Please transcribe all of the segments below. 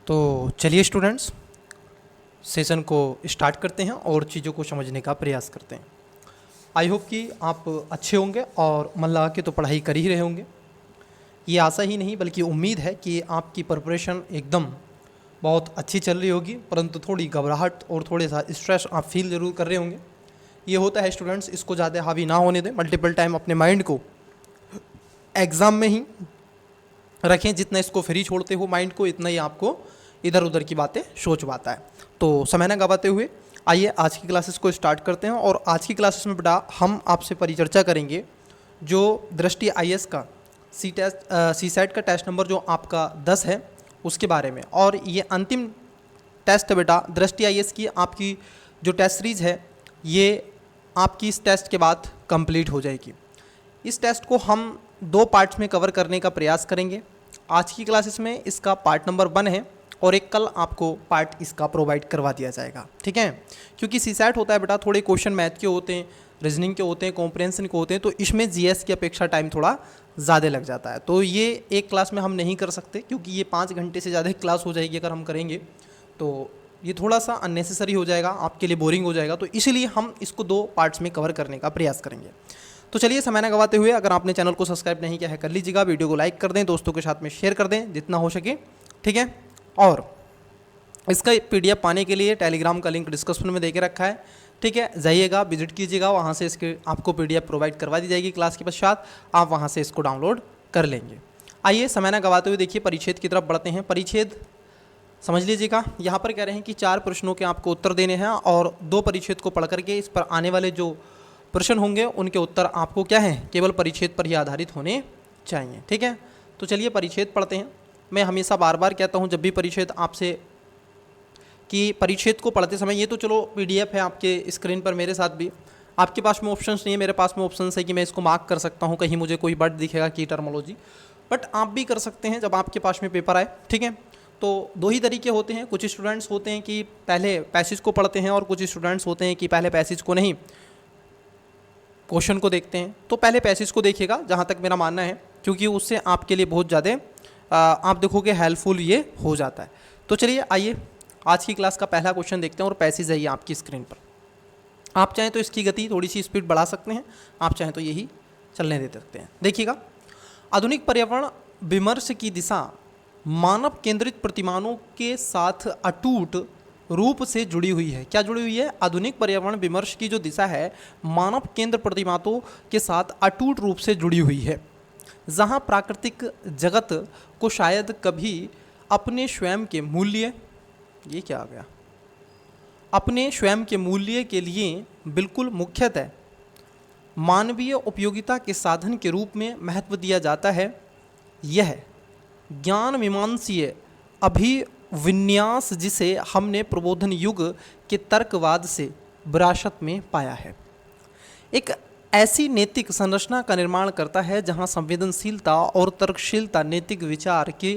तो चलिए students, session को स्टार्ट करते हैं और चीज़ों को समझने का प्रयास करते हैं। आई होप कि आप अच्छे होंगे और मन लगा के तो पढ़ाई कर ही रहे होंगे। ये आशा ही नहीं बल्कि उम्मीद है कि आपकी प्रिपरेशन एकदम बहुत अच्छी चल रही होगी, परंतु थोड़ी घबराहट और थोड़े सा स्ट्रेस आप फील ज़रूर कर रहे होंगे। ये होता है स्टूडेंट्स, इसको ज़्यादा हावी ना होने दें। मल्टीपल टाइम अपने माइंड को एग्ज़ाम में ही रखें। जितना इसको फ्री छोड़ते हो माइंड को, इतना ही आपको इधर उधर की बातें सोच पाता है। तो समय न गवाते हुए आइए आज की क्लासेस को स्टार्ट करते हैं। और आज की क्लासेस में बेटा हम आपसे परिचर्चा करेंगे जो दृष्टि आईएएस का सी सेट का टेस्ट नंबर जो आपका 10 है उसके बारे में। और ये अंतिम टेस्ट है बेटा दृष्टि आईएएस की। आपकी जो टेस्ट सीरीज़ है ये आपकी इस टेस्ट के बाद कंप्लीट हो जाएगी। इस टेस्ट को हम 2 पार्ट्स में कवर करने का प्रयास करेंगे। आज की क्लासेस में इसका पार्ट नंबर 1 है और एक कल आपको पार्ट इसका प्रोवाइड करवा दिया जाएगा, ठीक है। क्योंकि सी सेट होता है बेटा, थोड़े क्वेश्चन मैथ के होते हैं, रीजनिंग के होते हैं, कॉम्प्रिहेंशन के होते हैं, तो इसमें जीएस की अपेक्षा टाइम थोड़ा ज़्यादा लग जाता है। तो ये एक क्लास में हम नहीं कर सकते क्योंकि ये 5 घंटे से ज़्यादा क्लास हो जाएगी अगर हम करेंगे तो ये थोड़ा सा अननेसेसरी हो जाएगा, आपके लिए बोरिंग हो जाएगा। तो इसलिए हम इसको 2 पार्ट्स में कवर करने का प्रयास करेंगे। तो चलिए समय न गवाते हुए, अगर आपने चैनल को सब्सक्राइब नहीं किया है कर लीजिएगा, वीडियो को लाइक कर दें, दोस्तों के साथ में शेयर कर दें जितना हो सके, ठीक है। और इसका पीडीएफ पाने के लिए टेलीग्राम का लिंक डिस्क्रिप्शन में देके रखा है, ठीक है। जाइएगा, विजिट कीजिएगा, वहाँ से इसके आपको पीडीएफ प्रोवाइड करवा दी जाएगी क्लास के पश्चात, आप वहाँ से इसको डाउनलोड कर लेंगे। आइए समय न गवाते हुए देखिए परिच्छेद की तरफ बढ़ते हैं। परिच्छेद समझ लीजिएगा, यहाँ पर कह रहे हैं कि 4 प्रश्नों के आपको उत्तर देने हैं और 2 परिच्छेद को पढ़ करके इस पर आने वाले जो प्रश्न होंगे उनके उत्तर आपको क्या है, केवल परिच्छेद पर ही आधारित होने चाहिए, ठीक है। तो चलिए परिच्छेद पढ़ते हैं। मैं हमेशा बार बार कहता हूँ जब भी परिच्छेद आपसे कि परिच्छेद को पढ़ते समय, ये तो चलो पीडीएफ है आपके स्क्रीन पर, मेरे साथ भी आपके पास में ऑप्शंस नहीं है, मेरे पास में ऑप्शंस है कि मैं इसको मार्क कर सकता हूँ, कहीं मुझे कोई वर्ड दिखेगा की टर्मोलॉजी, बट आप भी कर सकते हैं जब आपके पास में पेपर आए, ठीक है। तो 2 ही तरीके होते हैं। कुछ स्टूडेंट्स होते हैं कि पहले पैसेज को पढ़ते हैं और कुछ स्टूडेंट्स होते हैं कि पहले पैसेज को नहीं क्वेश्चन को देखते हैं। तो पहले पैसेज को देखिएगा जहाँ तक मेरा मानना है, क्योंकि उससे आपके लिए बहुत ज़्यादा आप देखोगे हेल्पफुल ये हो जाता है। तो चलिए आइए आज की क्लास का पहला क्वेश्चन देखते हैं और पैसेज है ये आपकी स्क्रीन पर। आप चाहें तो इसकी गति थोड़ी सी स्पीड बढ़ा सकते हैं, आप चाहें तो यही चलने दे सकते हैं। देखिएगा, आधुनिक पर्यावरण विमर्श की दिशा मानव केंद्रित प्रतिमानों के साथ अटूट रूप से जुड़ी हुई है। क्या जुड़ी हुई है? आधुनिक पर्यावरण विमर्श की जो दिशा है मानव केंद्र प्रतिमानों के साथ अटूट रूप से जुड़ी हुई है, जहाँ प्राकृतिक जगत को शायद कभी अपने स्वयं के मूल्य, ये क्या आ गया, अपने स्वयं के मूल्य के लिए बिल्कुल मुख्यतः मानवीय उपयोगिता के साधन के रूप में महत्व दिया जाता है। यह ज्ञान मीमांसीय अभिविन्यास जिसे हमने प्रबोधन युग के तर्कवाद से विरासत में पाया है, एक ऐसी नैतिक संरचना का निर्माण करता है जहां संवेदनशीलता और तर्कशीलता नैतिक विचार के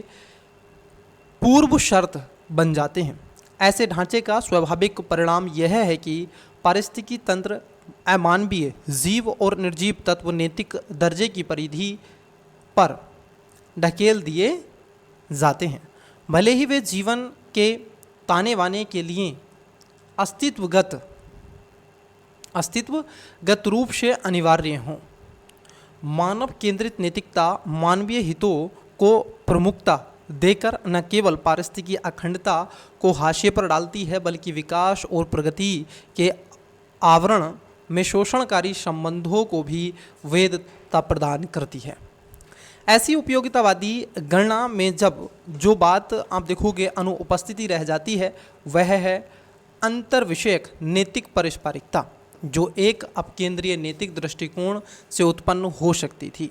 पूर्व शर्त बन जाते हैं। ऐसे ढांचे का स्वाभाविक परिणाम यह है कि पारिस्थितिकी तंत्र अमानवीय जीव और निर्जीव तत्व नैतिक दर्जे की परिधि पर ढकेल दिए जाते हैं, भले ही वे जीवन के ताने बाने के लिए अस्तित्वगत रूप से अनिवार्य हों। मानव केंद्रित नैतिकता मानवीय हितों को प्रमुखता देकर न केवल पारिस्थितिकी अखंडता को हाशिए पर डालती है, बल्कि विकास और प्रगति के आवरण में शोषणकारी संबंधों को भी वैधता प्रदान करती है। ऐसी उपयोगितावादी गणना में जब जो बात आप देखोगे अनुपस्थिति रह जाती है वह है अंतर विषयक नैतिक पारस्परिकता, जो एक अपकेंद्रीय नैतिक दृष्टिकोण से उत्पन्न हो सकती थी।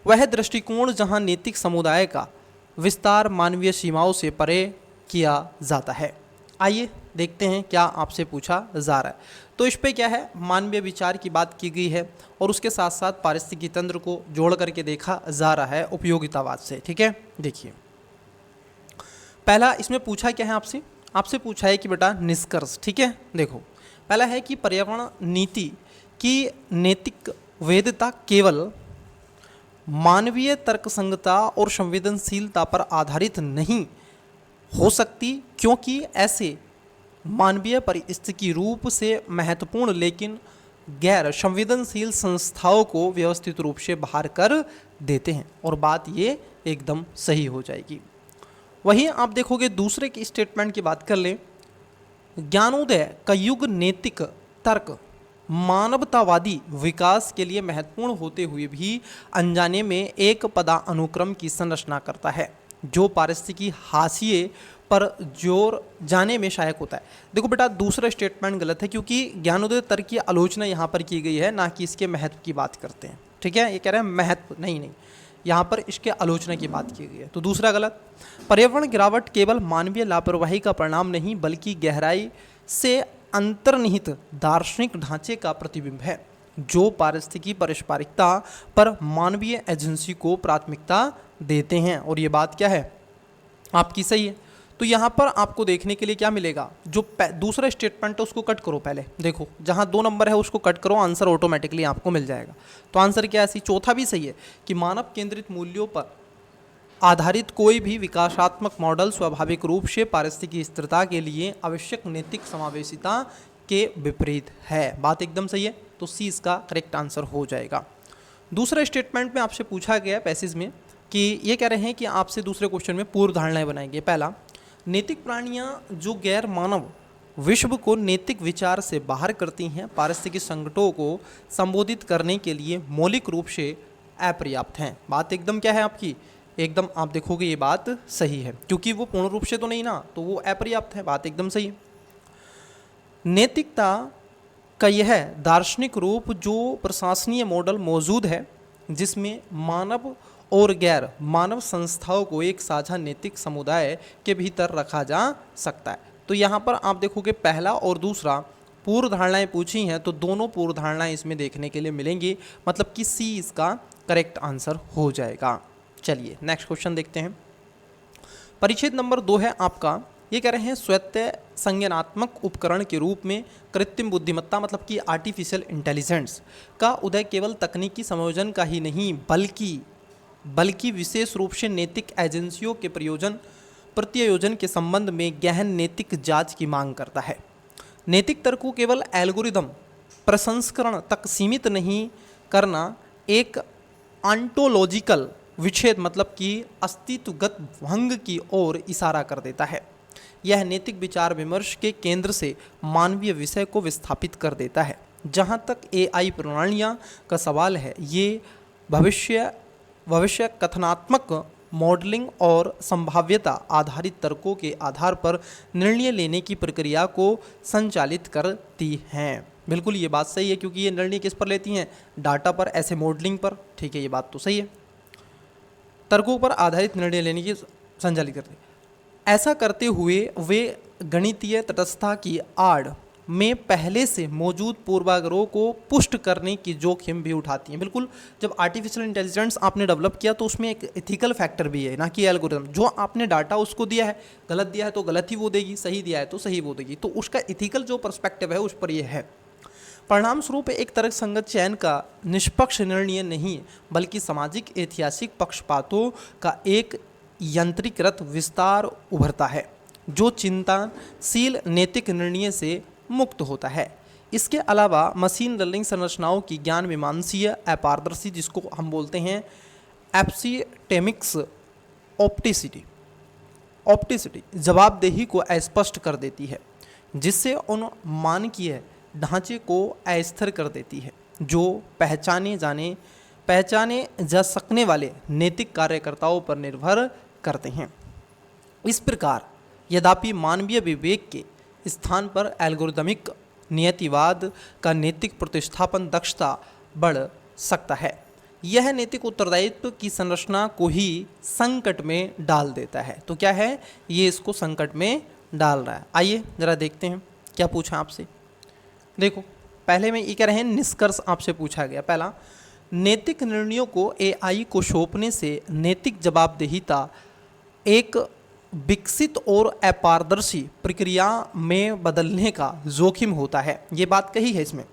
वह दृष्टिकोण जहां नैतिक समुदाय का विस्तार मानवीय सीमाओं से परे किया जाता है। आइए देखते हैं क्या आपसे पूछा जा रहा है। तो इस पे क्या है, मानवीय विचार की बात की गई है और उसके साथ साथ पारिस्थितिकी तंत्र को जोड़ करके देखा जा रहा है उपयोगितावाद से, ठीक है। देखिए पहला इसमें पूछा क्या है आपसे पूछा है कि बेटा निष्कर्ष, ठीक है। देखो पहला है कि पर्यावरण नीति की नैतिक वैधता केवल मानवीय तर्कसंगता और संवेदनशीलता पर आधारित नहीं हो सकती, क्योंकि ऐसे मानवीय परिस्थिति रूप से महत्वपूर्ण लेकिन गैर संवेदनशील संस्थाओं को व्यवस्थित रूप से बाहर कर देते हैं। और बात ये एकदम सही हो जाएगी। वहीं आप देखोगे दूसरे की स्टेटमेंट की बात कर लें, ज्ञानोदय का युग नैतिक तर्क मानवतावादी विकास के लिए महत्वपूर्ण होते हुए भी अनजाने में एक पदानुक्रम की संरचना करता है जो पारिस्थितिकी हाशिए पर जोर जाने में सहायक होता है। देखो बेटा, दूसरा स्टेटमेंट गलत है क्योंकि ज्ञानोदय तर्क की आलोचना यहाँ पर की गई है, ना कि इसके महत्व की बात करते हैं। ठीक है, ये कह रहे हैं महत्व, नहीं, यहाँ पर इसके आलोचना की बात की गई है, तो दूसरा गलत। पर्यावरण गिरावट केवल मानवीय लापरवाही का परिणाम नहीं बल्कि गहराई से अंतर्निहित दार्शनिक ढांचे का प्रतिबिंब है जो पारिस्थितिकी पारस्परिकता पर मानवीय एजेंसी को प्राथमिकता देते हैं। और ये बात क्या है, आपकी सही है। तो यहाँ पर आपको देखने के लिए क्या मिलेगा, जो दूसरा स्टेटमेंट है उसको कट करो। पहले देखो, जहाँ 2 नंबर है उसको कट करो, आंसर ऑटोमेटिकली आपको मिल जाएगा। तो आंसर क्या है, चौथा भी सही है कि मानव केंद्रित मूल्यों पर आधारित कोई भी विकासात्मक मॉडल स्वाभाविक रूप से पारिस्थितिकी स्थिरता के लिए आवश्यक नैतिक समावेशिता के विपरीत है। बात एकदम सही है, तो सी इसका करेक्ट आंसर हो जाएगा। दूसरे स्टेटमेंट में आपसे पूछा गया पैसेज में कि ये कह रहे हैं कि आपसे दूसरे क्वेश्चन में पूर्व धारणाएं बनाएंगे। पहला, नैतिक प्राणियां जो गैर मानव विश्व को नैतिक विचार से बाहर करती हैं पारिस्थितिकी संकटों को संबोधित करने के लिए मौलिक रूप से अपर्याप्त हैं। बात एकदम क्या है आपकी, एकदम आप देखोगे ये बात सही है क्योंकि वो पूर्ण रूप से तो नहीं ना, तो वो अपर्याप्त है। बात एकदम सही है। नैतिकता का यह दार्शनिक रूप जो प्रशासनीय मॉडल मौजूद है जिसमें मानव और गैर मानव संस्थाओं को एक साझा नैतिक समुदाय के भीतर रखा जा सकता है। तो यहाँ पर आप देखोगे पहला और दूसरा पूर्व धारणाएं पूछी हैं, तो दोनों पूर्व धारणाएं इसमें देखने के लिए मिलेंगी, मतलब कि सी इसका करेक्ट आंसर हो जाएगा। चलिए नेक्स्ट क्वेश्चन देखते हैं। परिच्छेद नंबर 2 है आपका, ये कह रहे हैं स्वायत्त संज्ञानात्मक उपकरण के रूप में कृत्रिम बुद्धिमत्ता मतलब कि आर्टिफिशियल इंटेलिजेंस का उदय केवल तकनीकी संयोजन का ही नहीं बल्कि विशेष रूप से नैतिक एजेंसियों के प्रत्यायोजन के संबंध में गहन नैतिक जांच की मांग करता है। नैतिक तर्क को केवल एल्गोरिदम प्रसंस्करण तक सीमित नहीं करना एक ऑन्टोलॉजिकल विच्छेद मतलब कि अस्तित्वगत भंग की ओर इशारा कर देता है। यह नैतिक विचार विमर्श के केंद्र से मानवीय विषय को विस्थापित कर देता है। जहाँ तक एआई प्रणालियाँ का सवाल है, ये भविष्य कथनात्मक मॉडलिंग और संभाव्यता आधारित तर्कों के आधार पर निर्णय लेने की प्रक्रिया को संचालित करती हैं। बिल्कुल ये बात सही है क्योंकि ये निर्णय किस पर लेती हैं, डाटा पर, ऐसे मॉडलिंग पर। ठीक है, ये बात तो सही है, तर्कों पर आधारित निर्णय लेने की संचालित करते हैं। ऐसा करते हुए वे गणितीय तटस्थता की आड़ में पहले से मौजूद पूर्वाग्रहों को पुष्ट करने की जोखिम भी उठाती हैं। बिल्कुल, जब आर्टिफिशियल इंटेलिजेंस आपने डेवलप किया तो उसमें एक एथिकल फैक्टर भी है, ना कि एल्गोरिथम। जो आपने डाटा उसको दिया है, गलत दिया है तो गलत ही वो देगी, सही दिया है तो सही वो देगी, तो उसका एथिकल जो पर्सपेक्टिव है उस पर ये है। परिणाम स्वरूप एक तर्क संगत चयन का निष्पक्ष निर्णय नहीं बल्कि सामाजिक ऐतिहासिक पक्षपातों का एक यंत्रीकृत विस्तार उभरता है जो चिंताशील नैतिक निर्णय से मुक्त होता है। इसके अलावा मशीन लर्निंग संरचनाओं की ज्ञान मीमांसीय अपारदर्शी, जिसको हम बोलते हैं एप्सिटेमिक्स ऑप्टिसिटी जवाबदेही को अस्पष्ट कर देती है, जिससे उन मानकीय ढांचे को अस्थिर कर देती है जो पहचाने जा सकने वाले नैतिक कार्यकर्ताओं पर निर्भर करते हैं। इस प्रकार यद्यपि मानवीय विवेक के स्थान पर एल्गोरिदमिक नियतिवाद का नैतिक प्रतिस्थापन दक्षता बढ़ सकता है, यह नैतिक उत्तरदायित्व की संरचना को ही संकट में डाल देता है। तो क्या है, ये इसको संकट में डाल रहा है। आइए जरा देखते हैं क्या पूछा आपसे। देखो, पहले में ये कह रहे हैं निष्कर्ष आपसे पूछा गया। पहला, नैतिक निर्णयों को एआई को सौंपने से नैतिक जवाबदेहिता एक विकसित और अपारदर्शी प्रक्रिया में बदलने का जोखिम होता है। ये बात कही है इसमें,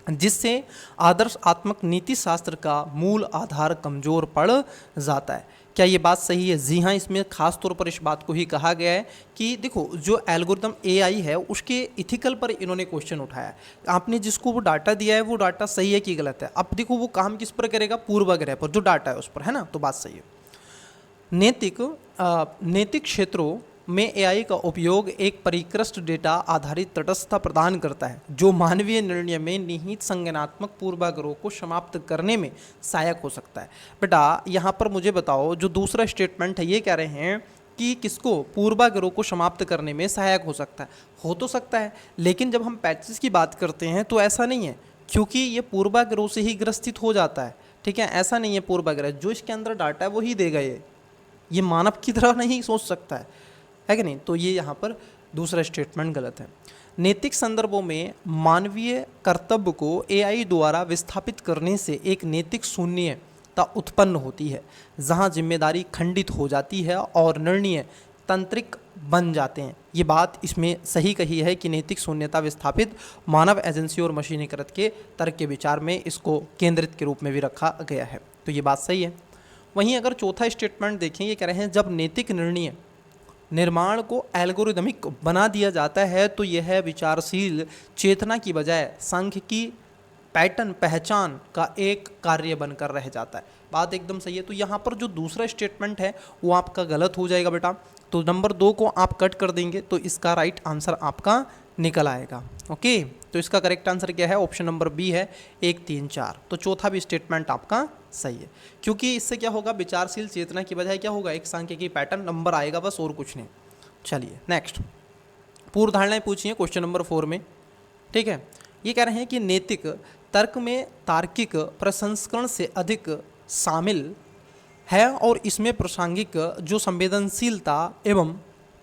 जिससे आदर्श आत्मक नीति शास्त्र का मूल आधार कमजोर पड़ जाता है। क्या ये बात सही है? जी हाँ, इसमें खास तौर पर इस बात को ही कहा गया है कि देखो जो एल्गोरिदम एआई है उसके इथिकल पर इन्होंने क्वेश्चन उठाया है। आपने जिसको वो डाटा दिया है वो डाटा सही है कि गलत है। अब देखो वो काम किस पर करेगा? पूर्वाग्रह पर, जो डाटा है उस पर, है ना? तो बात सही है। नैतिक क्षेत्रों में एआई का उपयोग एक परिष्कृत डेटा आधारित तटस्थता प्रदान करता है जो मानवीय निर्णय में निहित संज्ञानात्मक पूर्वाग्रहों को समाप्त करने में सहायक हो सकता है। बेटा यहाँ पर मुझे बताओ, जो दूसरा स्टेटमेंट है ये कह रहे हैं कि किसको? पूर्वाग्रहों को समाप्त करने में सहायक हो सकता है। हो तो सकता है, लेकिन जब हम पैचेस की बात करते हैं तो ऐसा नहीं है, क्योंकि ये पूर्वाग्रहों से ही ग्रसित हो जाता है। ठीक है, ऐसा नहीं है। पूर्वाग्रह जो इसके अंदर डाटा है वही देगा। ये मानव की तरह नहीं सोच सकता है कि नहीं? तो ये यहाँ पर दूसरा स्टेटमेंट गलत है। नैतिक संदर्भों में मानवीय कर्तव्य को एआई द्वारा विस्थापित करने से एक नैतिक शून्यता उत्पन्न होती है जहाँ जिम्मेदारी खंडित हो जाती है और निर्णय तंत्रिक बन जाते हैं। ये बात इसमें सही कही है कि नैतिक शून्यता विस्थापित मानव एजेंसी और मशीनीकृत के तर्क के विचार में इसको केंद्रित के रूप में भी रखा गया है। तो ये बात सही है। वहीं अगर चौथा स्टेटमेंट देखें, ये कह रहे हैं जब नैतिक निर्णय निर्माण को एल्गोरिदमिक बना दिया जाता है तो यह विचारशील चेतना की बजाय सांख्यिकी पैटर्न पहचान का एक कार्य बनकर रह जाता है। बात एकदम सही है। तो यहाँ पर जो दूसरा स्टेटमेंट है वो आपका गलत हो जाएगा बेटा। तो नंबर 2 को आप कट कर देंगे तो इसका राइट आंसर आपका निकल आएगा। ओके, तो इसका करेक्ट आंसर क्या है? ऑप्शन नंबर बी है 1, 3, 4। तो चौथा भी स्टेटमेंट आपका सही है, क्योंकि इससे क्या होगा? विचारशील चेतना की बजाय क्या होगा? एक सांख्यिकी पैटर्न नंबर आएगा, बस और कुछ नहीं। चलिए नेक्स्ट, पूर्व धारणाएं पूछिए क्वेश्चन नंबर 4 में। ठीक है, ये कह रहे हैं कि नैतिक तर्क में तार्किक प्रसंस्करण से अधिक शामिल है और इसमें प्रासंगिक जो संवेदनशीलता एवं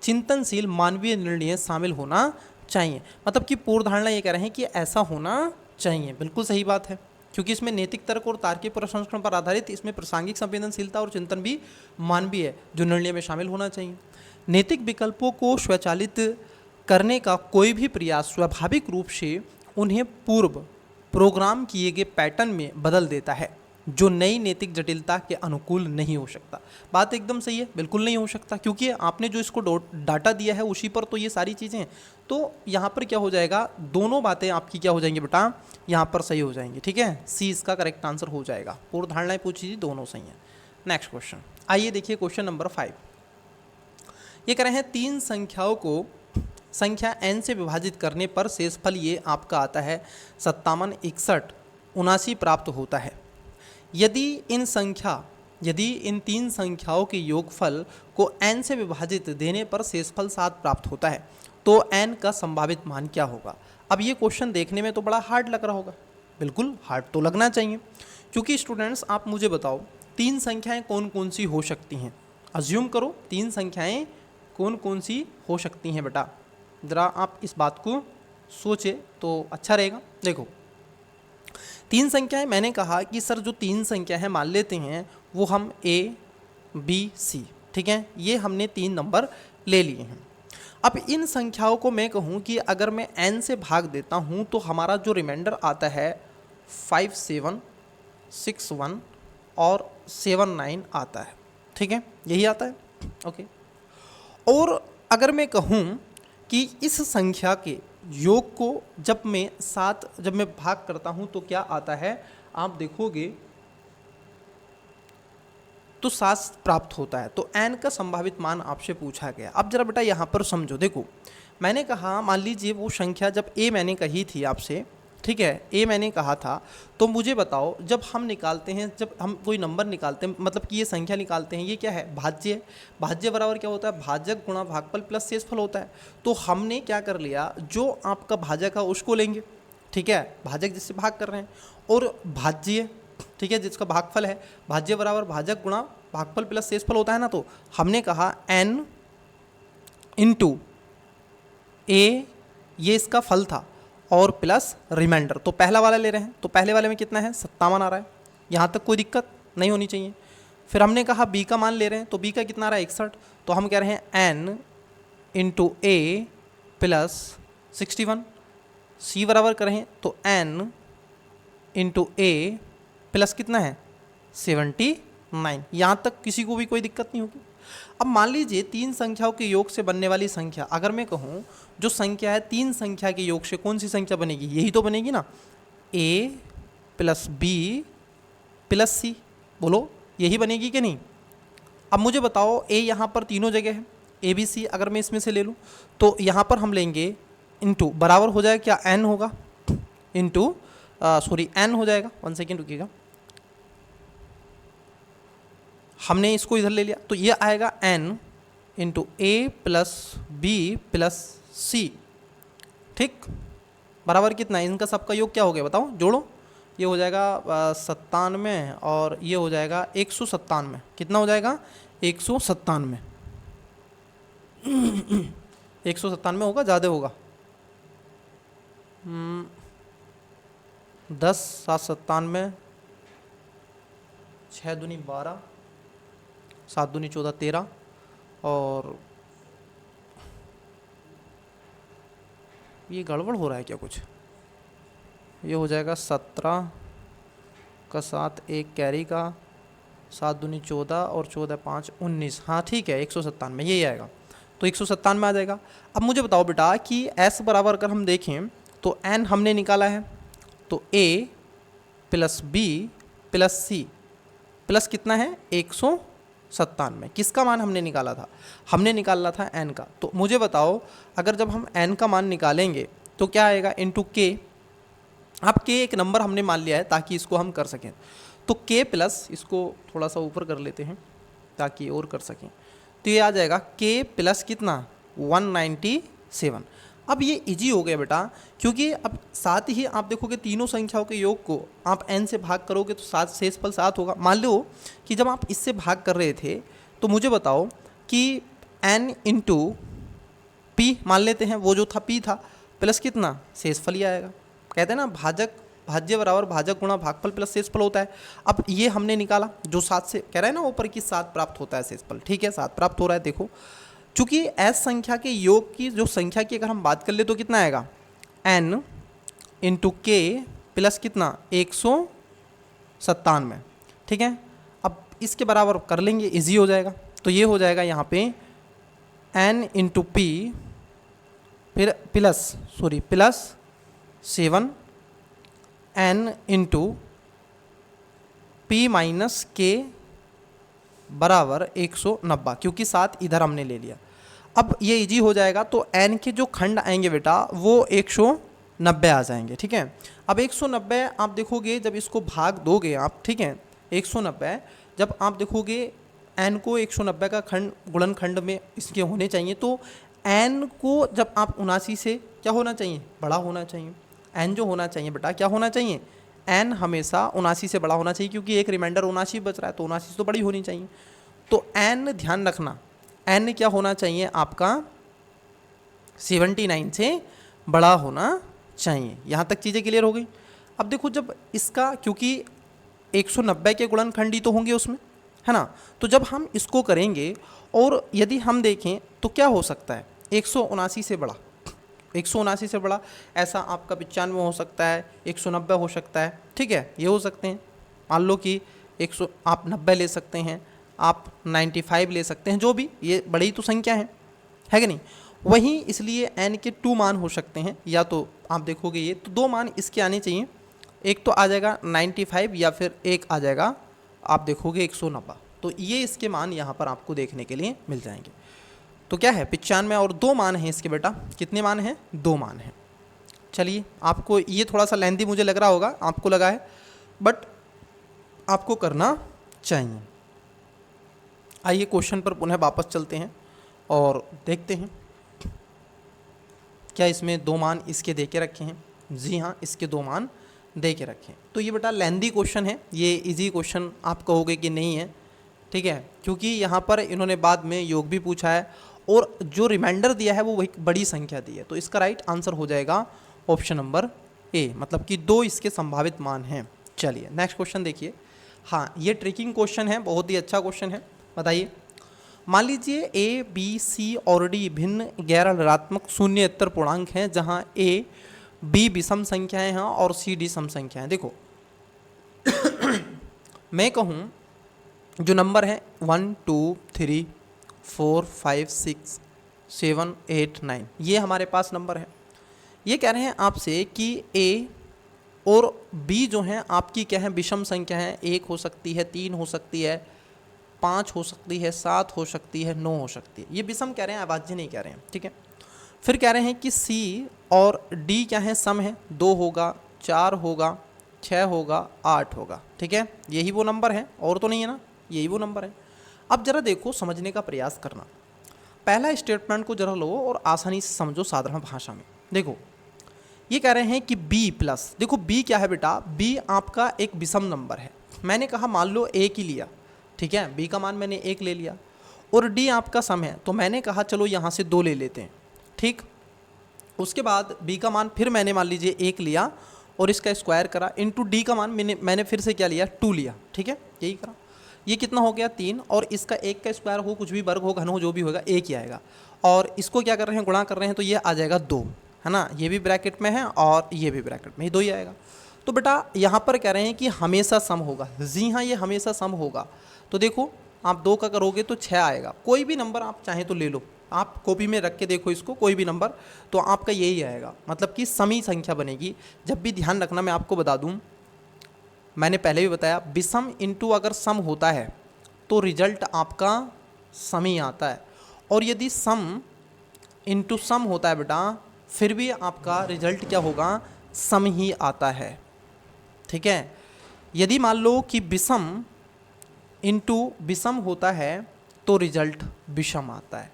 चिंतनशील मानवीय निर्णय शामिल होना चाहिए। मतलब कि पूर्व धारणा ये कह रहे हैं कि ऐसा होना चाहिए। बिल्कुल सही बात है, क्योंकि इसमें नैतिक तर्क और तार्किक प्रसंस्करण पर आधारित इसमें प्रासंगिक संवेदनशीलता और चिंतन भी मानवीय है जो निर्णय में शामिल होना चाहिए। नैतिक विकल्पों को स्वचालित करने का कोई भी प्रयास स्वाभाविक रूप से उन्हें पूर्व प्रोग्राम किए गए पैटर्न में बदल देता है जो नई नैतिक जटिलता के अनुकूल नहीं हो सकता। बात एकदम सही है, बिल्कुल नहीं हो सकता, क्योंकि आपने जो इसको डाटा दिया है उसी पर तो ये सारी चीज़ें हैं। तो यहाँ पर क्या हो जाएगा? दोनों बातें आपकी क्या हो जाएंगी बेटा? यहाँ पर सही हो जाएंगी। ठीक है, सी इसका करेक्ट आंसर हो जाएगा। पूर्व धारणाएं पूछी थी, दोनों सही हैं। नेक्स्ट क्वेश्चन, आइए देखिए क्वेश्चन नंबर 5। ये कह रहे हैं 3 संख्याओं को संख्या n से विभाजित करने पर शेषफल ये आपका आता है 57, 61, 79 प्राप्त होता है। यदि इन 3 संख्याओं के योगफल को n से विभाजित देने पर शेषफल 7 प्राप्त होता है तो n का संभावित मान क्या होगा? अब ये क्वेश्चन देखने में तो बड़ा हार्ड लग रहा होगा। बिल्कुल हार्ड तो लगना चाहिए, क्योंकि स्टूडेंट्स आप मुझे बताओ 3 संख्याएं कौन कौन सी हो सकती हैं? अज्यूम करो 3 संख्याएं कौन कौन सी हो सकती हैं बेटा। ज़रा आप इस बात को सोचे तो अच्छा रहेगा। देखो 3 संख्याएं, मैंने कहा कि सर जो 3 संख्या है मान लेते हैं वो हम A, B, C, ठीक है, ये हमने 3 नंबर ले लिए हैं। अब इन संख्याओं को मैं कहूँ कि अगर मैं n से भाग देता हूँ तो हमारा जो रिमाइंडर आता है 5, 7, 6, 1 और 7, 9 आता है। ठीक है, यही आता है। ओके, और अगर मैं कहूँ कि इस संख्या के योग को जब मैं भाग करता हूँ तो क्या आता है? आप देखोगे तो 7 प्राप्त होता है। तो n का संभावित मान आपसे पूछा गया। अब जरा बेटा यहाँ पर समझो। देखो मैंने कहा, मान लीजिए वो संख्या जब a मैंने कही थी आपसे, ठीक है, a मैंने कहा था, तो मुझे बताओ जब हम निकालते हैं, जब हम कोई नंबर निकालते हैं, मतलब कि ये संख्या निकालते हैं, ये क्या है? भाज्य है। भाज्य बराबर क्या होता है? भाजक गुणा भागफल प्लस शेषफल होता है। तो हमने क्या कर लिया, जो आपका भाजक है उसको लेंगे, ठीक है, भाजक जिससे भाग कर रहे हैं, और भाज्य, ठीक है, जिसका भागफल है, भाज्य बराबर भाजक गुणा भागफल प्लस शेषफल होता है ना। तो हमने कहा n इंटू a, ये इसका फल था, और प्लस रिमाइंडर। तो पहला वाला ले रहे हैं, तो पहले वाले में कितना है? 57 आ रहा है। यहाँ तक कोई दिक्कत नहीं होनी चाहिए। फिर हमने कहा b का मान ले रहे हैं, तो b का कितना आ रहा है? 61। तो हम कह रहे हैं n into a plus 61। c बराबर करें तो n इंटू a प्लस कितना है? 71। 9। यहाँ तक किसी को भी कोई दिक्कत नहीं होगी। अब मान लीजिए तीन संख्याओं के योग से बनने वाली संख्या, अगर मैं कहूँ जो संख्या है तीन संख्या के योग से कौन सी संख्या बनेगी, यही तो बनेगी ना, a प्लस बी प्लस सी, बोलो यही बनेगी कि नहीं। अब मुझे बताओ a यहाँ पर तीनों जगह है, ए बी सी अगर मैं इसमें से ले लूँ तो यहाँ पर हम लेंगे इनटू, बराबर हो जाएगा क्या, n होगा इनटू सॉरी n हो जाएगा, 1 सेकेंड रुकिएगा, हमने इसको इधर ले लिया तो ये आएगा n इंटू ए प्लस बी प्लस सी, ठीक, बराबर कितना है, इनका सबका योग क्या हो गया बताओ, जोड़ो, ये हो जाएगा 97 और ये हो जाएगा 197, कितना हो जाएगा 197, 197 होगा, ज़्यादा होगा, 10 7 97, 6 दूनी 12, 7 दूनी 14 13 और ये गड़बड़ हो रहा है क्या कुछ, ये हो जाएगा 17 का 7 एक कैरी का, 7 दूनी 14 और 14 5 19, हाँ ठीक है 197 यही आएगा, तो 197 आ जाएगा। अब मुझे बताओ बेटा कि s बराबर अगर हम देखें तो n हमने निकाला है, तो a plus B plus C plus कितना है 197, किसका मान हमने निकाला था, हमने निकाला था n का। तो मुझे बताओ अगर जब हम n का मान निकालेंगे तो क्या आएगा इंटू k, अब k एक नंबर हमने मान लिया है ताकि इसको हम कर सकें, तो k प्लस, इसको थोड़ा सा ऊपर कर लेते हैं ताकि और कर सकें, तो ये आ जाएगा k प्लस कितना 197। अब ये इजी हो गया बेटा, क्योंकि अब साथ ही आप देखोगे तीनों संख्याओं के योग को आप n से भाग करोगे तो 7 शेषफल 7 होगा। मान लो कि जब आप इससे भाग कर रहे थे तो मुझे बताओ कि n इंटू पी मान लेते हैं, वो जो था p था, प्लस कितना शेषफल ही आएगा, कहते हैं ना भाजक भाज्य बराबर भाजक गुणा भागफल प्लस शेषफल होता है। अब ये हमने निकाला जो 7 से कह रहा है ना ऊपर की 7 प्राप्त होता है शेषफल, ठीक है 7 प्राप्त हो रहा है। देखो चूंकि एस संख्या के योग की जो संख्या की अगर हम बात कर ले तो कितना आएगा n इंटू के प्लस कितना 197, ठीक है। अब इसके बराबर कर लेंगे, इजी हो जाएगा, तो ये हो जाएगा यहाँ पे n इंटू पी फिर plus 7 n into P minus के बराबर 190, क्योंकि 7 इधर हमने ले लिया। अब ये इजी हो जाएगा, तो n के जो खंड आएंगे बेटा वो 190 आ जाएंगे, ठीक है। अब 190 आप देखोगे जब इसको भाग दोगे आप, ठीक है 190 जब आप देखोगे n को 190 का खंड गुणनखंड में इसके होने चाहिए, तो n को जब आप 79 से क्या होना चाहिए, बड़ा होना चाहिए। n जो होना चाहिए बेटा क्या होना चाहिए, n हमेशा 79 से बड़ा होना चाहिए, क्योंकि एक रिमाइंडर 79 बच रहा है तो 79 तो बड़ी होनी चाहिए। तो n ध्यान रखना n क्या होना चाहिए आपका 79 से बड़ा होना चाहिए। यहाँ तक चीज़ें क्लियर हो गई। अब देखो जब इसका, क्योंकि 190 के गुणनखंड ही तो होंगे उसमें, है ना, तो जब हम इसको करेंगे और यदि हम देखें तो क्या हो सकता है 179 से बड़ा, 179 से बड़ा ऐसा आपका 95 हो सकता है, 190 हो सकता है, ठीक है, ये हो सकते हैं। मान लो कि 100 आप 90 ले सकते हैं, आप 95 ले सकते हैं, जो भी, ये बड़ी तो संख्या है कि नहीं। वहीं इसलिए n के 2 मान हो सकते हैं, या तो आप देखोगे ये तो 2 मान इसके आने चाहिए, एक तो आ जाएगा 95 या फिर एक आ जाएगा आप देखोगे 190, तो ये इसके मान यहाँ पर आपको देखने के लिए मिल जाएंगे। तो क्या है 95 और 2 मान हैं इसके बेटा, कितने मान हैं 2 मान हैं। चलिए आपको ये थोड़ा सा लेंथी मुझे लग रहा होगा, आपको लगा है, बट आपको करना चाहिए। आइए क्वेश्चन पर पुनः वापस चलते हैं और देखते हैं क्या इसमें 2 मान इसके दे के रखे हैं। जी हाँ, इसके 2 मान दे के रखें। तो ये बेटा लेंदी क्वेश्चन है, ये इजी क्वेश्चन आप कहोगे कि नहीं है, ठीक है, क्योंकि यहाँ पर इन्होंने बाद में योग भी पूछा है और जो रिमाइंडर दिया है वो एक बड़ी संख्या दी है, तो इसका राइट आंसर हो जाएगा ऑप्शन नंबर ए, मतलब कि 2 इसके संभावित मान हैं। चलिए नेक्स्ट क्वेश्चन देखिए। हाँ, ये ट्रिकिंग क्वेश्चन है, बहुत ही अच्छा क्वेश्चन है। बताइए, मान लीजिए ए बी सी और डी भिन्न गैर ऋणात्मक शून्येतर पूर्णांक हैं, जहाँ ए बी विषम संख्याएं हैं और सी डी सम संख्याएं। देखो मैं कहूँ जो नंबर है 1 2 3 4 5 6 7 8 9, ये हमारे पास नंबर है। ये कह रहे हैं आपसे कि ए और बी जो हैं आपकी क्या है, विषम संख्या है। 1 हो सकती है, 3 हो सकती है, 5 हो सकती है, 7 हो सकती है, 9 हो सकती है। ये विषम कह रहे हैं, अभाज्य नहीं कह रहे हैं, ठीक है। फिर कह रहे हैं कि सी और डी क्या है, सम है। 2 होगा, 4 होगा, 6 होगा, 8 होगा, ठीक है। यही वो नंबर है, और तो नहीं है ना, यही वो नंबर है। अब जरा देखो, समझने का प्रयास करना। पहला स्टेटमेंट को जरा लो और आसानी से समझो साधारण भाषा में। देखो ये कह रहे हैं कि b प्लस, देखो b क्या है बेटा, b आपका एक विषम नंबर है। मैंने कहा मान लो 1 ही लिया, ठीक है, b का मान मैंने 1 ले लिया, और d आपका सम है, तो मैंने कहा चलो यहाँ से 2 ले लेते हैं, ठीक। उसके बाद b का मान फिर मैंने मान लीजिए 1 लिया और इसका स्क्वायर करा, इंटू d का मान मैंने फिर से क्या लिया, 2 लिया, ठीक है, यही करा। ये कितना हो गया, 3, और इसका 1 का स्क्वायर हो, कुछ भी वर्ग हो, घन हो, जो भी होगा 1 ही आएगा। और इसको क्या कर रहे हैं, गुणा कर रहे हैं, तो ये आ जाएगा 2, है ना। ये भी ब्रैकेट में है और ये भी ब्रैकेट में ही, 2 ही आएगा। तो बेटा यहाँ पर कह रहे हैं कि हमेशा सम होगा। जी हाँ, ये हमेशा सम होगा। तो देखो आप 2 का करोगे तो 6 आएगा। कोई भी नंबर आप चाहें तो ले लो, आप कॉपी में रख के देखो इसको, कोई भी नंबर, तो आपका यही आएगा, मतलब कि समी संख्या बनेगी। जब भी ध्यान रखना, मैं आपको बता दूँ, मैंने पहले भी बताया, विषम इंटू अगर सम होता है तो रिजल्ट आपका सम ही आता है, और यदि सम इंटू सम होता है बेटा, फिर भी आपका रिजल्ट क्या होगा, सम ही आता है, ठीक है। यदि मान लो कि विषम इंटू विषम होता है तो रिजल्ट विषम आता है।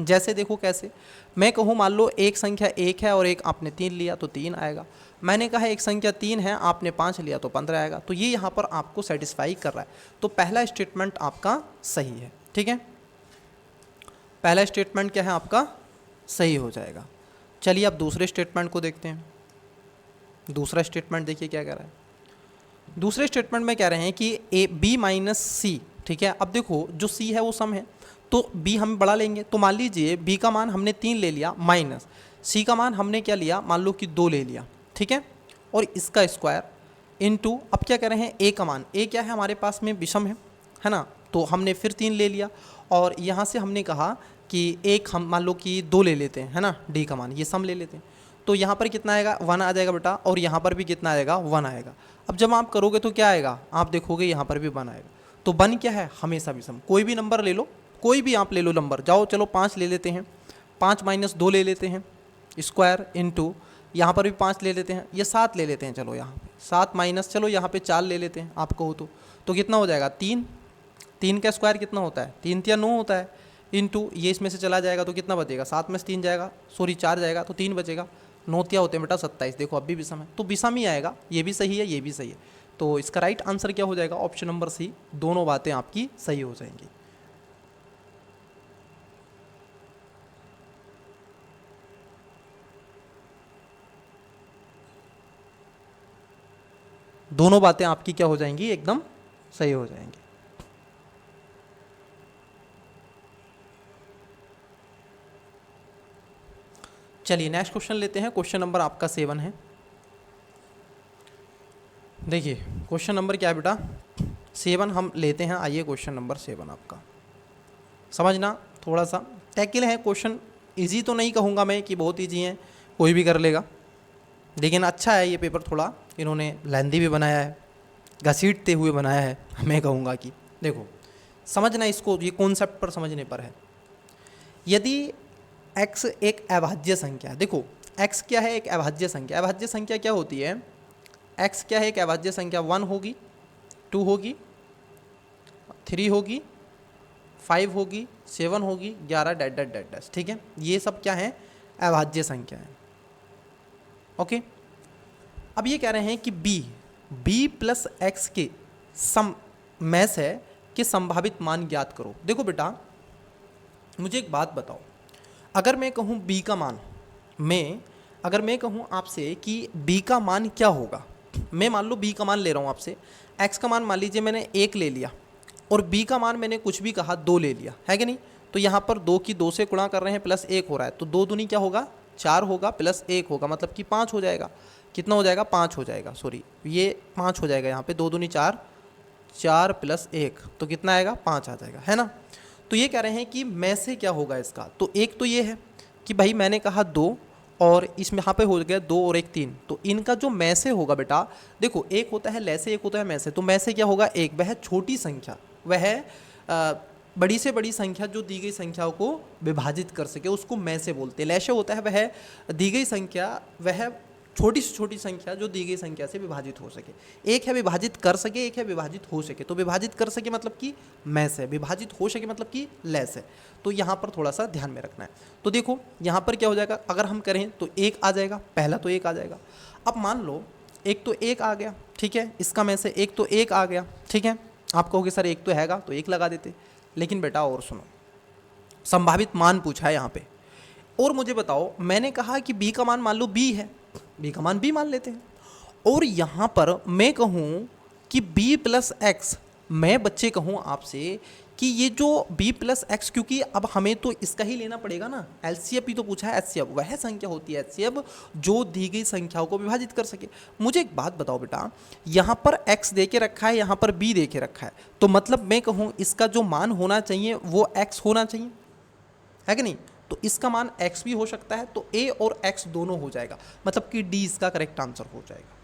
जैसे देखो कैसे, मैं कहूँ मान लो एक संख्या 1 है और एक आपने 3 लिया तो 3 आएगा। मैंने कहा एक संख्या 3 है, आपने 5 लिया तो 15 आएगा। तो ये यहाँ पर आपको सेटिस्फाई कर रहा है, तो पहला स्टेटमेंट आपका सही है, ठीक है। पहला स्टेटमेंट क्या है आपका, सही हो जाएगा। चलिए अब दूसरे स्टेटमेंट को देखते हैं। दूसरा स्टेटमेंट देखिए क्या कह रहा है। दूसरे स्टेटमेंट में कह रहे हैं कि ए बी माइनस सी, ठीक है। अब देखो जो सी है वो सम है, तो b हम बड़ा लेंगे। तो मान लीजिए b का मान हमने 3 ले लिया, माइनस c का मान हमने क्या लिया, मान लो कि 2 ले लिया, ठीक है, और इसका स्क्वायर इनटू, अब क्या कर रहे हैं, a का मान, a क्या है हमारे पास में, विषम है ना, तो हमने फिर 3 ले लिया, और यहाँ से हमने कहा कि एक हम मान लो कि 2 ले लेते हैं, है ना, d का मान, ये सम ले लेते हैं। तो यहाँ पर कितना आएगा, 1 आ जाएगा बेटा, और यहाँ पर भी कितना आएगा, 1 आएगा। अब जब आप करोगे तो क्या आएगा, आप देखोगे यहाँ पर भी 1 आएगा। तो 1 क्या है, हमेशा विषम। कोई भी नंबर ले लो, कोई भी आप ले लो नंबर, जाओ चलो 5 ले लेते हैं, 5 माइनस 2 ले लेते हैं, स्क्वायर इनटू यहाँ पर भी 5 ले लेते हैं, ये 7 ले लेते हैं, चलो यहाँ पे 7 माइनस, चलो यहाँ पे 4 ले लेते हैं आप कहो तो कितना हो जाएगा, 3। 3 का स्क्वायर कितना होता है, 3 या 9 होता है, इनटू ये इसमें से चला जाएगा तो कितना बचेगा, 7 में से 3 जाएगा, सॉरी 4 जाएगा तो 3 बचेगा, 9 क्या होते हैं बेटा 27। देखो अब भी विषम है, तो विषम ही आएगा, ये भी सही है, ये भी सही है। तो इसका राइट आंसर क्या हो जाएगा, ऑप्शन नंबर सी। दोनों बातें आपकी सही हो जाएंगी। दोनों बातें आपकी क्या हो जाएंगी, एकदम सही हो जाएंगी। चलिए नेक्स्ट क्वेश्चन लेते हैं। क्वेश्चन नंबर आपका 7 है। देखिए क्वेश्चन नंबर क्या है बेटा, 7 हम लेते हैं। आइए क्वेश्चन नंबर 7 आपका समझना, थोड़ा सा टैकिल है क्वेश्चन। इजी तो नहीं कहूँगा मैं कि बहुत इजी है, कोई भी कर लेगा, लेकिन अच्छा है ये पेपर, थोड़ा इन्होंने लेंदी भी बनाया है, घसीटते हुए बनाया है। मैं कहूँगा कि देखो समझना इसको, ये कॉन्सेप्ट पर समझने पर है। यदि x एक अभाज्य संख्या है, देखो x क्या है, एक अभाज्य संख्या। अभाज्य संख्या क्या होती है, x क्या है, एक अभाज्य संख्या, 1 होगी, 2 होगी, 3 होगी, 5 होगी, 7 होगी, 11 डैट डैट डैट डैश, ठीक है। ये सब क्या है, अभाज्य संख्या है, ओके। अब ये कह रहे हैं कि b प्लस एक्स के सम में से कि संभावित मान ज्ञात करो। देखो बेटा मुझे एक बात बताओ, अगर मैं कहूँ b का मान, अगर मैं कहूँ आपसे कि b का मान क्या होगा, मैं मान लो b का मान ले रहा हूँ आपसे, x का मान मान लीजिए मैंने 1 ले लिया, और b का मान मैंने कुछ भी कहा 2 ले लिया, है कि नहीं। तो यहाँ पर 2 की 2 से गुणा कर रहे हैं, प्लस 1 हो रहा है, तो 2 दूनी क्या होगा, 4 होगा, प्लस 1 होगा, मतलब कि 5 हो जाएगा। कितना हो जाएगा, 5 हो जाएगा, सॉरी ये 5 हो जाएगा यहाँ पे, 2 दूनी 4, 4 + 1 तो कितना आएगा 5 आ जाएगा, है ना। तो ये कह रहे हैं कि में से क्या होगा इसका, तो एक तो ये है कि भाई मैंने कहा 2 और इसमें यहाँ पे हो गया 2 और 1 3, तो इनका जो में से होगा बेटा, देखो एक होता है ले से, एक होता है में से, तो में से क्या होगा एक, वह छोटी संख्या, वह बड़ी से बड़ी संख्या जो दी गई संख्याओं को विभाजित कर सके उसको में से बोलते हैं। ले से होता है वह दी गई संख्या, वह छोटी से छोटी संख्या जो दी गई संख्या से विभाजित हो सके। एक है विभाजित कर सके, एक है विभाजित हो सके। तो विभाजित कर सके मतलब कि में से, विभाजित हो सके मतलब कि ले से। तो यहाँ पर थोड़ा सा ध्यान में रखना है। तो देखो यहाँ पर क्या हो जाएगा, अगर हम करें तो 1 आ जाएगा, पहला तो 1 आ जाएगा। अब मान लो एक तो 1 आ गया, ठीक है, इसका में से एक तो 1 आ गया, ठीक है। आप कहोगे सर एक तो हैगा तो 1 लगा देते, लेकिन बेटा और सुनो, संभावित मान पूछा है यहाँ पे। और मुझे बताओ, मैंने कहा कि b का मान मान लो b है, b का मान b मान लेते हैं। और यहाँ पर मैं कहूँ कि b + x, मैं बच्चे कहूँ आपसे कि ये जो b + x, क्योंकि अब हमें तो इसका ही लेना पड़ेगा ना, एलसीएफ ही तो पूछा है, एचसीएफ वह संख्या होती है एचसीएफ जो दी गई संख्याओं को विभाजित कर सके। मुझे एक बात बताओ बेटा, यहाँ पर x दे के रखा है, यहाँ पर b दे के रखा है, तो मतलब मैं कहूँ इसका जो मान होना चाहिए वो x होना चाहिए, है कि नहीं। तो इसका मान x भी हो सकता है, तो a और x दोनों हो जाएगा, मतलब कि d इसका करेक्ट आंसर हो जाएगा,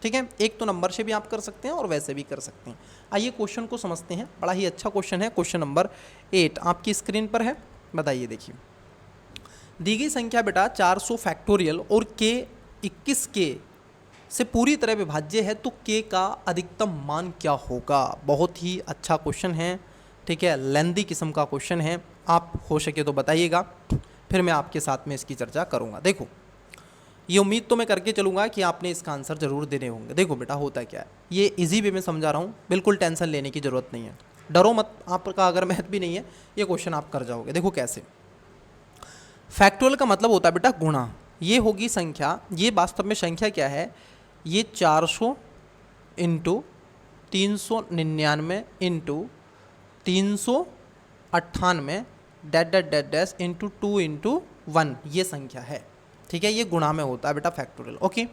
ठीक है। एक तो नंबर से भी आप कर सकते हैं और वैसे भी कर सकते हैं। आइए क्वेश्चन को समझते हैं, बड़ा ही अच्छा क्वेश्चन है। क्वेश्चन नंबर 8 आपकी स्क्रीन पर है, बताइए। देखिए दी गई संख्या बेटा 400 फैक्टोरियल और k 21 k से पूरी तरह विभाज्य है, तो k का अधिकतम मान क्या होगा। बहुत ही अच्छा क्वेश्चन है, ठीक है, लेंदी किस्म का क्वेश्चन है। आप हो सके तो बताइएगा, फिर मैं आपके साथ में इसकी चर्चा करूँगा। देखो ये उम्मीद तो मैं करके चलूँगा कि आपने इसका आंसर ज़रूर देने होंगे। देखो बेटा होता क्या है, ये इजी वे में समझा रहा हूँ, बिल्कुल टेंशन लेने की ज़रूरत नहीं है, डरो मत, आपका अगर मैथ भी नहीं है ये क्वेश्चन आप कर जाओगे। देखो कैसे, फैक्टोरियल का मतलब होता है बेटा गुणा, ये होगी संख्या, ये वास्तव में संख्या क्या है, ये 400 into 399 into 398 that that that dash into 2 into 1 ये संख्या है, ठीक है। ये गुणा में होता है बेटा फैक्टोरियल, ओके।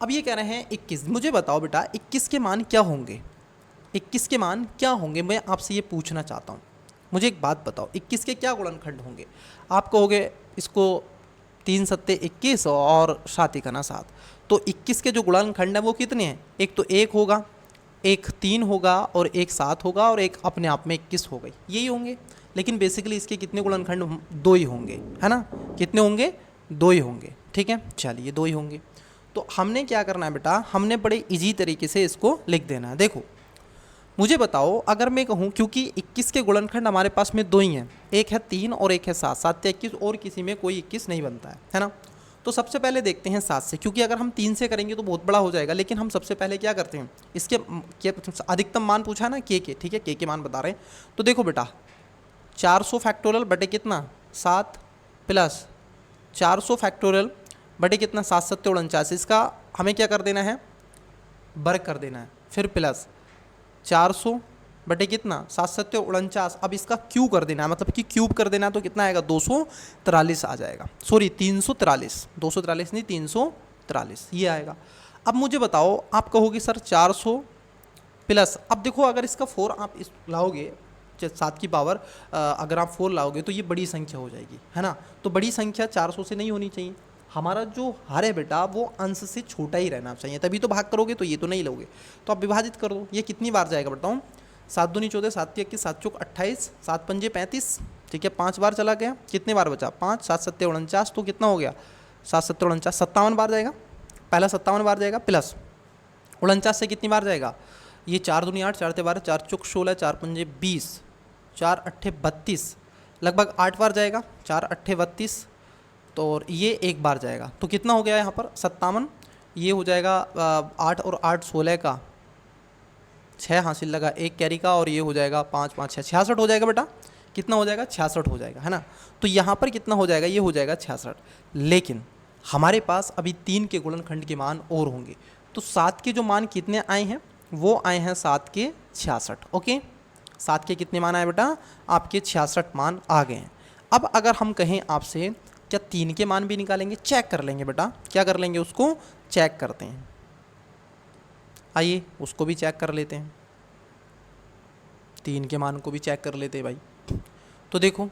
अब ये कह रहे हैं 21, मुझे बताओ बेटा 21 के मान क्या होंगे, 21 के मान क्या होंगे, मैं आपसे ये पूछना चाहता हूँ। मुझे एक बात बताओ 21 के क्या गुणनखंड होंगे। आप कहोगे इसको 3 सत्ते 21 और 7 एकना 7, तो 21 के जो गुणनखंड है वो कितने हैं, एक तो 1 होगा, एक 3 होगा और एक 7 होगा और एक अपने आप में 21 हो गई, यही होंगे। लेकिन बेसिकली इसके कितने गुणनखंड, 2 ही होंगे, है ना। कितने होंगे, 2 ही होंगे, ठीक है, चलिए 2 ही होंगे। तो हमने क्या करना है बेटा, हमने बड़े इजी तरीके से इसको लिख देना है। देखो मुझे बताओ, अगर मैं कहूँ क्योंकि 21 के गुणनखंड हमारे पास में 2 ही हैं, एक है 3 और एक है 7, 7 से 21 और किसी में कोई 21 नहीं बनता है ना। तो सबसे पहले देखते हैं 7 से, क्योंकि अगर हम 3 से करेंगे तो बहुत बड़ा हो जाएगा, लेकिन हम सबसे पहले क्या करते हैं, इसके अधिकतम मान पूछा है ना के, ठीक है, के मान बता रहे हैं। तो देखो बेटा 400 फैक्टोरियल बटे कितना 7 प्लस 400 फैक्टोरियल बटे कितना 7 सत्ते 49, इसका हमें क्या कर देना है, वर्ग कर देना है, फिर प्लस 400 बटे कितना 7 सत्ते 49, अब इसका क्यू कर देना है, मतलब कि क्यूब कर देना है, तो कितना आएगा 243 आ जाएगा, सॉरी 343, 243 नहीं 343 ये आएगा। अब मुझे बताओ, आप कहोगे सर 400 प्लस, अब देखो अगर इसका 4 आप इस लाओगे 7 की पावर, अगर आप 4 लाओगे तो ये बड़ी संख्या हो जाएगी, है ना। तो बड़ी संख्या 400 से नहीं होनी चाहिए, हमारा जो हर है बेटा वो अंश से छोटा ही रहना चाहिए, तभी तो भाग करोगे, तो ये तो नहीं लोगे। तो आप विभाजित कर दो, ये कितनी बार जाएगा बताऊँ, 7 दूनी 14, 7 की 21, 7 चौक 28, 7 पंजे 35, ठीक है, 5 बार चला गया, कितने बार बचा 5, 7 सत्ते 49, तो कितना हो गया 7 सत्ते 49, 57 बार जाएगा, पहला 57 बार जाएगा, प्लस 49 से कितनी बार जाएगा, ये 4 दूनी 8, 4 ते 12, 4 चौक 16, 4 पंजे 20, 4 अट्ठे 32, लगभग 8 बार जाएगा, 4 अट्ठे 32, तो और ये एक बार जाएगा, तो कितना हो गया यहाँ पर 57, ये हो जाएगा 8 और 8 16 का 6 हासिल लगा, एक कैरी का, और ये हो जाएगा 5 5 6 66 हो जाएगा बेटा, कितना हो जाएगा 66 हो जाएगा, है ना। तो यहाँ पर कितना हो जाएगा, ये हो जाएगा 66, लेकिन हमारे पास अभी 3 के गुणनखंड के मान और होंगे, तो 7 के जो मान कितने आए हैं, वो आए हैं 7 के 66, ओके। 7 के कितने मान आए बेटा, आपके 66 मान आ गए हैं। अब अगर हम कहें आपसे क्या 3 के मान भी निकालेंगे, चेक कर लेंगे बेटा, क्या कर लेंगे, उसको चेक करते हैं, आइए उसको भी चेक कर लेते हैं। 3 के मान को भी चेक कर लेते भाई। तो देखो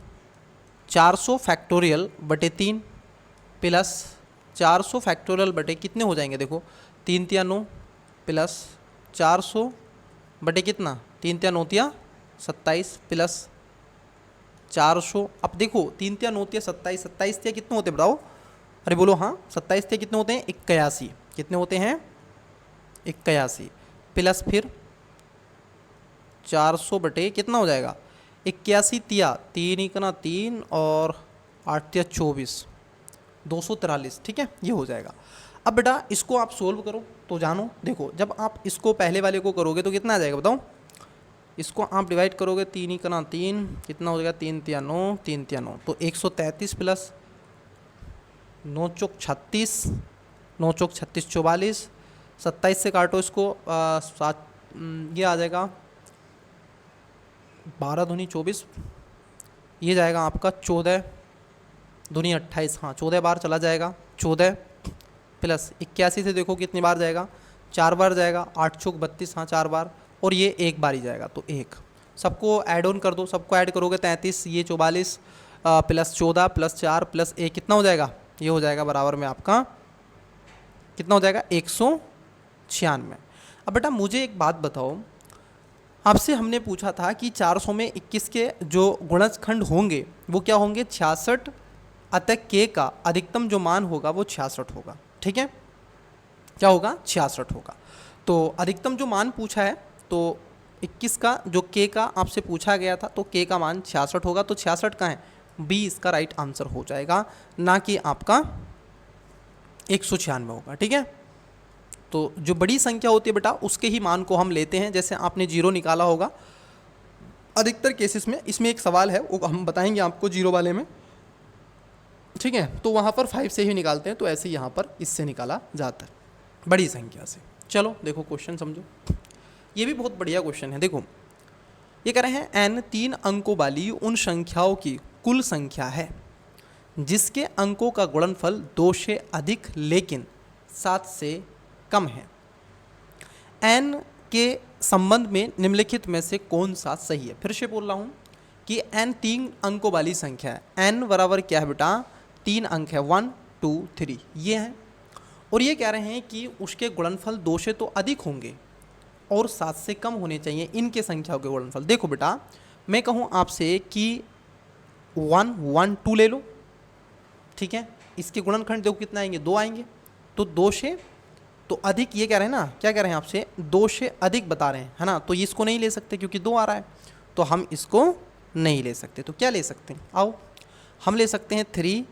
400 फैक्टोरियल बटे 3 प्लस 400 फैक्टोरियल बटे कितने हो जाएंगे, देखो 3 तिया 9 प्लस 400 बटे कितना, 3 तिया 9 तिया 27 प्लस 400। अब देखो 3 तिया 9 तिया 27, 27 तिया कितने होते हैं बताओ, अरे बोलो हाँ, 27 तिया कितने होते हैं, 81। कितने होते हैं, 81 प्लस फिर 400 बटे कितना हो जाएगा, 81 तिया 3 इकना 3 और 8 तिया 24, 243। ठीक है, ये हो जाएगा। अब बेटा इसको आप सोल्व करो तो जानो, देखो जब आप इसको पहले वाले को करोगे तो कितना आ जाएगा बताओ, इसको आप डिवाइड करोगे 3 इकना 3, कितना हो जाएगा, 3 तिया 9, 3 तिया 9, तो 133 प्लस 9 चौक 36, 9 चौक 36 44, 27 से काटो इसको 7, ये आ जाएगा 12 दूनी 24, ये जाएगा आपका 14 दूनी 28, हाँ 14 बार चला जाएगा, 14 प्लस 81 से देखो कितनी बार जाएगा, 4 बार जाएगा, 8 चौक 32, हाँ 4 बार, और ये 1 बार ही जाएगा, तो 1। सबको ऐड ऑन कर दो, सबको ऐड करोगे 33, ये 44 प्लस 14 प्लस 4 प्लस 1 कितना हो जाएगा, ये हो जाएगा बराबर में आपका कितना हो जाएगा, 196। अब बेटा मुझे एक बात बताओ, आपसे हमने पूछा था कि 400 में 21 के जो गुणजखंड होंगे वो क्या होंगे, 66, अतः के का अधिकतम जो मान होगा वो 66 होगा। ठीक है, क्या होगा, 66 होगा। तो अधिकतम जो मान पूछा है, तो 21 का जो के का आपसे पूछा गया था, तो के का मान 66 होगा, तो 66 का है, बी इसका राइट आंसर हो जाएगा, ना कि आपका 196 होगा। ठीक है, तो जो बड़ी संख्या होती है बेटा उसके ही मान को हम लेते हैं, जैसे आपने 0 निकाला होगा अधिकतर केसेस में। इसमें एक सवाल है वो हम बताएंगे आपको 0 वाले में, ठीक है, तो वहाँ पर 5 से ही निकालते हैं, तो ऐसे यहाँ पर इससे निकाला जाता है बड़ी संख्या से। चलो देखो क्वेश्चन समझो, ये भी बहुत बढ़िया क्वेश्चन है। देखो ये कह रहे हैं n 3 अंकों वाली उन संख्याओं की कुल संख्या है जिसके अंकों का गुणनफल 2 से अधिक लेकिन 7 से कम है। n के संबंध में निम्नलिखित में से कौन सा सही है। फिर से बोल रहा हूँ कि n 3 अंकों वाली संख्या है, n बराबर क्या है बेटा, 3 अंक है, 1 2 3 ये है, और ये कह रहे हैं कि उसके गुणनफल 2 से तो अधिक होंगे और 7 से कम होने चाहिए इनके संख्याओं के गुणनफल। देखो बेटा मैं कहूँ आपसे कि 1 1 2 ले लो, ठीक है, इसके गुणनखंड देखो कितना आएंगे, 2 आएंगे, तो 2 से तो अधिक ये कह रहे हैं ना, क्या कह रहे हैं आपसे, 2 से अधिक बता रहे हैं, है ना, तो इसको नहीं ले सकते क्योंकि 2 आ रहा है, तो हम इसको नहीं ले सकते। तो क्या ले सकते हैं, आओ हम ले सकते हैं 3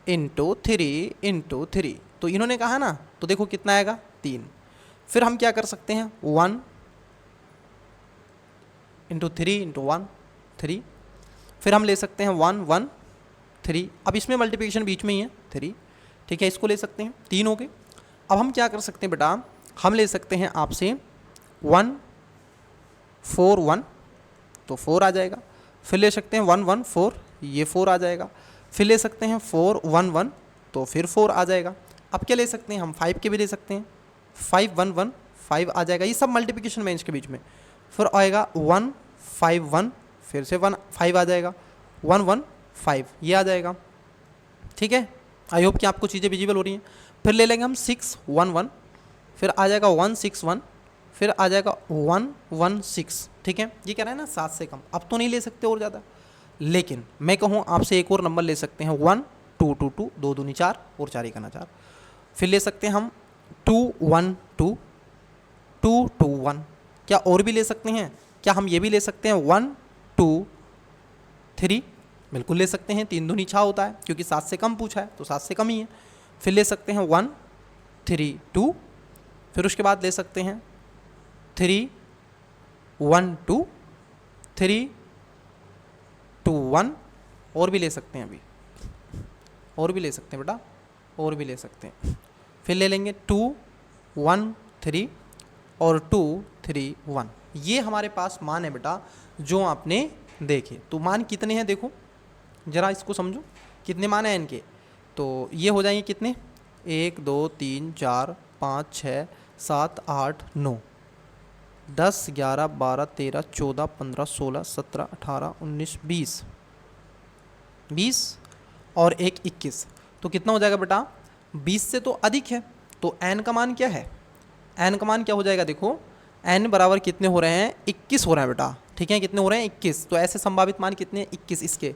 इंटू 3 इंटू 3, तो इन्होंने कहा ना, तो देखो कितना आएगा 3। फिर हम क्या कर सकते हैं 1 इंटू 3 इंटू 1 3, फिर हम ले सकते हैं 1 1 3, अब इसमें मल्टीप्लिकेशन बीच में ही है 3, ठीक है, इसको ले सकते हैं, 3 हो गए। अब हम क्या कर सकते हैं बेटा, हम ले सकते हैं आपसे 1 4 1, तो 4 आ जाएगा, फिर ले सकते हैं 1 1 4, ये 4 आ जाएगा, फिर ले सकते हैं 4 1 1, तो फिर 4 आ जाएगा। अब क्या ले सकते हैं हम 5 के भी ले सकते हैं, 5 1 1 5 आ जाएगा, ये सब मल्टीप्लिकेशन में इसके बीच में। फिर आएगा 1 5 1, फिर से 1 5 आ जाएगा, 1 1 5 ये आ जाएगा। ठीक है, आई होप कि आपको चीज़ें विजिबल हो रही हैं। फिर ले लेंगे हम 6 1 1, फिर आ जाएगा 1 6 1, फिर आ जाएगा 1 1 6, ठीक है, ये कह रहा है ना 7 से कम, अब तो नहीं ले सकते और ज़्यादा, लेकिन मैं कहूँ आपसे एक और नंबर ले सकते हैं 1 2 2 2, 2 दूनी 4 और 4 1 4, फिर ले सकते हैं हम 2 1 2 2 2 1, क्या और भी ले सकते हैं, क्या हम ये भी ले सकते हैं 1 2 3, बिल्कुल ले सकते हैं, 3 दूनी 6 होता है क्योंकि 7 से कम पूछा है तो 7 से कम ही है। फिर ले सकते हैं 1 3 2, फिर उसके बाद ले सकते हैं 3 1 2 3 2 1, और भी ले सकते हैं, अभी और भी ले सकते हैं बेटा, और भी ले सकते हैं। फिर ले लेंगे 2 1 3 और 2 3 1, ये हमारे पास मान है बेटा जो आपने देखे। तो मान कितने हैं देखो ज़रा इसको समझो, कितने मान हैं इनके, तो ये हो जाएंगे कितने, 1 2 3 4 5 6 7 8 9, 10, 11, 12, 13, 14, 15, 16, 17, 18, 19, 20, 20 और एक 21, तो कितना हो जाएगा बेटा? 20 से तो अधिक है, तो n का मान क्या है? n का मान क्या हो जाएगा? देखो n बराबर कितने हो रहे हैं? 21 हो रहे हैं बेटा, ठीक है, कितने हो रहे हैं? 21। तो ऐसे संभावित मान कितने हैं? 21 इसके।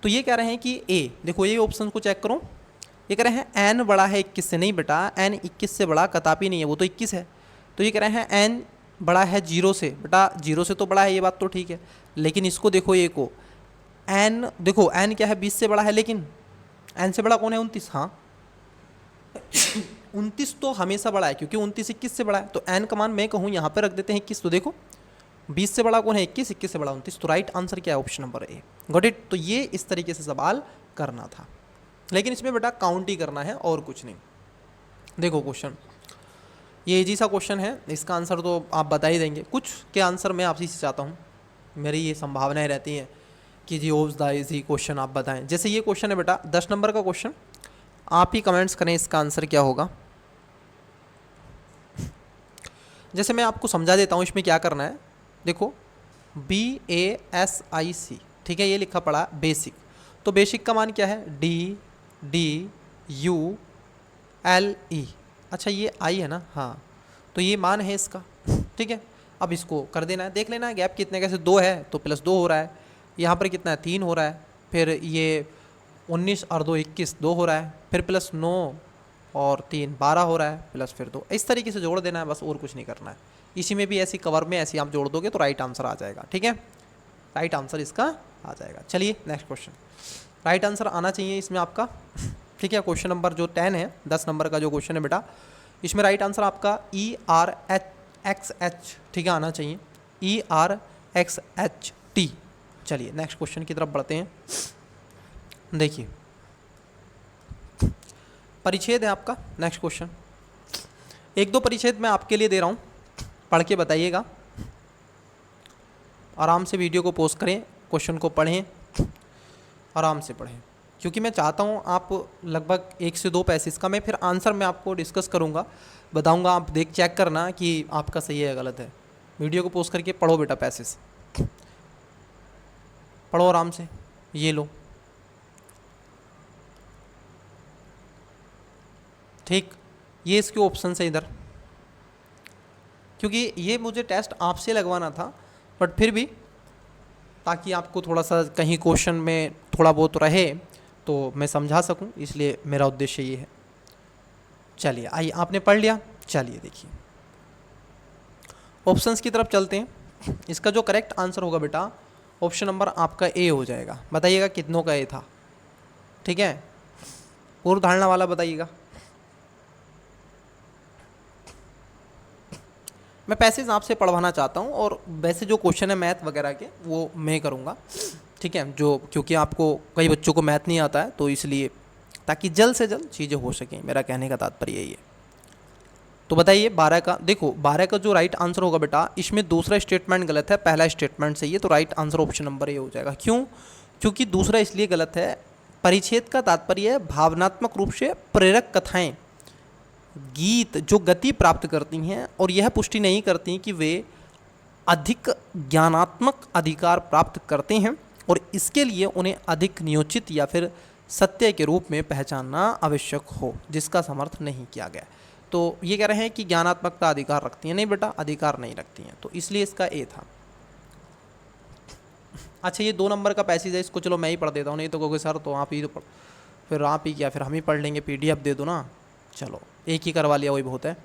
तो ये कह रहे हैं कि a, देखो ये ऑप्शन को चेक करो, ये कह रहे हैं n बड़ा है 21 से। नहीं बेटा, n 21 से बड़ा कदापि नहीं है, वो तो 21 है। तो ये कह रहे हैं n बड़ा है 0 से, बेटा 0 से तो बड़ा है, ये बात तो ठीक है, लेकिन इसको देखो, ये को n, देखो n क्या है? 20 से बड़ा है, लेकिन n से बड़ा कौन है? 29। हाँ 29 तो हमेशा बड़ा है, क्योंकि 29 21 से बड़ा है। तो n का मान मैं कहूँ यहाँ पे रख देते हैं 21। तो देखो 20 से बड़ा कौन है? 21, 21 से बड़ा 29। तो राइट आंसर क्या है? Option number A. Got it. तो ये इस तरीके से सवाल करना था, लेकिन इसमें बेटा काउंट ही करना है और कुछ नहीं। देखो क्वेश्चन ये इजी सा क्वेश्चन है, इसका आंसर तो आप बता ही देंगे। कुछ के आंसर मैं आपसे से चाहता हूँ, मेरी ये संभावनाएं रहती हैं कि जी ओब्स द इजी क्वेश्चन आप बताएं। जैसे ये क्वेश्चन है बेटा 10 नंबर का क्वेश्चन, आप ही कमेंट्स करें इसका आंसर क्या होगा। जैसे मैं आपको समझा देता हूँ इसमें क्या करना है। देखो BASIC, ठीक है, ये लिखा पड़ा बेसिक। तो बेसिक का मान क्या है? DULE। अच्छा ये आई है ना, हाँ, तो ये मान है इसका, ठीक है। अब इसको कर देना है, देख लेना है गैप कितने, कैसे 2 है तो +2 हो रहा है, यहाँ पर कितना है? 3 हो रहा है, फिर ये 19 और 2 21, 2 हो रहा है, फिर +9 और 3 12 हो रहा है, प्लस फिर 2, इस तरीके से जोड़ देना है बस, और कुछ नहीं करना है। इसी में भी ऐसी कवर में ऐसी आप जोड़ दोगे तो राइट आंसर आ जाएगा, ठीक है, राइट आंसर इसका आ जाएगा। चलिए नेक्स्ट क्वेश्चन, राइट आंसर आना चाहिए इसमें आपका, ठीक है। क्वेश्चन नंबर जो 10 है, 10 नंबर का जो क्वेश्चन है बेटा, इसमें राइट आंसर आपका ERXH, ठीक है, आना चाहिए ERXHT। चलिए नेक्स्ट क्वेश्चन की तरफ बढ़ते हैं। देखिए परिच्छेद है आपका, नेक्स्ट क्वेश्चन। 1-2 परिच्छेद मैं आपके लिए दे रहा हूँ, पढ़ के बताइएगा। आराम से वीडियो को पॉज करें, क्वेश्चन को पढ़ें, आराम से पढ़ें, क्योंकि मैं चाहता हूँ आप लगभग 1 से 2 पैसेज का मैं फिर आंसर मैं आपको डिस्कस करूँगा, बताऊँगा, आप देख चेक करना कि आपका सही है गलत है। वीडियो को पॉज करके पढ़ो बेटा, पैसेज पढ़ो आराम से। ये लो, ठीक, ये इसके ऑप्शन है इधर, क्योंकि ये मुझे टेस्ट आपसे लगवाना था, बट फिर भी ताकि आपको थोड़ा सा कहीं क्वेश्चन में थोड़ा बहुत रहे तो मैं समझा सकूं, इसलिए मेरा उद्देश्य ये है। चलिए आइए, आपने पढ़ लिया, चलिए देखिए ऑप्शंस की तरफ चलते हैं। इसका जो करेक्ट आंसर होगा बेटा, ऑप्शन नंबर आपका ए हो जाएगा। बताइएगा कितनों का ए था, ठीक है, पूर्व धारणा वाला बताइएगा। मैं पैसेज आपसे पढ़वाना चाहता हूँ, और वैसे जो क्वेश्चन है मैथ वगैरह के वो मैं करूँगा, ठीक है, जो क्योंकि आपको कई बच्चों को मैथ नहीं आता है, तो इसलिए ताकि जल्द से जल्द चीज़ें हो सकें, मेरा कहने का तात्पर्य यही है। तो बताइए 12 का, देखो 12 का जो राइट आंसर होगा बेटा, इसमें दूसरा स्टेटमेंट गलत है, पहला स्टेटमेंट सही है, तो right answer option number A हो जाएगा। क्यों? क्योंकि दूसरा इसलिए गलत है, परिच्छेद का तात्पर्य है भावनात्मक रूप से प्रेरक कथाएं, गीत जो गति प्राप्त करती हैं और यह पुष्टि नहीं करती कि वे अधिक ज्ञानात्मक अधिकार प्राप्त करते हैं, और इसके लिए उन्हें अधिक नियोजित या फिर सत्य के रूप में पहचानना आवश्यक हो, जिसका समर्थन नहीं किया गया। तो ये कह रहे हैं कि ज्ञानात्मकता अधिकार रखती हैं, नहीं बेटा, अधिकार नहीं रखती हैं, तो इसलिए इसका ए था। अच्छा ये 2 नंबर का पैसेज है, इसको चलो मैं ही पढ़ देता हूँ, नहीं तो कहोगे सर तो आप ही तो पढ़, फिर आप ही क्या, फिर हम ही पढ़ लेंगे, PDF दे दो ना। चलो एक ही करवा लिया, वही बहुत है,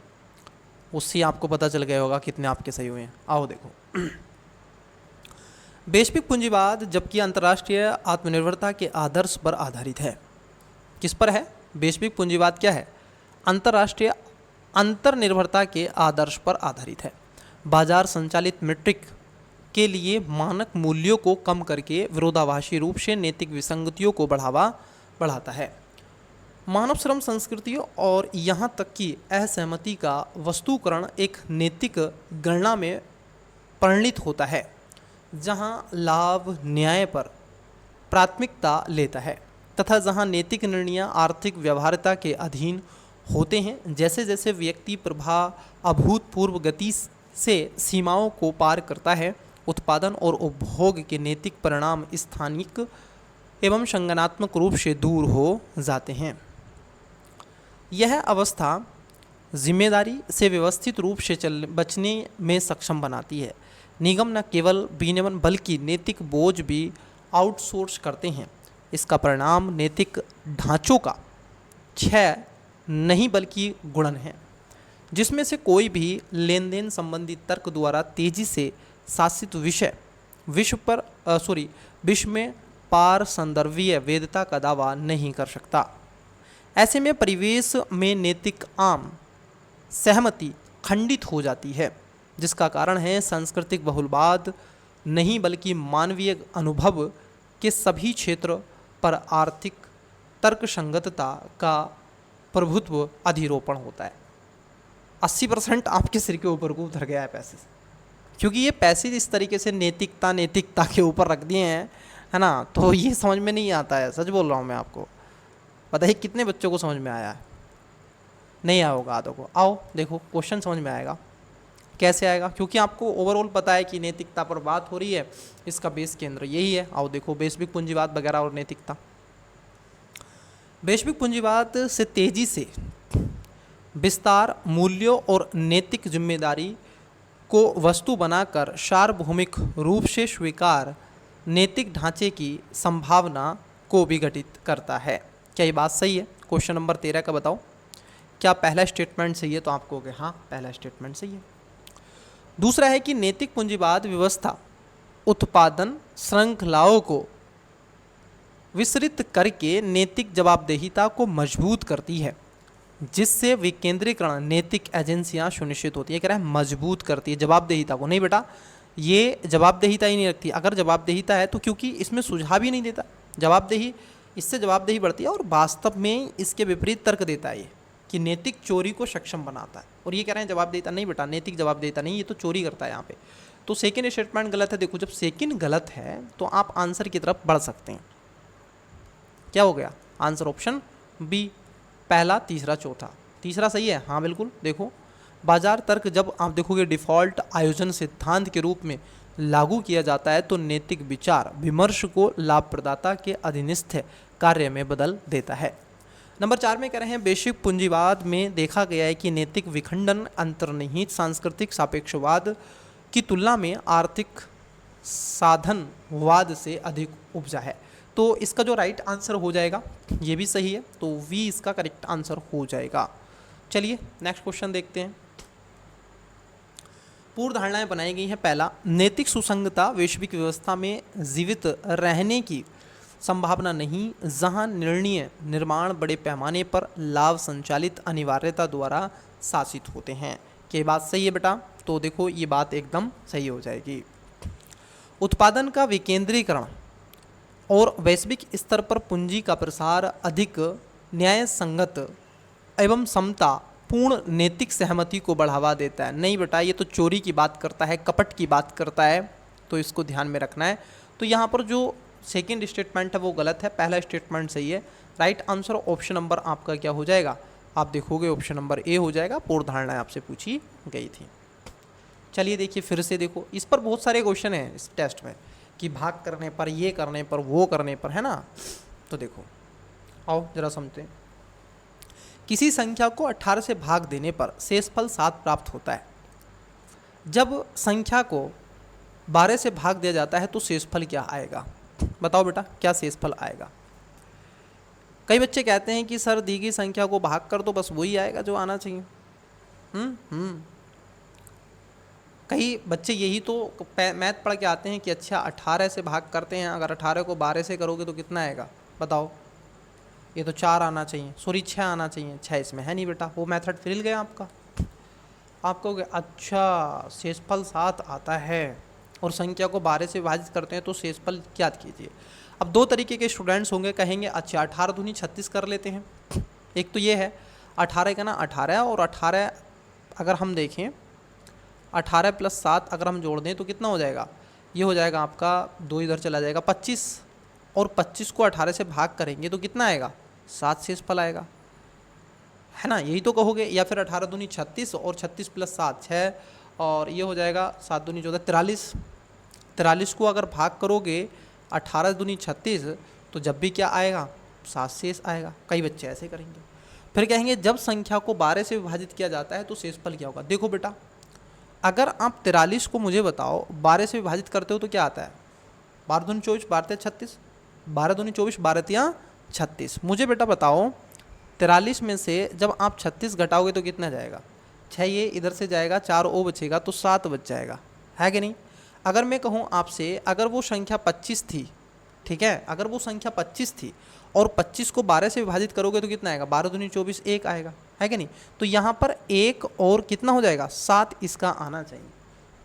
उससे आपको पता चल गया होगा कितने आपके सही हुए हैं। आओ देखो वैश्विक पूंजीवाद जबकि अंतर्राष्ट्रीय आत्मनिर्भरता के आदर्श पर आधारित है। किस पर है? वैश्विक पूंजीवाद क्या है? अंतर्राष्ट्रीय अंतर्निर्भरता के आदर्श पर आधारित है। बाजार संचालित मीट्रिक के लिए मानक मूल्यों को कम करके विरोधाभासी रूप से नैतिक विसंगतियों को बढ़ाता है। मानव श्रम संस्कृतियों और यहाँ तक कि असहमति का वस्तुकरण एक नैतिक गणना में परिणित होता है, जहाँ लाभ न्याय पर प्राथमिकता लेता है तथा जहाँ नैतिक निर्णय आर्थिक व्यवहार्यता के अधीन होते हैं। जैसे जैसे व्यक्ति प्रभाव अभूतपूर्व गति से सीमाओं को पार करता है। उत्पादन और उपभोग के नैतिक परिणाम स्थानिक एवं संगठनात्मक रूप से दूर हो जाते हैं। यह अवस्था जिम्मेदारी से व्यवस्थित रूप से बचने में सक्षम बनाती है। निगम न केवल विनियमन बल्कि नैतिक बोझ भी आउटसोर्स करते हैं। इसका परिणाम नैतिक ढांचों का क्षय नहीं बल्कि गुणन है, जिसमें से कोई भी लेन देन संबंधी तर्क द्वारा तेजी से शासित विश्व में पार संदर्भीय वेदता का दावा नहीं कर सकता। ऐसे में परिवेश में नैतिक आम सहमति खंडित हो जाती है, जिसका कारण है सांस्कृतिक बहुलवाद नहीं बल्कि मानवीय अनुभव के सभी क्षेत्र पर आर्थिक तर्कसंगतता का प्रभुत्व अधिरोपण होता है। 80% आपके सिर के ऊपर को उतर गया है पैसे से, क्योंकि ये पैसे इस तरीके से नैतिकता के ऊपर रख दिए हैं, है ना। तो ये समझ में नहीं आता है, सच बोल रहा हूँ मैं आपको। बताइए कितने बच्चों को समझ में आया है? नहीं आया होगा आधों को। आओ देखो क्वेश्चन समझ में आएगा। कैसे आएगा? क्योंकि आपको ओवरऑल पता है कि नैतिकता पर बात हो रही है, इसका बेस केंद्र यही है। आओ देखो वैश्विक पूंजीवाद वगैरह और नैतिकता। वैश्विक पूंजीवाद से तेजी से विस्तार मूल्यों और नैतिक जिम्मेदारी को वस्तु बनाकर सार्वभौमिक रूप से स्वीकार नैतिक ढांचे की संभावना को विघटित करता है। क्या ये बात सही है? क्वेश्चन नंबर 13 का बताओ, क्या पहला स्टेटमेंट सही है? तो आप कहोगे हाँ पहला स्टेटमेंट सही है। दूसरा है कि नैतिक पूंजीवाद व्यवस्था उत्पादन श्रृंखलाओं को विस्तृत करके नैतिक जवाबदेहिता को मजबूत करती है, जिससे विकेंद्रीकरण नैतिक एजेंसियां सुनिश्चित होती है। कह रहा है मजबूत करती है जवाबदेहिता को। नहीं बेटा, ये जवाबदेहिता ही नहीं रखती। अगर जवाबदेहिता है तो क्योंकि इसमें सुझाव ही नहीं देता, जवाबदेही इससे जवाबदेही बढ़ती है और वास्तव में इसके विपरीत तर्क देता है ये कि नैतिक चोरी को सक्षम बनाता है। और ये कह रहे हैं जवाबदेहिता नहीं बेटा, नैतिक जवाबदेहिता नहीं, ये तो चोरी करता है यहाँ पे। तो सेकंड स्टेटमेंट गलत है। देखो जब सेकंड गलत है तो आप आंसर की तरफ बढ़ सकते हैं। क्या हो गया आंसर? ऑप्शन बी, पहला तीसरा चौथा। तीसरा सही है, हाँ बिल्कुल। देखो बाजार तर्क जब आप देखोगे डिफ़ॉल्ट आयोजन सिद्धांत के रूप में लागू किया जाता है तो नैतिक विचार विमर्श को लाभप्रदाता के अधीनस्थ कार्य में बदल देता है। नंबर 4 में कह रहे हैं वैश्विक पूंजीवाद में देखा गया है कि नैतिक विखंडन अंतर्निहित सांस्कृतिक सापेक्षवाद की तुलना में आर्थिक साधनवाद से अधिक उपजा है। तो इसका जो राइट आंसर हो जाएगा ये भी सही है, तो वी इसका करेक्ट आंसर हो जाएगा। चलिए नेक्स्ट क्वेश्चन देखते हैं। पूर्व धारणाएं बनाई गई हैं। पहला, नैतिक सुसंगतता वैश्विक व्यवस्था में जीवित रहने की संभावना नहीं, जहां निर्णय निर्माण बड़े पैमाने पर लाभ संचालित अनिवार्यता द्वारा शासित होते हैं। क्या बात सही है बेटा? तो देखो ये बात एकदम सही हो जाएगी। उत्पादन का विकेंद्रीकरण और वैश्विक स्तर पर पूंजी का प्रसार अधिक न्याय संगत एवं समता पूर्ण नैतिक सहमति को बढ़ावा देता है। नहीं बेटा, ये तो चोरी की बात करता है, कपट की बात करता है, तो इसको ध्यान में रखना है। तो यहाँ पर जो सेकंड स्टेटमेंट है वो गलत है, पहला स्टेटमेंट सही है। राइट आंसर ऑप्शन नंबर आपका क्या हो जाएगा? आप देखोगे ऑप्शन नंबर ए हो जाएगा। पूर्व धारणाएं आपसे पूछी गई थी। चलिए देखिए फिर से देखो, इस पर बहुत सारे क्वेश्चन हैं इस टेस्ट में कि भाग करने पर, ये करने पर, वो करने पर, है ना। तो देखो आओ जरा समझते हैं। किसी संख्या को 18 से भाग देने पर शेषफल 7 प्राप्त होता है। जब संख्या को 12 से भाग दिया जाता है तो शेषफल क्या आएगा? बताओ बेटा क्या शेषफल आएगा? कई बच्चे कहते हैं कि सर दी गई संख्या को भाग कर दो, बस वही आएगा जो आना चाहिए। कई बच्चे यही तो मैथ पढ़ के आते हैं कि अच्छा 18 से भाग करते हैं, अगर 18 को 12 से करोगे तो कितना आएगा बताओ? ये तो 4 आना चाहिए, सॉरी 6 आना चाहिए। 6 इसमें है नहीं बेटा, वो मेथड फेल गया आपका। आप कहोगे अच्छा शेषफल 7 आता है और संख्या को 12 से विभाजित करते हैं तो शेषफल क्या कीजिए। अब दो तरीके के स्टूडेंट्स होंगे, कहेंगे अच्छा 18 दूनी 36 कर लेते हैं। एक तो ये है 18 का ना 18 और 18 अगर हम देखें 18 + 7 अगर हम जोड़ दें तो कितना हो जाएगा? ये हो जाएगा आपका 2 इधर चला जाएगा 25, और 25 को 18 से भाग करेंगे तो कितना आएगा? 7 शेषफल आएगा, है ना। यही तो कहोगे। या फिर 18 दूनी 36 और 36 + 7 6 और ये हो जाएगा 7 दूनी 14, 43। 43 को अगर भाग करोगे 18 दूनी 36, तो जब भी क्या आएगा 7 शेष आएगा। कई बच्चे ऐसे करेंगे। फिर कहेंगे जब संख्या को 12 से विभाजित किया जाता है तो शेषफल क्या होगा। देखो बेटा, अगर आप 43 को मुझे बताओ 12 से विभाजित करते हो तो क्या आता है, 12 दूनी 24, 12 36, 12 दूनी 24, 12 36। मुझे बेटा बताओ 43 में से जब आप 36 घटाओगे तो कितना जाएगा, 6 ये इधर से जाएगा, 4 ओ बचेगा तो 7 बच जाएगा, है कि नहीं। अगर मैं कहूँ आपसे अगर वो संख्या 25 थी, ठीक है, अगर वो संख्या 25 थी और 25 को 12 से विभाजित करोगे तो कितना आएगा, 12 दूनी 24, 1 आएगा, है कि नहीं। तो यहाँ पर 1 और कितना हो जाएगा, 7 इसका आना चाहिए,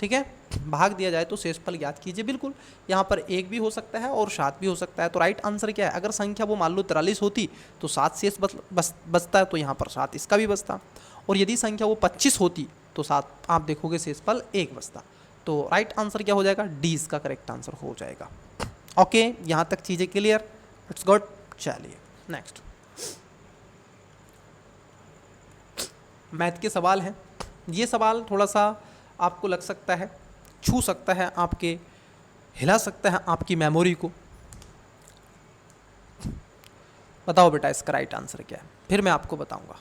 ठीक है। भाग दिया जाए तो शेषफल ज्ञात कीजिए। बिल्कुल, यहाँ पर 1 भी हो सकता है और 7 भी हो सकता है। तो राइट आंसर क्या है, अगर संख्या वो मान लो 43 होती तो 7 शेष बचता है, तो यहाँ पर 7 इसका भी बचता। और यदि संख्या वो 25 होती तो 7 आप देखोगे शेषफल 1 बचता। तो राइट आंसर क्या हो जाएगा, डी इसका करेक्ट आंसर हो जाएगा। ओके, यहाँ तक चीज़ें क्लियर, इट्स गुड। चलिए नेक्स्ट मैथ के सवाल हैं। ये सवाल थोड़ा सा आपको लग सकता है, छू सकता है आपके, हिला सकता है आपकी मेमोरी को। बताओ बेटा इसका राइट आंसर क्या है, फिर मैं आपको बताऊंगा।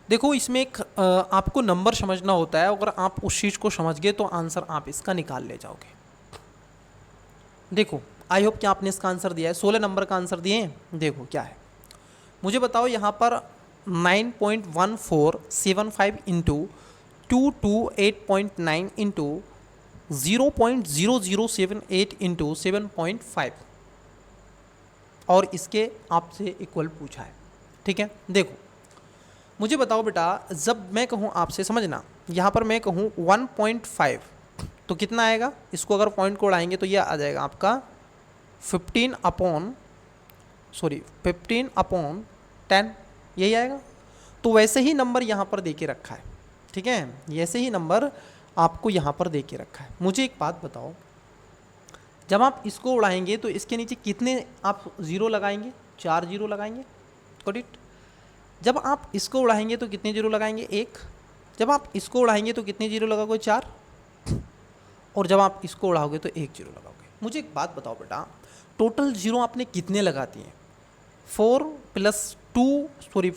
देखो इसमें एक आपको नंबर समझना होता है। अगर आप उस चीज़ को समझ गए तो आंसर आप इसका निकाल ले जाओगे। देखो आई होप कि आपने इसका आंसर दिया है, 16 नंबर का आंसर दिए हैं। देखो क्या है, मुझे बताओ यहाँ पर 9.1475 इंटू 228.9 इंटू 0.0078 इंटू 7.5 और इसके आपसे इक्वल पूछा है, ठीक है। देखो मुझे बताओ बेटा, जब मैं कहूँ आपसे, समझना, यहाँ पर मैं कहूँ 1.5 तो कितना आएगा, इसको अगर पॉइंट को उड़ाएंगे तो यह आ जाएगा आपका 15 अपॉन 10, यही आएगा। तो वैसे ही नंबर यहाँ पर दे के रखा है, ठीक है, ऐसे ही नंबर आपको यहाँ पर दे के रखा है। मुझे एक बात बताओ, जब आप इसको उड़ाएंगे तो इसके नीचे कितने आप जीरो लगाएंगे, 4 जीरो लगाएंगे, गॉट इट। जब आप इसको उड़ाएंगे तो कितने जीरो लगाएंगे, 1। जब आप इसको उड़ाएंगे तो कितने जीरो लगाओगे, 4। और जब आप इसको उड़ाओगे तो 1 जीरो लगाओगे। मुझे एक बात बताओ बेटा, टोटल जीरो आपने कितने लगा दिए, 4 + 1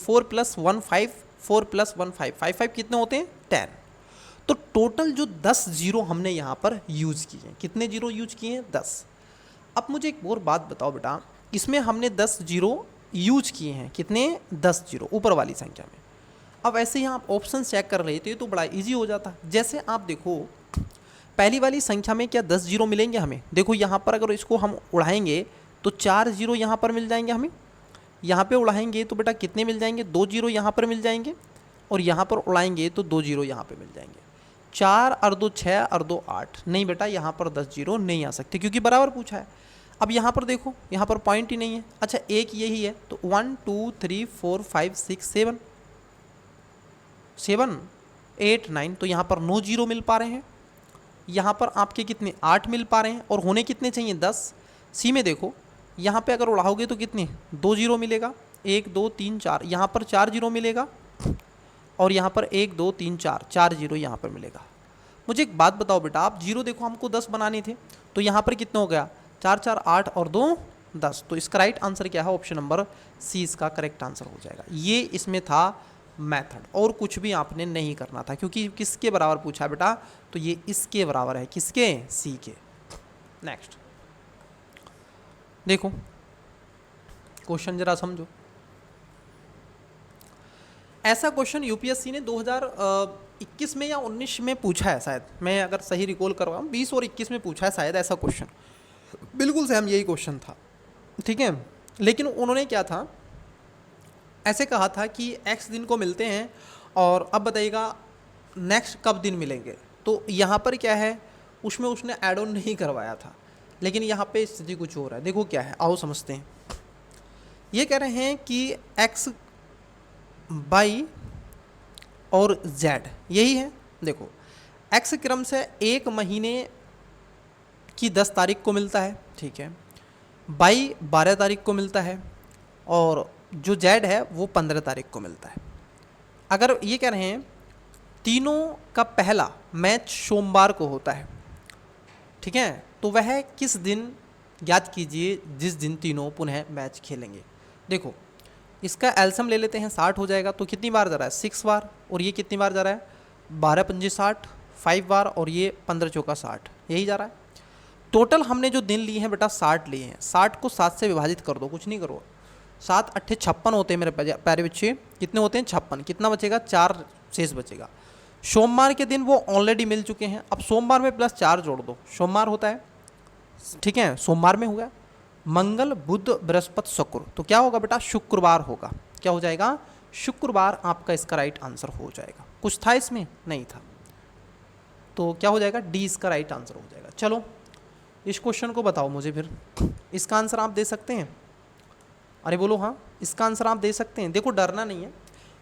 5, 4 + 1 5, 5 कितने होते हैं, 10। तो टोटल जो 10 जीरो हमने यहाँ पर यूज़ किए हैं, कितने जीरो यूज किए हैं, 10। अब मुझे एक और बात बताओ बेटा, इसमें हमने 10 जीरो यूज किए हैं, कितने, 10 जीरो ऊपर वाली संख्या में। अब ऐसे ही आप ऑप्शन चेक कर रहे थे तो बड़ा इजी हो जाता। जैसे आप देखो पहली वाली संख्या में क्या 10 जीरो मिलेंगे हमें, देखो यहाँ पर अगर इसको हम उड़ाएंगे तो 4 जीरो यहाँ पर मिल जाएंगे हमें। यहाँ पे उड़ाएंगे तो बेटा कितने मिल जाएंगे, 2 जीरो यहाँ पर मिल जाएंगे। और यहाँ पर उड़ाएंगे तो 2 जीरो यहाँ पर मिल जाएंगे। 4 और 2 6 और 2 8, नहीं बेटा यहाँ पर 10 जीरो नहीं आ सकते क्योंकि बराबर पूछा है। अब यहाँ पर देखो, यहाँ पर पॉइंट ही नहीं है। अच्छा एक यही है तो 1 2 3 4 5 6 7 8 9, तो यहाँ पर 9 जीरो मिल पा रहे हैं। यहाँ पर आपके कितने, 8 मिल पा रहे हैं और होने कितने चाहिए, 10। सी में देखो यहाँ पे अगर उड़ाओगे तो कितने, 2 जीरो मिलेगा, 1 2 3 4, यहाँ पर 4 जीरो मिलेगा और यहाँ पर 1 2 3 4 जीरो यहाँ पर मिलेगा। मुझे एक बात बताओ बेटा, आप जीरो देखो हमको 10 बनाने थे तो यहाँ पर कितना हो गया, 4 4 8 और 2 10। तो इसका राइट आंसर क्या है, ऑप्शन नंबर सी इसका करेक्ट आंसर हो जाएगा। ये इसमें था मेथड, और कुछ भी आपने नहीं करना था क्योंकि किसके बराबर पूछा बेटा, तो ये इसके बराबर है, किसके, सी के। नेक्स्ट देखो क्वेश्चन जरा समझो। ऐसा क्वेश्चन यूपीएससी ने 2021 में या 19 में पूछा है शायद, मैं अगर सही रिकॉल करवाऊँ 20 और 21 में पूछा है शायद ऐसा क्वेश्चन, बिल्कुल सेम यही क्वेश्चन था, ठीक है। लेकिन उन्होंने क्या था, ऐसे कहा था कि x दिन को मिलते हैं और अब बताइएगा नेक्स्ट कब दिन मिलेंगे। तो यहाँ पर क्या है, उसमें उसने ऐड ऑन नहीं करवाया था, लेकिन यहाँ पे स्थिति कुछ और है। देखो क्या है, आओ समझते हैं। ये कह रहे हैं कि x y और z यही है। देखो x क्रम से 1 महीने की 10 तारीख को मिलता है, ठीक है, y 12 तारीख को मिलता है और जो जेड है वो 15 तारीख को मिलता है। अगर ये कह रहे हैं तीनों का पहला मैच सोमवार को होता है, ठीक है, तो वह किस दिन ज्ञात कीजिए जिस दिन तीनों पुनः मैच खेलेंगे। देखो इसका एल्सम ले लेते हैं, 60 हो जाएगा, तो कितनी बार जा रहा है 6 बार, और ये कितनी बार जा रहा है 12 पंजे 60, 5 बार, और ये 15 चौका 60, यही जा रहा है। टोटल हमने जो दिन लिए हैं बेटा 60 लिए हैं, 60 को 7 से विभाजित कर दो, कुछ नहीं करो, 7 अट्ठे 56 होते हैं मेरे प्यारे बच्चे, कितने होते हैं 56, कितना बचेगा 4 शेष बचेगा। सोमवार के दिन वो ऑलरेडी मिल चुके हैं, अब सोमवार में प्लस 4 जोड़ दो, सोमवार होता है, ठीक है, सोमवार में होगा मंगल बुध बृहस्पति शुक्र, तो क्या होगा बेटा शुक्रवार होगा, क्या हो जाएगा शुक्रवार आपका इसका राइट आंसर हो जाएगा। कुछ था इसमें नहीं था, तो क्या हो जाएगा डी इसका राइट आंसर हो जाएगा। चलो इस क्वेश्चन को बताओ मुझे फिर, इसका आंसर आप दे सकते हैं, अरे बोलो हाँ इसका आंसर आप दे सकते हैं। देखो डरना नहीं है,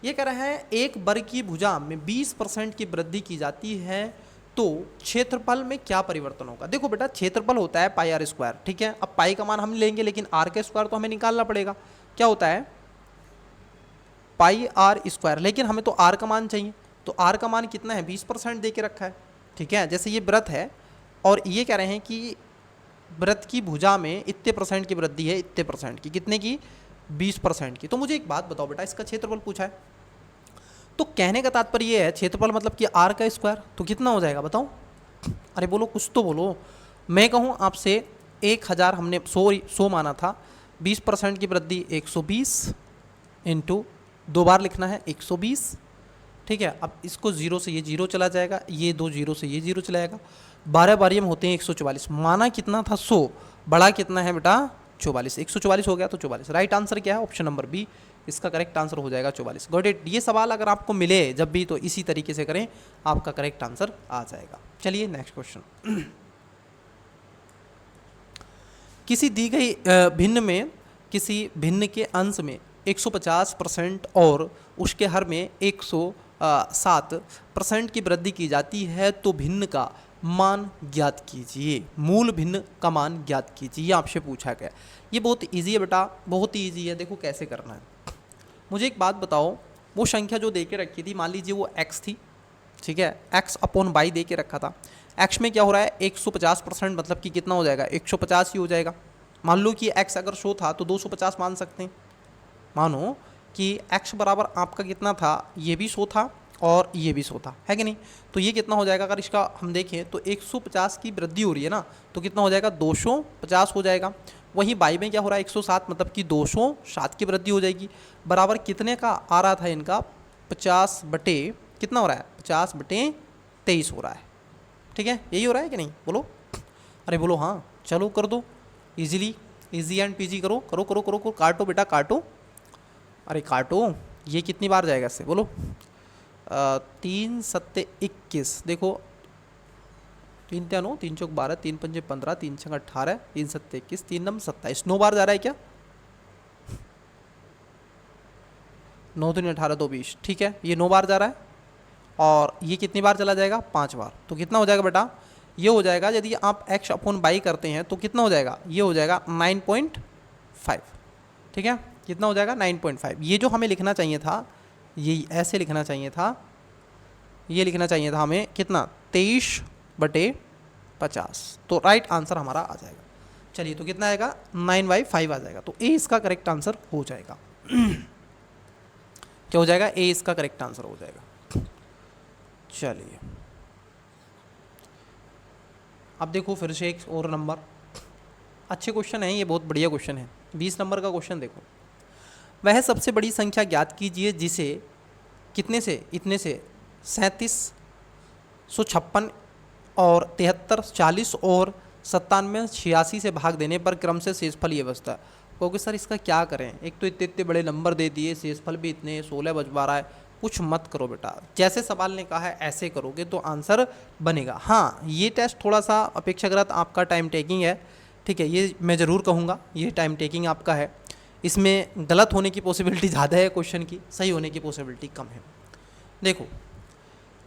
ये कह रहा है एक वर्ग की भुजा में 20% की वृद्धि की जाती है तो क्षेत्रफल में क्या परिवर्तन होगा। देखो बेटा क्षेत्रफल होता है पाई आर स्क्वायर, ठीक है, अब पाई का मान हम लेंगे लेकिन आर का स्क्वायर तो हमें निकालना पड़ेगा, क्या होता है पाई आर स्क्वायर, लेकिन हमें तो आर का मान चाहिए, तो आर का मान कितना है 20% दे के रखा है, ठीक है। जैसे ये व्रत है और ये कह रहे हैं कि व्रत की भुजा में इतने परसेंट की वृद्धि है, इतने परसेंट की, कितने की 20% की। तो मुझे एक बात बताओ बेटा, इसका क्षेत्रफल पूछा है, तो कहने का तात्पर्य ये है क्षेत्रफल मतलब कि आर का स्क्वायर, तो कितना हो जाएगा बताओ, अरे बोलो कुछ तो बोलो। मैं कहूँ आपसे 1000 हमने 100 माना था, 20% की वृद्धि 120 इंटू 2 बार लिखना है 120, ठीक है। अब इसको 0 से ये 0 चला जाएगा, ये 2 0 से ये 0 चला जाएगा, 12 बारियम होते हैं 144, माना कितना था 100, बड़ा कितना है बेटा 44, 144 हो गया तो 44। राइट आंसर क्या है ऑप्शन नंबर बी, इसका करेक्ट आंसर हो जाएगा 44। Got it. ये सवाल अगर आपको मिले जब भी तो इसी तरीके से करें, आपका करेक्ट आंसर आ जाएगा। चलिए नेक्स्ट क्वेश्चन। किसी दी गई भिन्न में किसी भिन्न के अंश में 150% और उसके हर में 107% की वृद्धि की जाती है तो भिन्न का मान ज्ञात कीजिए, मूल भिन्न का मान ज्ञात कीजिए, ये आपसे पूछा गया। ये बहुत इजी है बेटा, बहुत ही ईजी है। देखो कैसे करना है, मुझे एक बात बताओ, वो संख्या जो दे के रखी थी, मान लीजिए वो x थी, ठीक है, x अपॉन बाई दे के रखा था, x में क्या हो रहा है 150%, मतलब कि कितना हो जाएगा 150 ही हो जाएगा। मान लो कि x अगर 100 था तो 250 मान सकते हैं। मानो कि x बराबर आपका कितना था, ये भी 100 था और ये भी 100 था, है कि नहीं, तो ये कितना हो जाएगा, अगर इसका हम देखें तो 150 की वृद्धि हो रही है ना, तो कितना हो जाएगा 250 हो जाएगा। वहीं बाई में क्या हो रहा है 107, मतलब कि 207 की वृद्धि हो जाएगी, बराबर कितने का आ रहा था इनका 50 बटे कितना हो रहा है 50 बटे 23 हो रहा है, ठीक है, यही हो रहा है कि नहीं बोलो, अरे बोलो हाँ। चलो कर दो इजीली, इजी एंड पीजी करो करो करो करो करो, काटो बेटा काटो, अरे काटो, ये कितनी बार जाएगा इससे बोलो, 3 सत्ते 21, देखो 3 त्या 9, 3 चौक 12, 3 पंजे 15, 3 छंग 18, 3 सत्ते 21, 3 नम 27, 9 बार जा रहा है क्या, 9 दूनी 18 2 20, ठीक है, ये 9 बार जा रहा है, और ये कितनी बार चला जाएगा 5 बार, तो कितना हो जाएगा बेटा, ये हो जाएगा यदि आप x अपॉन बाई करते हैं तो कितना हो जाएगा, ये हो जाएगा 9.5, ठीक है, कितना हो जाएगा 9.5। ये जो हमें लिखना चाहिए था, ये ऐसे लिखना चाहिए था, ये लिखना चाहिए था हमें कितना 23/50, तो राइट आंसर हमारा आ जाएगा। चलिए तो कितना आएगा 9/5 आ जाएगा, तो ए इसका करेक्ट आंसर हो जाएगा। क्या हो जाएगा, ए इसका करेक्ट आंसर हो जाएगा। चलिए अब देखो फिर से एक और नंबर, अच्छे क्वेश्चन है ये, बहुत बढ़िया क्वेश्चन है। 20 नंबर का क्वेश्चन देखो, वह सबसे बड़ी संख्या ज्ञात कीजिए जिसे कितने से इतने से 3756 और 73 40 और 97 86 से भाग देने पर क्रम से शेषफल ये बचता है। क्योंकि सर इसका क्या करें, एक तो इतने इतने बड़े नंबर दे दिए, शेषफल भी इतने 16 बच पा रहा है, कुछ मत करो बेटा, जैसे सवाल ने कहा है ऐसे करोगे तो आंसर बनेगा। हाँ ये टेस्ट थोड़ा सा अपेक्षाकृत आपका टाइम टेकिंग है, ठीक है, ये मैं ज़रूर कहूँगा ये टाइम टेकिंग आपका है, इसमें गलत होने की पॉसिबिलिटी ज़्यादा है क्वेश्चन की, सही होने की पॉसिबिलिटी कम है। देखो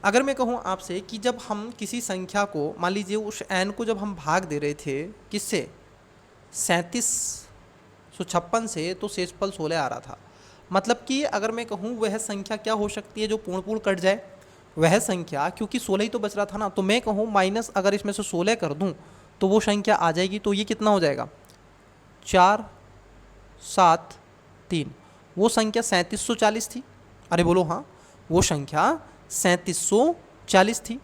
अगर मैं कहूँ आपसे कि जब हम किसी संख्या को, मान लीजिए उस n को जब हम भाग दे रहे थे किससे 3756 से, तो शेषफल 16 आ रहा था, मतलब कि अगर मैं कहूँ वह संख्या क्या हो सकती है जो पूर्ण पूर्ण कट जाए, वह संख्या, क्योंकि 16 ही तो बच रहा था ना, तो मैं कहूँ माइनस अगर इसमें से 16 कर दूँ तो वो संख्या आ जाएगी। तो ये कितना हो जाएगा, 4 7 3, वो संख्या 3740 थी। अरे बोलो हाँ, वो संख्या 3740 थी।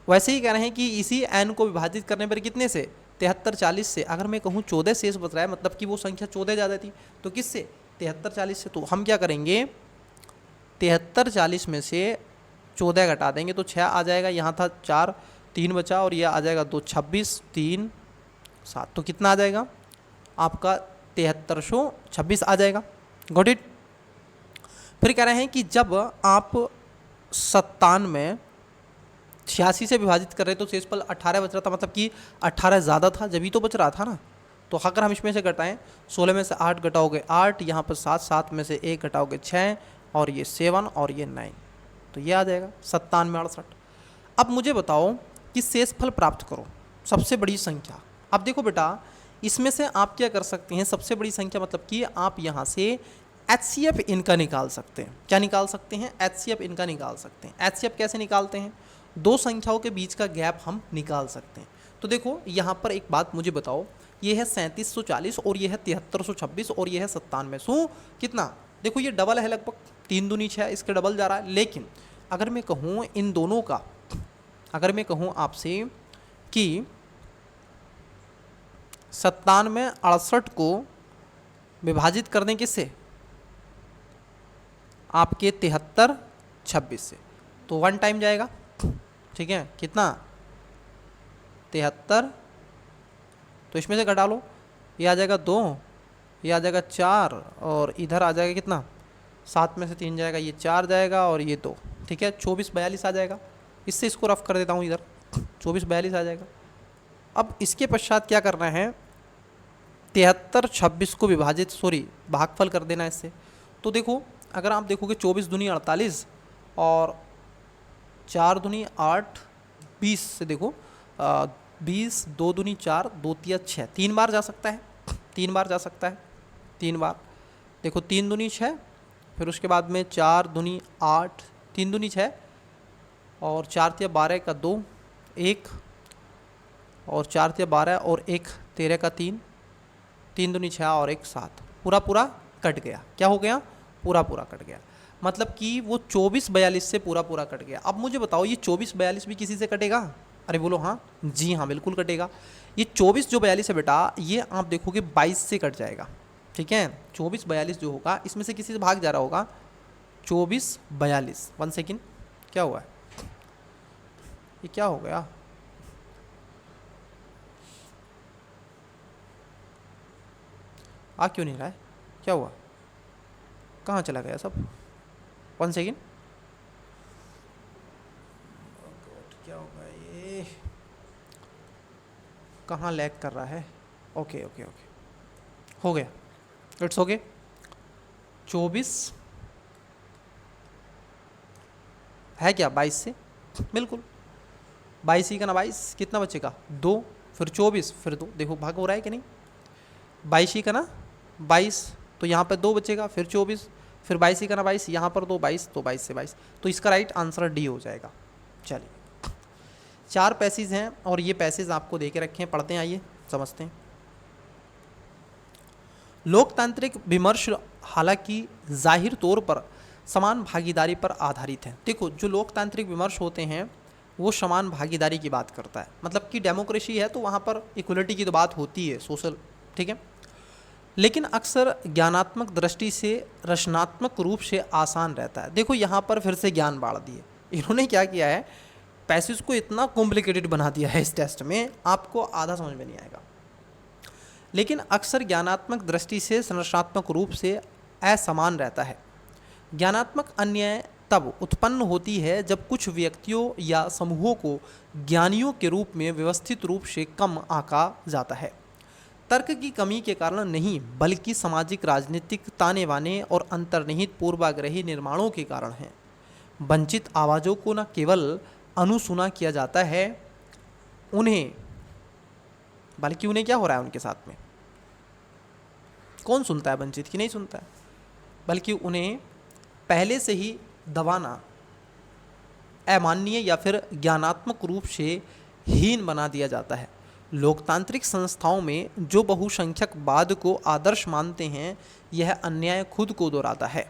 वैसे ही कह रहे हैं कि इसी n को विभाजित करने पर कितने से, 73 40 से अगर मैं कहूँ 14 शेष बच रहा है, मतलब कि वो संख्या 14 ज़्यादा थी। तो किससे, 73 40 से। तो हम क्या करेंगे, 73 40 में से 14 घटा देंगे तो 6 आ जाएगा। यहाँ था 4, 3 बचा और ये आ जाएगा 2, 26 3 7, तो कितना आ जाएगा आपका 7326 आ जाएगा। Got it. फिर कह रहे हैं कि जब आप 97 86 से विभाजित कर रहे तो शेषफल 18 बच रहा था, मतलब कि 18 ज़्यादा था जब ही तो बच रहा था ना। तो अगर हम इसमें से घटाएं, 16 में से 8 घटाओगे 8, यहाँ पर 7, 7 में से 1 घटाओगे 6, और ये 7 और ये 9, तो ये आ जाएगा 97 68। अब मुझे बताओ कि शेषफल प्राप्त करो सबसे बड़ी संख्या। अब देखो बेटा, इसमें से आप क्या कर सकते हैं, सबसे बड़ी संख्या मतलब कि आप यहाँ से HCF इनका निकाल सकते हैं। क्या निकाल सकते हैं, HCF इनका निकाल सकते हैं। HCF कैसे निकालते हैं, दो संख्याओं के बीच का गैप हम निकाल सकते हैं। तो देखो यहाँ पर एक बात मुझे बताओ, ये है 3740 और ये है 7326 और ये है 9700 कितना, देखो ये डबल है लगभग, 3 दूनी 6, इसके डबल जा रहा है। लेकिन अगर मैं कहूँ इन दोनों का, अगर मैं कहूँ आपसे कि 97 68 को विभाजित करने किससे, आपके 73 26 से, तो 1 टाइम जाएगा, ठीक है, कितना 73, तो इसमें से घटा लो, ये आ जाएगा 2, ये आ जाएगा 4, और इधर आ जाएगा कितना, 7 में से 3 जाएगा, ये 4 जाएगा और ये 2, ठीक है, 24 42 आ जाएगा। इससे इसको रफ कर देता हूँ, इधर 24 42 आ जाएगा। अब इसके पश्चात क्या करना है, 73 26 को विभाजित, भागफल कर देना इससे। तो देखो अगर आप देखोगे 24 दूनी 48 और 4 दूनी 8 20 से देखो 20, 2 दूनी 4, 2 तिया 6, 3 बार जा सकता है, 3 बार जा सकता है, 3 बार। देखो 3 दूनी 6, फिर उसके बाद में 4 दूनी 8, 3 दूनी 6 और 4 तिया 12 का 2 1 और 4 तिया 12 और 1 13 का 3, 3 दूनी 6 और 1 7, पूरा पूरा कट गया। क्या हो गया, पूरा पूरा कट गया, मतलब कि वो 24 42 से पूरा पूरा कट गया। अब मुझे बताओ ये 24 42 भी किसी से कटेगा, अरे बोलो हाँ, जी हाँ बिल्कुल कटेगा। ये 24 जो 42 है बेटा, ये आप देखोगे 22 से कट जाएगा, ठीक है, 24 42 जो होगा इसमें से किसी से भाग जा रहा होगा, 24 42, 1 सेकेंड, क्या हुआ है, ये क्या हो गया, आ क्यों नहीं रहा है, क्या हुआ, कहाँ चला गया सब, 1 सेकेंड, क्या होगा ये, कहाँ लैग कर रहा है, ओके ओके ओके, हो गया, इट्स ओके। 24 है क्या 22 से, बिल्कुल 22 ही का ना 22, कितना बचेगा 2, फिर 24 फिर 2, देखो भाग हो रहा है कि नहीं, 22 ही का ना 22, तो यहाँ पर 2 बचेगा, फिर 24, फिर 22 ही का ना 22, यहाँ पर 2 22, तो 22 से 22, तो इसका राइट आंसर डी हो जाएगा। चलिए 4 पैसेज हैं और ये पैसेज आपको दे के रखे हैं, पढ़ते हैं, आइए समझते हैं। लोकतांत्रिक विमर्श हालांकि जाहिर तौर पर समान भागीदारी पर आधारित है। देखो जो लोकतांत्रिक विमर्श होते हैं वो समान भागीदारी की बात करता है, मतलब कि डेमोक्रेसी है तो वहाँ पर इक्वलिटी की तो बात होती है, सोशल, ठीक है, लेकिन अक्सर ज्ञानात्मक दृष्टि से रचनात्मक रूप से आसान रहता है। देखो यहाँ पर फिर से ज्ञान बाढ़ दिए इन्होंने, क्या किया है, पैसेज को इतना कॉम्प्लिकेटेड बना दिया है इस टेस्ट में, आपको आधा समझ में नहीं आएगा, लेकिन अक्सर ज्ञानात्मक दृष्टि से संरचनात्मक रूप से असमान रहता है। ज्ञानात्मक अन्याय तब उत्पन्न होती है जब कुछ व्यक्तियों या समूहों को ज्ञानियों के रूप में व्यवस्थित रूप से कम आंका जाता है। तर्क की कमी के कारण नहीं, बल्कि सामाजिक राजनीतिक ताने बाने और अंतर्निहित पूर्वाग्रही निर्माणों के कारण है। वंचित आवाज़ों को न केवल अनसुना किया जाता है, उन्हें, बल्कि उन्हें क्या हो रहा है उनके साथ में, कौन सुनता है, वंचित की नहीं सुनता है, बल्कि उन्हें पहले से ही दबाना अमानवीय या फिर ज्ञानात्मक रूप से हीन बना दिया जाता है। लोकतांत्रिक संस्थाओं में जो बहुसंख्यकवाद को आदर्श मानते हैं, यह अन्याय खुद को दोहराता है।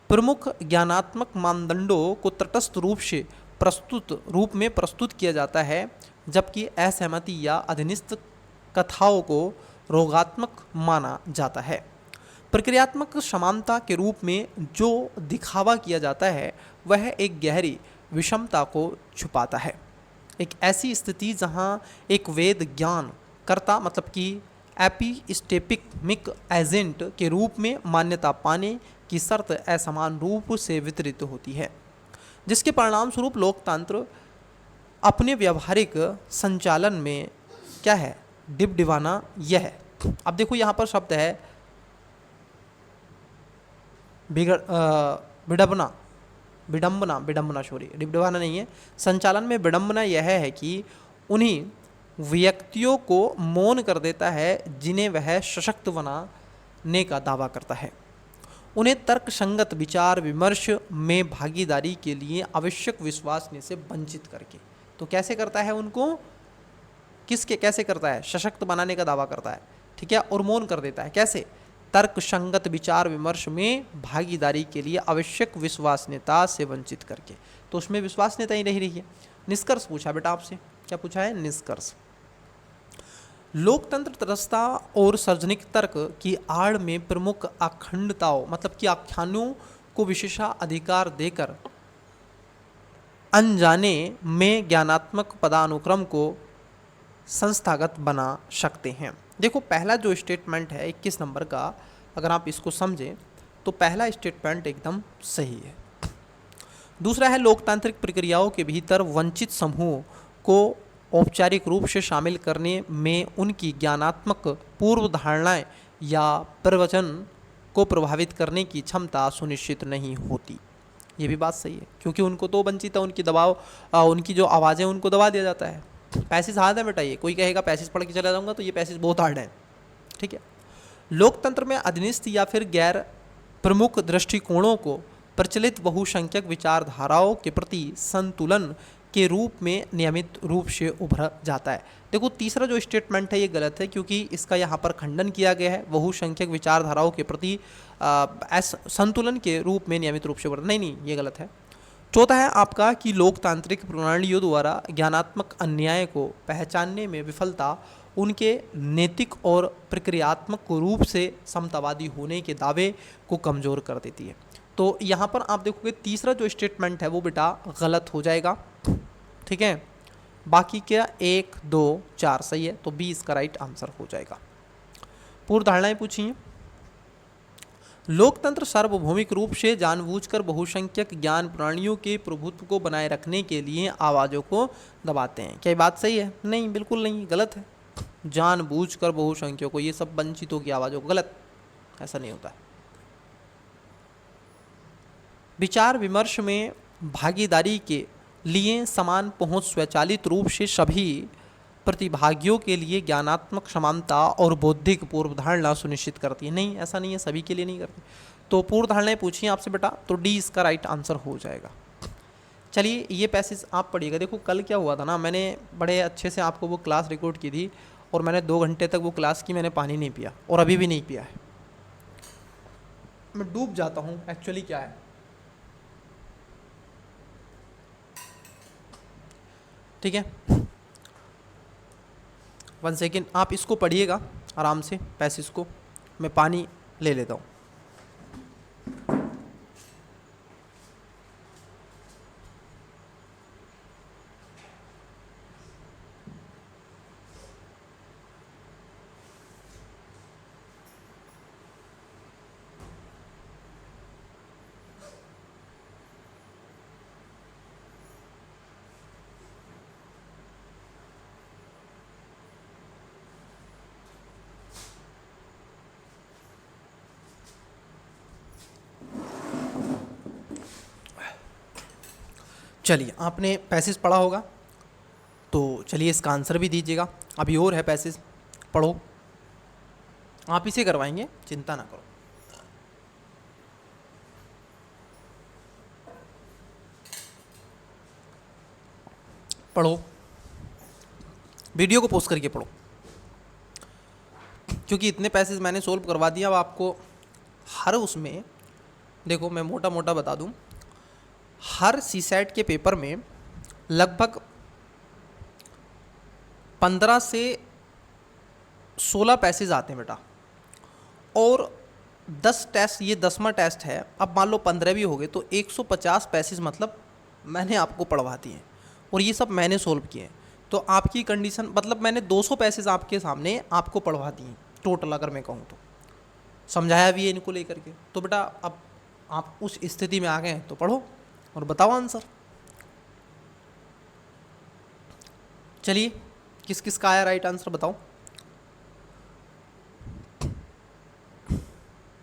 प्रमुख ज्ञानात्मक मानदंडों को तटस्थ रूप में प्रस्तुत किया जाता है, जबकि असहमति या अधनिष्ठ कथाओं को रोगात्मक माना जाता है। प्रक्रियात्मक समानता के रूप में जो दिखावा किया जाता है, वह एक गहरी विषमता को छुपाता है। एक ऐसी स्थिति जहां एक वेद ज्ञान कर्ता मतलब कि एपिस्टेपिक एजेंट के रूप में मान्यता पाने की शर्त असमान रूप से वितरित होती है, जिसके परिणाम स्वरूप लोकतंत्र अपने व्यावहारिक संचालन में क्या है, डिबडिबाना यह है। अब देखो यहाँ पर शब्द है विडंबना, डिबडिबाना नहीं है। संचालन में विडंबना यह है कि उन्हीं व्यक्तियों को मौन कर देता है जिन्हें वह सशक्त बनाने का दावा करता है, उन्हें तर्कसंगत विचार विमर्श में भागीदारी के लिए आवश्यक विश्वासने से वंचित करके। तो कैसे करता है उनको, कैसे करता है, सशक्त बनाने का दावा करता है, ठीक है, और मौन कर देता है। कैसे? तर्कसंगत विचार विमर्श में भागीदारी के लिए आवश्यक विश्वसनीयता से वंचित करके। तो उसमें विश्वसनीयता ही नहीं रही है। निष्कर्ष पूछा बेटा आपसे, क्या पूछा है? निष्कर्ष। लोकतंत्र तटस्थता और सार्वजनिक तर्क की आड़ में प्रमुख अखंडताओं मतलब कि आख्यानों को विशेषाधिकार देकर अनजाने में ज्ञानात्मक पदानुक्रम को संस्थागत बना सकते हैं। देखो पहला जो स्टेटमेंट है 21 नंबर का, अगर आप इसको समझें तो पहला स्टेटमेंट एकदम सही है। दूसरा है लोकतांत्रिक प्रक्रियाओं के भीतर वंचित समूह को औपचारिक रूप से शामिल करने में उनकी ज्ञानात्मक पूर्व धारणाएं या प्रवचन को प्रभावित करने की क्षमता सुनिश्चित नहीं होती। ये भी बात सही है, क्योंकि उनको तो वंचित है, उनकी जो आवाज़ें उनको दबा दिया जाता है। पैसेज हार्ड है बेटा, ये कोई कहेगा पैसेज पढ़ के चला जाऊंगा तो ये पैसेज बहुत हार्ड है, ठीक है। लोकतंत्र में अधीनस्थ या फिर गैर प्रमुख दृष्टिकोणों को प्रचलित बहुसंख्यक विचारधाराओं के प्रति संतुलन के रूप में नियमित रूप से उभर जाता है। देखो तीसरा जो स्टेटमेंट है ये गलत है, क्योंकि इसका यहाँ पर खंडन किया गया है, बहुसंख्यक विचारधाराओं के प्रति संतुलन के रूप में नियमित रूप से उभर, नहीं ये गलत है। चौथा है आपका कि लोकतांत्रिक प्रणालियों द्वारा ज्ञानात्मक अन्याय को पहचानने में विफलता उनके नैतिक और प्रक्रियात्मक रूप से समतावादी होने के दावे को कमज़ोर कर देती है। तो यहाँ पर आप देखोगे तीसरा जो स्टेटमेंट है वो बेटा गलत हो जाएगा, ठीक है। बाकी क्या 1 2 4 सही है, तो बी इसका राइट आंसर हो जाएगा। पूर्व धारणाएं पूछी हैं। लोकतंत्र सार्वभौमिक रूप से जानबूझकर बहुसंख्यक ज्ञान प्रणालियों के प्रभुत्व को बनाए रखने के लिए आवाज़ों को दबाते हैं। क्या ये बात सही है? नहीं, बिल्कुल नहीं, गलत है। जानबूझकर बहुसंख्यकों, ये सब वंचितों की आवाज़ों को, गलत, ऐसा नहीं होता है। विचार विमर्श में भागीदारी के लिए समान पहुंच स्वचालित रूप से सभी प्रतिभागियों के लिए ज्ञानात्मक समानता और बौद्धिक पूर्व धारणा सुनिश्चित करती है। नहीं, ऐसा नहीं है, सभी के लिए नहीं करती। तो पूर्व धारणाएं पूछिए आपसे बेटा, तो डी इसका राइट आंसर हो जाएगा। चलिए ये पैसेज आप पढ़िएगा। देखो कल क्या हुआ था ना, मैंने बड़े अच्छे से आपको वो क्लास रिकॉर्ड की थी और मैंने 2 घंटे तक वो क्लास की, मैंने पानी नहीं पिया और अभी भी नहीं पिया है। मैं डूब जाता हूँ एक्चुअली। क्या है, ठीक है, 1 सेकेंड, आप इसको पढ़िएगा आराम से पैसेज को, मैं पानी ले लेता हूँ। चलिए आपने पैसेज पढ़ा होगा, तो चलिए इसका आंसर भी दीजिएगा। अभी और है पैसेज, पढ़ो, आप इसे करवाएंगे, चिंता ना करो। पढ़ो, वीडियो को पॉज करके पढ़ो, क्योंकि इतने पैसेज मैंने सोल्व करवा दिया। अब आपको हर उसमें देखो, मैं मोटा मोटा बता दूं, हर सीसैट के पेपर में लगभग 15 से 16 पैसेज आते हैं बेटा, और 10 टेस्ट, ये 10वां टेस्ट है। अब मान लो 15 भी हो गए तो 150 पैसेज मतलब मैंने आपको पढ़वा दिए हैं, और ये सब मैंने सोल्व किए हैं। तो आपकी कंडीशन मतलब मैंने 200 पैसेज आपके सामने आपको पढ़वा दिए टोटल, अगर मैं कहूँ तो समझाया भी है इनको लेकर के। तो बेटा अब आप उस स्थिति में आ गए हैं तो पढ़ो और बताओ आंसर। चलिए, किस किस का आया राइट आंसर बताओ।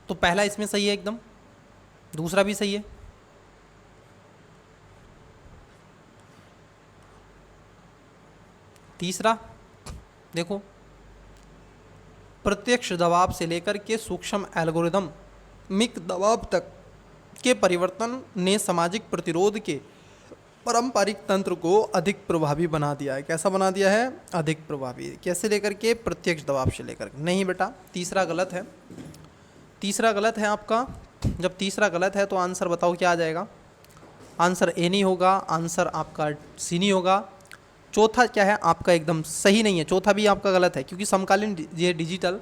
तो पहला इसमें सही है एकदम, दूसरा भी सही है, तीसरा देखो, प्रत्यक्ष दबाव से लेकर के सूक्ष्म एल्गोरिदमिक दबाव तक के परिवर्तन ने सामाजिक प्रतिरोध के पारंपरिक तंत्र को अधिक प्रभावी बना दिया है। कैसा बना दिया है? अधिक प्रभावी। कैसे लेकर के? प्रत्यक्ष दबाव से लेकर के। नहीं बेटा, तीसरा गलत है, तीसरा गलत है आपका। जब तीसरा गलत है तो आंसर बताओ क्या आ जाएगा? आंसर ए नहीं होगा, आंसर आपका सी नहीं होगा। चौथा क्या है आपका? एकदम सही नहीं है, चौथा भी आपका गलत है, क्योंकि समकालीन ये डिजिटल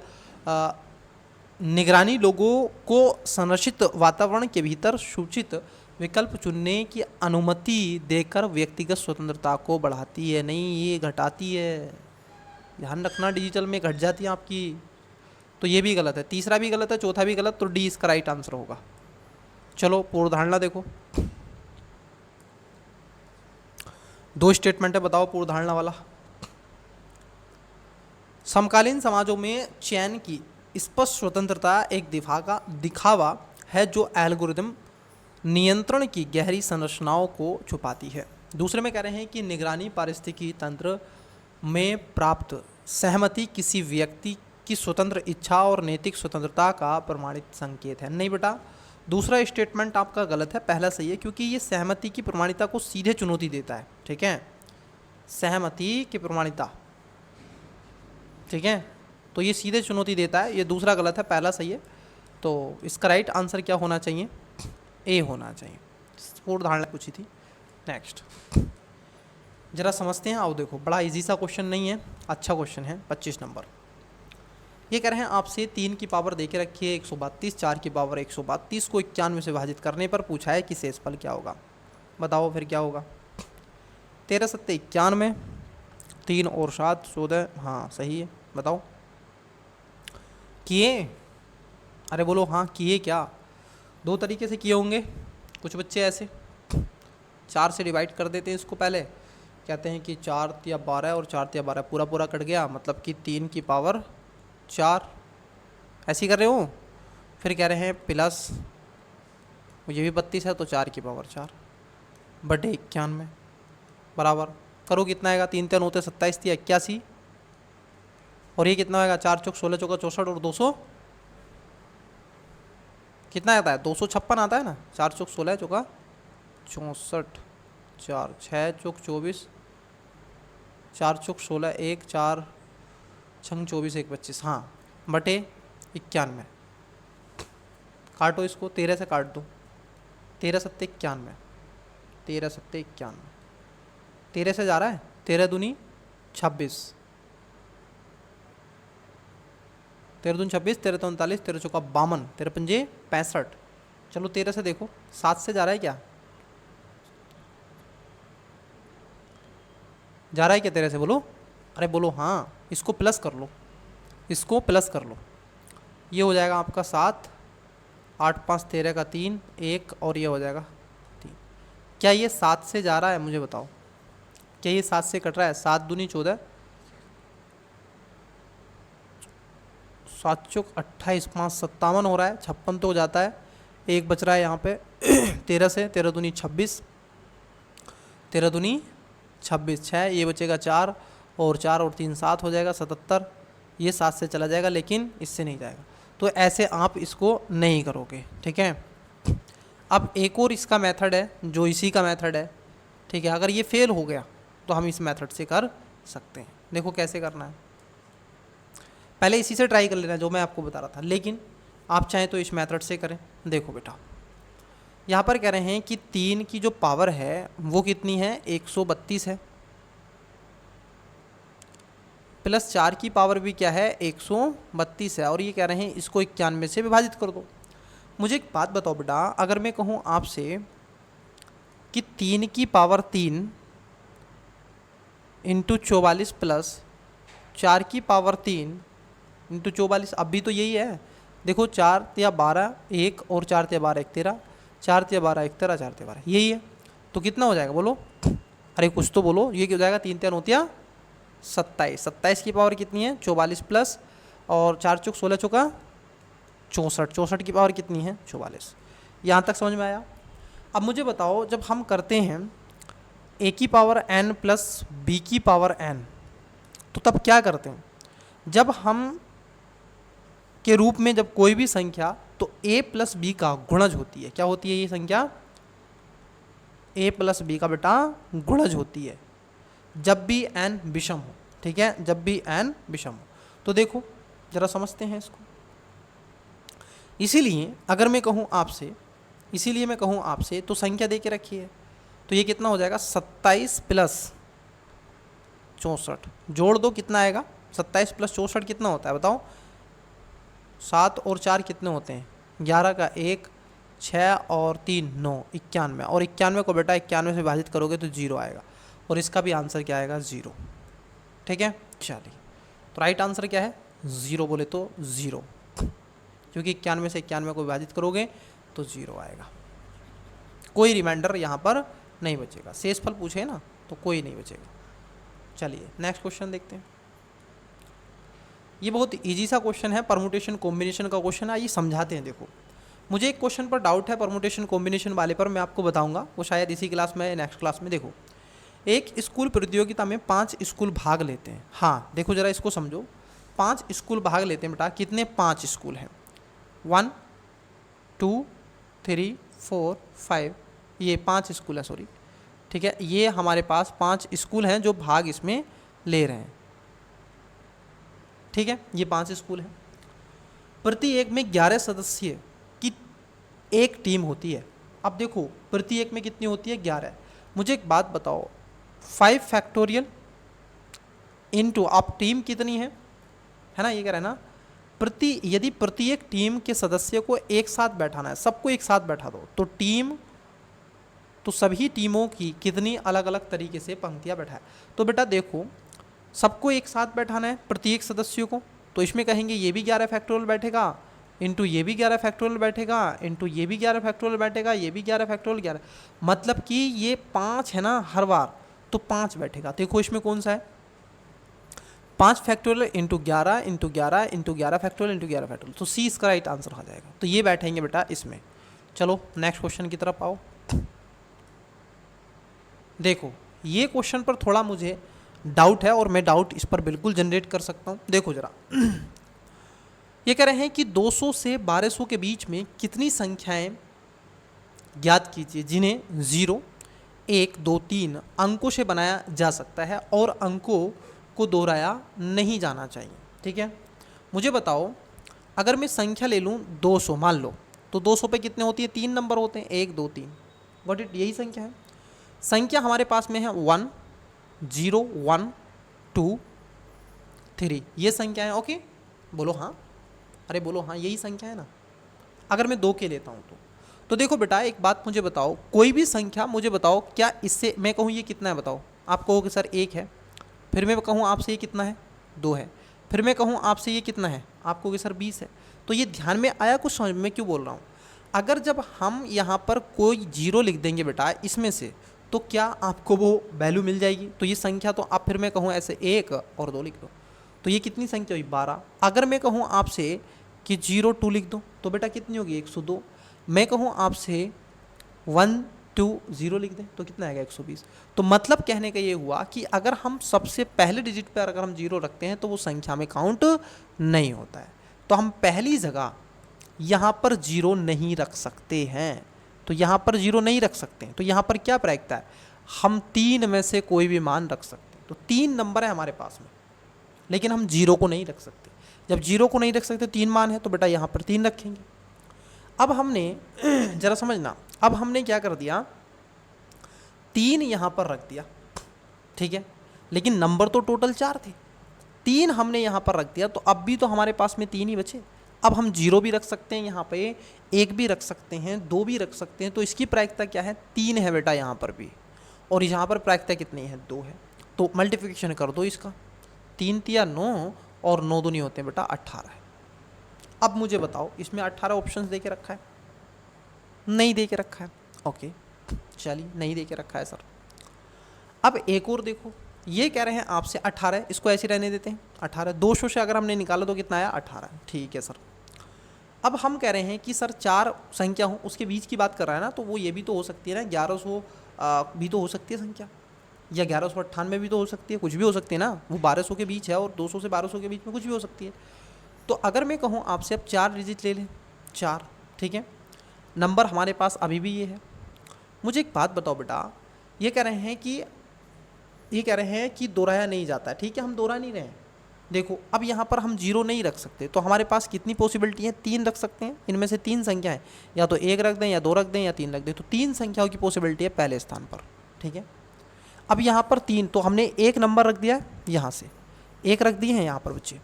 निगरानी लोगों को संरक्षित वातावरण के भीतर सूचित विकल्प चुनने की अनुमति देकर व्यक्तिगत स्वतंत्रता को बढ़ाती है, नहीं ये घटाती है। ध्यान रखना, डिजिटल में घट जाती है आपकी। तो ये भी गलत है, तीसरा भी गलत है, चौथा भी गलत, तो डी इसका राइट आंसर होगा। चलो पूर्वधारणा देखो, दो स्टेटमेंट है, बताओ पूर्वधारणा वाला। समकालीन समाजों में चयन की स्पष्ट स्वतंत्रता एक दिखावा है जो एल्गोरिदम नियंत्रण की गहरी संरचनाओं को छुपाती है। दूसरे में कह रहे हैं कि निगरानी पारिस्थितिकी तंत्र में प्राप्त सहमति किसी व्यक्ति की स्वतंत्र इच्छा और नैतिक स्वतंत्रता का प्रमाणित संकेत है। नहीं बेटा, दूसरा स्टेटमेंट आपका गलत है, पहला सही है, क्योंकि ये सहमति की प्रमाणिकता को सीधे चुनौती देता है। ठीक है, सहमति की प्रमाणिकता, ठीक है, तो ये सीधे चुनौती देता है। ये दूसरा गलत है, पहला सही है। तो इसका राइट आंसर क्या होना चाहिए? ए होना चाहिए। पूर्वधारणा पूछी थी। नेक्स्ट जरा समझते हैं, आओ देखो, बड़ा इजी सा क्वेश्चन नहीं है, अच्छा क्वेश्चन है। 25 नंबर ये कह रहे हैं आपसे 3 की पावर दे के रखिए 132, 4 की पावर 132 को 91 से विभाजित करने पर पूछा है कि शेषफल क्या होगा। बताओ फिर क्या होगा? 13 सत्ते 91, 3 और 7 14। हाँ सही है, बताओ किए? अरे बोलो हाँ किए। क्या? दो तरीके से किए होंगे। कुछ बच्चे ऐसे 4 से डिवाइड कर देते हैं इसको, पहले कहते हैं कि 4 या 12 और 4 या 12 पूरा पूरा कट गया, मतलब कि 3 की पावर 4, ऐसे ही कर रहे हो। फिर कह रहे हैं प्लस, ये भी 32 है तो 4 की पावर 4 बटे 91 बराबर करो कितना आएगा? 3 3 होते 27 थी 81, और ये कितना आएगा? 4 चौक 16 चौका 64 और 200 कितना आता है? 256 आता है ना। 4 चौक 16 चौका 64, 4 6 चौक 24, 4 चौक 16 1 4 छंग 24 1 25, हाँ बटे 91। काटो इसको, 13 से काट दो, 13 सत्ते 91, 13 सत्ते 91, 13 से जा रहा है, 13 दूनी 26, 13 दूनी 26, 13 39, 13 चौका 52, 13 पंजे 65। चलो 13 से देखो, 7 से जा रहा है क्या? जा रहा है क्या 13 से? बोलो, अरे बोलो हाँ। इसको प्लस कर लो, इसको प्लस कर लो, ये हो जाएगा आपका 7, 8 5 13 का 3 1, और ये हो जाएगा 3। क्या ये 7 से जा रहा है? मुझे बताओ, क्या ये 7 से कट रहा है? 7 दूनी 14, 7 चौक 28, 5 57 हो रहा है, 56 तो हो जाता है, एक बच रहा है यहाँ पे 13 से, 13 दूनी 26, 13 दूनी 26, 6 ये बचेगा 4 और 4 और 3 7 हो जाएगा 77। ये 7 से चला जाएगा लेकिन इससे नहीं जाएगा, तो ऐसे आप इसको नहीं करोगे। ठीक है, अब एक और इसका मेथड है जो इसी का मेथड है। ठीक है, अगर ये फेल हो गया तो हम इस मेथड से कर सकते हैं। देखो कैसे करना है, पहले इसी से ट्राई कर लेना जो मैं आपको बता रहा था, लेकिन आप चाहें तो इस मेथड से करें। देखो बेटा, यहाँ पर कह रहे हैं कि 3 की जो पावर है वो कितनी है, 132 है, प्लस 4 की पावर भी क्या है, 132 है, और ये कह रहे हैं इसको 91 से विभाजित कर दो। मुझे एक बात बताओ बेटा, अगर मैं कहूँ आपसे कि 3 की पावर 3 इंटू 44 प्लस 4 की पावर 3 इंटू 44, अभी तो यही है। देखो 4 या 12 1 और 4 या 12 1 13, 4 या 12 1 13, 4 या 12 यही है। तो कितना हो जाएगा बोलो, अरे कुछ तो बोलो, ये क्या हो जाएगा, 3 3 होतिया 27, 27 की पावर कितनी है, 44 प्लस और 4 चौक 16 चौका 64, 64 की पावर कितनी है, 44। यहाँ तक समझ में आया। अब मुझे बताओ, जब हम करते हैं a की पावर n प्लस b की पावर n, तो तब क्या करते हैं, जब हम के रूप में जब कोई भी संख्या, तो a प्लस बी का गुणज होती है। क्या होती है ये संख्या, a प्लस बी का बेटा गुणज होती है, जब भी n विषम हो। ठीक है, जब भी n विषम हो। तो देखो जरा समझते हैं इसको। इसीलिए अगर मैं कहूँ आपसे, इसीलिए मैं कहूँ आपसे तो संख्या दे के रखी है, तो ये कितना हो जाएगा, 27 प्लस 64, जोड़ दो कितना आएगा, 27 प्लस 64 कितना होता है बताओ, 7 और 4 कितने होते हैं, 11 का 1, 6 और 3 9, 91, और 91 को बेटा 91 से विभाजित करोगे तो 0 आएगा, और इसका भी आंसर क्या आएगा, 0। ठीक है, चलिए, तो राइट आंसर क्या है, 0 बोले तो 0, क्योंकि 91 से 91 को विभाजित करोगे तो 0 आएगा। कोई रिमाइंडर यहाँ पर नहीं बचेगा, शेषफल पूछे ना तो कोई नहीं बचेगा। चलिए नेक्स्ट क्वेश्चन देखते हैं। ये बहुत इजी सा क्वेश्चन है, परमुटेशन कॉम्बिनेशन का क्वेश्चन है, आइए समझाते हैं। देखो मुझे एक क्वेश्चन पर डाउट है परमुटेशन कॉम्बिनेशन वाले पर, मैं आपको बताऊंगा, वो शायद इसी क्लास में नेक्स्ट क्लास में। देखो एक स्कूल प्रतियोगिता में 5 स्कूल भाग लेते हैं। हाँ देखो जरा इसको समझो, 5 स्कूल भाग लेते हैं बेटा, कितने, 5 स्कूल हैं, 1 2 3 4 5, ये 5 स्कूल है, सॉरी। ठीक है, ये हमारे पास 5 स्कूल हैं जो भाग इसमें ले रहे हैं। ठीक है, ये 5 स्कूल हैं, प्रति एक में 11 सदस्य की एक टीम होती है। अब देखो प्रति एक में कितनी होती है, 11। मुझे एक बात बताओ, 5 फैक्टोरियल इनटू, आप टीम कितनी है ना, ये कह रहे हैं ना, यदि प्रत्येक टीम के सदस्य को एक साथ बैठाना है, सबको एक साथ बैठा दो, तो टीम, तो सभी टीमों की कितनी अलग अलग तरीके से पंक्तियां बैठाए। तो बेटा देखो सबको एक साथ बैठाना है प्रत्येक सदस्यों को, तो इसमें कहेंगे ये भी 11 फैक्टोरियल बैठेगा, इंटू ये भी 11 फैक्टोरियल बैठेगा, इंटू ये भी 11 फैक्टोरियल बैठेगा, ये भी 11 फैक्टोरियल 11, मतलब कि ये 5 है ना हर बार, तो 5 बैठेगा। देखो इसमें कौन सा है, 5 factorial into 11 into 11 into 11 factorial into 11 factorial, तो सी इसका राइट आंसर हो जाएगा। तो ये बैठेंगे बेटा इसमें। चलो नेक्स्ट क्वेश्चन की तरफ आओ। देखो ये क्वेश्चन पर थोड़ा मुझे डाउट है, और मैं डाउट इस पर बिल्कुल जनरेट कर सकता हूँ। देखो जरा ये कह रहे हैं कि 200 से 1200 के बीच में कितनी संख्याएं ज्ञात कीजिए जिन्हें 0 1 2 3 अंकों से बनाया जा सकता है और अंकों को दोहराया नहीं जाना चाहिए। ठीक है, मुझे बताओ, अगर मैं संख्या ले लूँ 200 मान लो, तो 200 पे कितने होती है, 3 नंबर होते हैं, 1 2 3, गॉट इट, यही संख्या है। संख्या हमारे पास में है 1 0 1 2 3, ये संख्या है। ओके बोलो हाँ, अरे बोलो हाँ, यही संख्या है ना। अगर मैं 2 के लेता हूँ तो देखो बेटा एक बात मुझे बताओ, कोई भी संख्या मुझे बताओ, क्या इससे मैं कहूँ ये कितना है बताओ, आप कहोगे सर 1 है, फिर मैं कहूँ आपसे ये कितना है, 2 है, फिर मैं कहूँ आपसे ये कितना है, आप कहोगे सर 20 है। तो ये ध्यान में आया कुछ समझ में क्यों बोल रहा हूँ। अगर जब हम यहाँ पर कोई 0 लिख देंगे बेटा इसमें से, तो क्या आपको वो वैल्यू मिल जाएगी। तो ये संख्या, तो आप फिर मैं कहूँ ऐसे 1 और 2 लिख दो, तो ये कितनी संख्या हुई, 12। अगर मैं कहूँ आपसे कि 0 2 लिख दो, तो बेटा कितनी होगी, 102। मैं कहूँ आपसे 1 2 0 लिख दें, तो कितना आएगा, 120। तो मतलब कहने का ये हुआ कि अगर हम सबसे पहले डिजिट पर अगर हम 0 रखते हैं तो वो संख्या में काउंट नहीं होता है। तो हम पहली जगह यहाँ पर 0 नहीं रख सकते हैं, तो यहाँ पर 0 नहीं रख सकते हैं। तो यहाँ पर क्या प्रायिकता है, हम 3 में से कोई भी मान रख सकते हैं। तो 3 नंबर है हमारे पास में, लेकिन हम 0 को नहीं रख सकते। जब 0 को नहीं रख सकते, 3 मान है, तो बेटा यहाँ पर 3 रखेंगे। अब हमने जरा समझना, अब हमने क्या कर दिया, 3 यहाँ पर रख दिया, ठीक है, लेकिन नंबर तो टोटल 4 थे, 3 हमने यहाँ पर रख दिया, तो अब भी तो हमारे पास में 3 ही बचे। अब हम 0 भी रख सकते हैं यहाँ पे, 1 भी रख सकते हैं, 2 भी रख सकते हैं। तो इसकी प्रायिकता क्या है, 3 है बेटा यहाँ पर भी, और यहाँ पर प्रायिकता कितनी है, 2 है। तो मल्टीप्लिकेशन कर दो इसका, 3 तिया 9 और 9 दूनी होते हैं बेटा 18 है। अब मुझे बताओ, इसमें 18 ऑप्शंस दे के रखा है, नहीं दे के रखा है, ओके चलिए नहीं दे के रखा है सर। अब एक और देखो, ये कह रहे हैं आपसे 18, इसको ऐसे रहने देते हैं 18, 200 से अगर हमने निकाला तो कितना आया 18, ठीक है सर। अब हम कह रहे हैं कि सर 4 संख्या हो, उसके बीच की बात कर रहा है ना, तो वो ये भी तो हो सकती है ना, 1100 भी तो हो सकती है संख्या, या 1198 भी तो हो सकती है, कुछ भी हो सकती है ना, वो 1200 के बीच है, और 200 से 1200 के बीच में कुछ भी हो सकती है। तो अगर मैं कहूँ आपसे अब 4 डिजिट ले लें, 4, ठीक है, नंबर हमारे पास अभी भी ये है। मुझे एक बात बताओ बेटा, ये कह रहे हैं कि दोहराया नहीं जाता है, ठीक है, हम दोहरा नहीं रहे हैं। देखो अब यहाँ पर हम 0 नहीं रख सकते, तो हमारे पास कितनी पॉसिबिलिटी है, 3 रख सकते हैं। इनमें से 3 संख्या है, या तो 1 रख दें, या 2 रख दें, या 3 रख दें। तो 3 संख्याओं की पॉसिबिलिटी है पहले स्थान पर, ठीक है। अब यहाँ पर 3, तो हमने 1 नंबर रख दिया, यहाँ से 1 रख दिए हैं यहाँ पर बच्चे,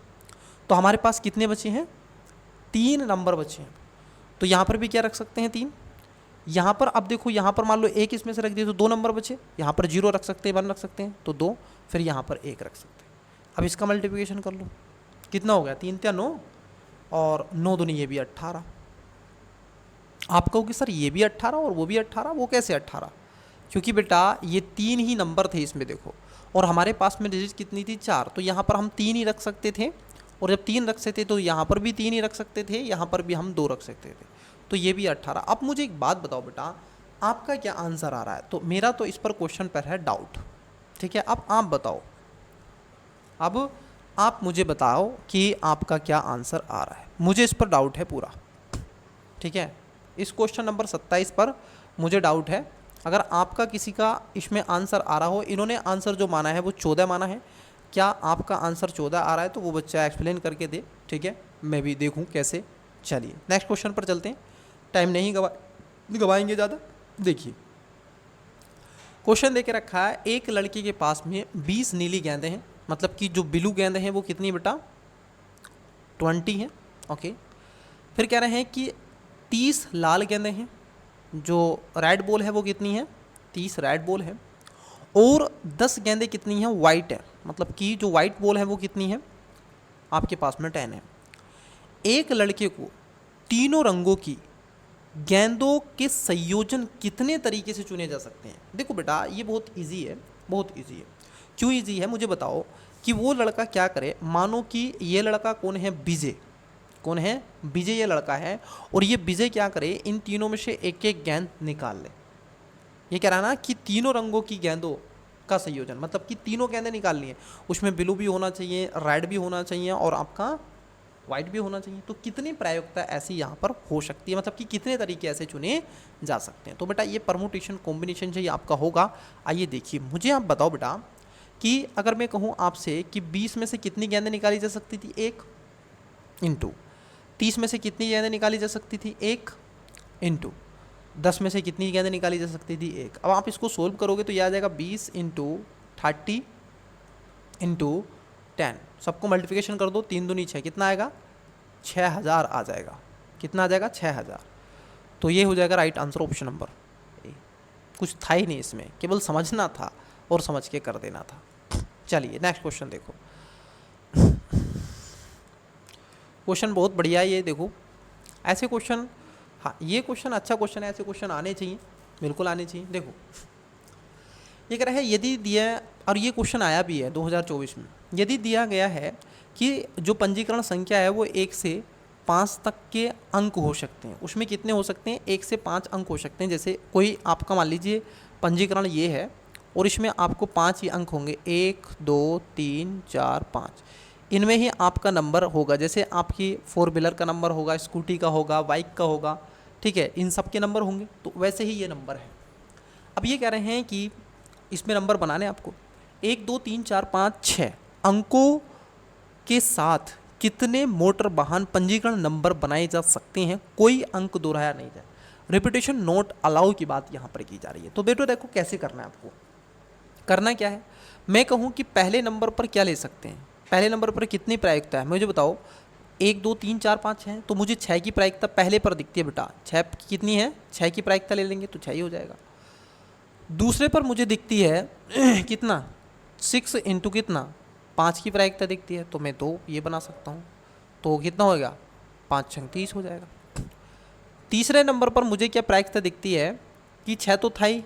तो हमारे पास कितने बचे हैं, 3 नंबर बचे हैं। तो यहाँ पर भी क्या रख सकते हैं, 3। यहाँ पर अब देखो, यहाँ पर मान लो 1 इसमें से रख दिए तो 2 नंबर बचे, यहाँ पर 0 रख सकते हैं, 1 रख सकते हैं, तो 2, फिर यहाँ पर 1 रख सकते हैं। अब इसका मल्टीप्लिकेशन कर लो, कितना हो गया, 3 तिया 9 और 9 दूनी ये भी 18। आप कहोगे सर ये भी 18 और वो भी 18, वो कैसे 18? क्योंकि बेटा ये 3 ही नंबर थे इसमें देखो, और हमारे पास में डिजिट कितनी थी, 4, तो यहाँ पर हम 3 ही रख सकते थे, और जब 3 रख सकते तो यहाँ पर भी 3 ही रख सकते थे, यहाँ पर भी हम 2 रख सकते थे, तो ये भी 18। अब मुझे एक बात बताओ बेटा, आपका क्या आंसर आ रहा है? तो मेरा तो इस पर क्वेश्चन पर है डाउट, ठीक है। अब आप बताओ, अब आप मुझे बताओ कि आपका क्या आंसर आ रहा है, मुझे इस पर डाउट है पूरा, ठीक है। इस क्वेश्चन नंबर 27 पर मुझे डाउट है। अगर आपका किसी का इसमें आंसर आ रहा हो, इन्होंने आंसर जो माना है वो 14 माना है, क्या आपका आंसर 14 आ रहा है तो वो बच्चा एक्सप्लेन करके दे, ठीक है, मैं भी देखूं कैसे। चलिए नेक्स्ट क्वेश्चन पर चलते हैं, टाइम नहीं गवाएंगे ज़्यादा। देखिए क्वेश्चन दे के रखा है, एक लड़की के पास में 20 नीली गेंदें हैं, मतलब कि जो ब्लू गेंदें हैं वो कितनी बेटा, 20 हैं, ओके। फिर कह रहे हैं कि 30 लाल गेंदें हैं, जो रेड बॉल है वो कितनी है, 30 रेड बॉल है, और 10 गेंदें कितनी हैं, वाइट है, मतलब कि जो वाइट बॉल है वो कितनी है आपके पास में, 10 है। एक लड़के को तीनों रंगों की गेंदों के संयोजन कितने तरीके से चुने जा सकते हैं? देखो बेटा ये बहुत इजी है, बहुत इजी है। क्यों इजी है मुझे बताओ, कि वो लड़का क्या करे, मानो कि ये लड़का कौन है, विजय, कौन है, विजय ये लड़का है, और ये विजय क्या करे, इन तीनों में से एक एक गेंद निकाल ले। ये कह रहा है ना कि तीनों रंगों की गेंदों का संयोजन, मतलब कि तीनों गेंदें निकालनी है, उसमें ब्लू भी होना चाहिए, रेड भी होना चाहिए, और आपका वाइट भी होना चाहिए। तो कितनी प्रायोगिकता ऐसी यहाँ पर हो सकती है, मतलब कि कितने तरीके ऐसे चुने जा सकते हैं? तो बेटा ये परमुटेशन कॉम्बिनेशन जो ये आपका होगा। आइए देखिए, मुझे आप बताओ बेटा कि अगर मैं कहूँ आपसे कि 20 में से कितनी गेंदें निकाली जा सकती थी, 1 इंटू 30 में से कितनी गेंदें निकाली जा सकती थी, 1 इंटू 10 में से कितनी गेंदें निकाली जा सकती थी, 1। अब आप इसको सोल्व करोगे तो यह आ जाएगा 20 इंटू 30 इंटू 10, सबको मल्टीप्लिकेशन कर दो, 3 दूनी 6, कितना आएगा, 6000 आ जाएगा। कितना आ जाएगा, 6000। तो ये हो जाएगा right answer, option number A. कुछ था ही नहीं इसमें, केवल समझना था और समझ के कर देना था। चलिए नेक्स्ट क्वेश्चन देखो, क्वेश्चन बहुत बढ़िया है ये, देखो ऐसे क्वेश्चन, हाँ ये क्वेश्चन अच्छा क्वेश्चन है, ऐसे क्वेश्चन आने चाहिए, बिल्कुल आने चाहिए। देखो ये कह रहा है, यदि दिया, और ये क्वेश्चन आया भी है 2024 में, यदि दिया गया है कि जो पंजीकरण संख्या है वो 1 से 5 तक के अंक हो सकते हैं, उसमें कितने हो सकते हैं, 1 से 5 अंक हो सकते हैं। जैसे कोई आपका मान लीजिए पंजीकरण ये है, और इसमें आपको 5 ही अंक होंगे, 1 2 3 4 5, इनमें ही आपका नंबर होगा। जैसे आपकी 4 व्हीलर का नंबर होगा, स्कूटी का होगा, बाइक का होगा, ठीक है, इन सब के नंबर होंगे, तो वैसे ही ये नंबर है। अब ये कह रहे हैं कि इसमें नंबर बनाने आपको 1 2 3 4 5 6 अंकों के साथ कितने मोटर वाहन पंजीकरण नंबर बनाए जा सकते हैं, कोई अंक दोहराया नहीं जाए। रिपीटेशन नोट अलाउ की बात यहाँ पर की जा रही है। तो बेटो देखो कैसे करना है आपको। करना क्या है, मैं कहूँ कि पहले नंबर पर क्या ले सकते हैं, पहले नंबर पर कितनी प्रायिकता है मुझे बताओ। 1 2 3 4 5 है, तो मुझे 6 की प्रायिकता पहले पर दिखती है बेटा। 6 कितनी है, 6 की प्रायिकता ले लेंगे तो 6 ही हो जाएगा। दूसरे पर मुझे दिखती है कितना 6 इंटू कितना 5 की प्रायिकता दिखती है, तो मैं 2 ये बना सकता हूँ, तो कितना होगा 5 छंग 30 हो जाएगा। तीसरे नंबर पर मुझे क्या प्रायिकता दिखती है कि 6 तो था ही,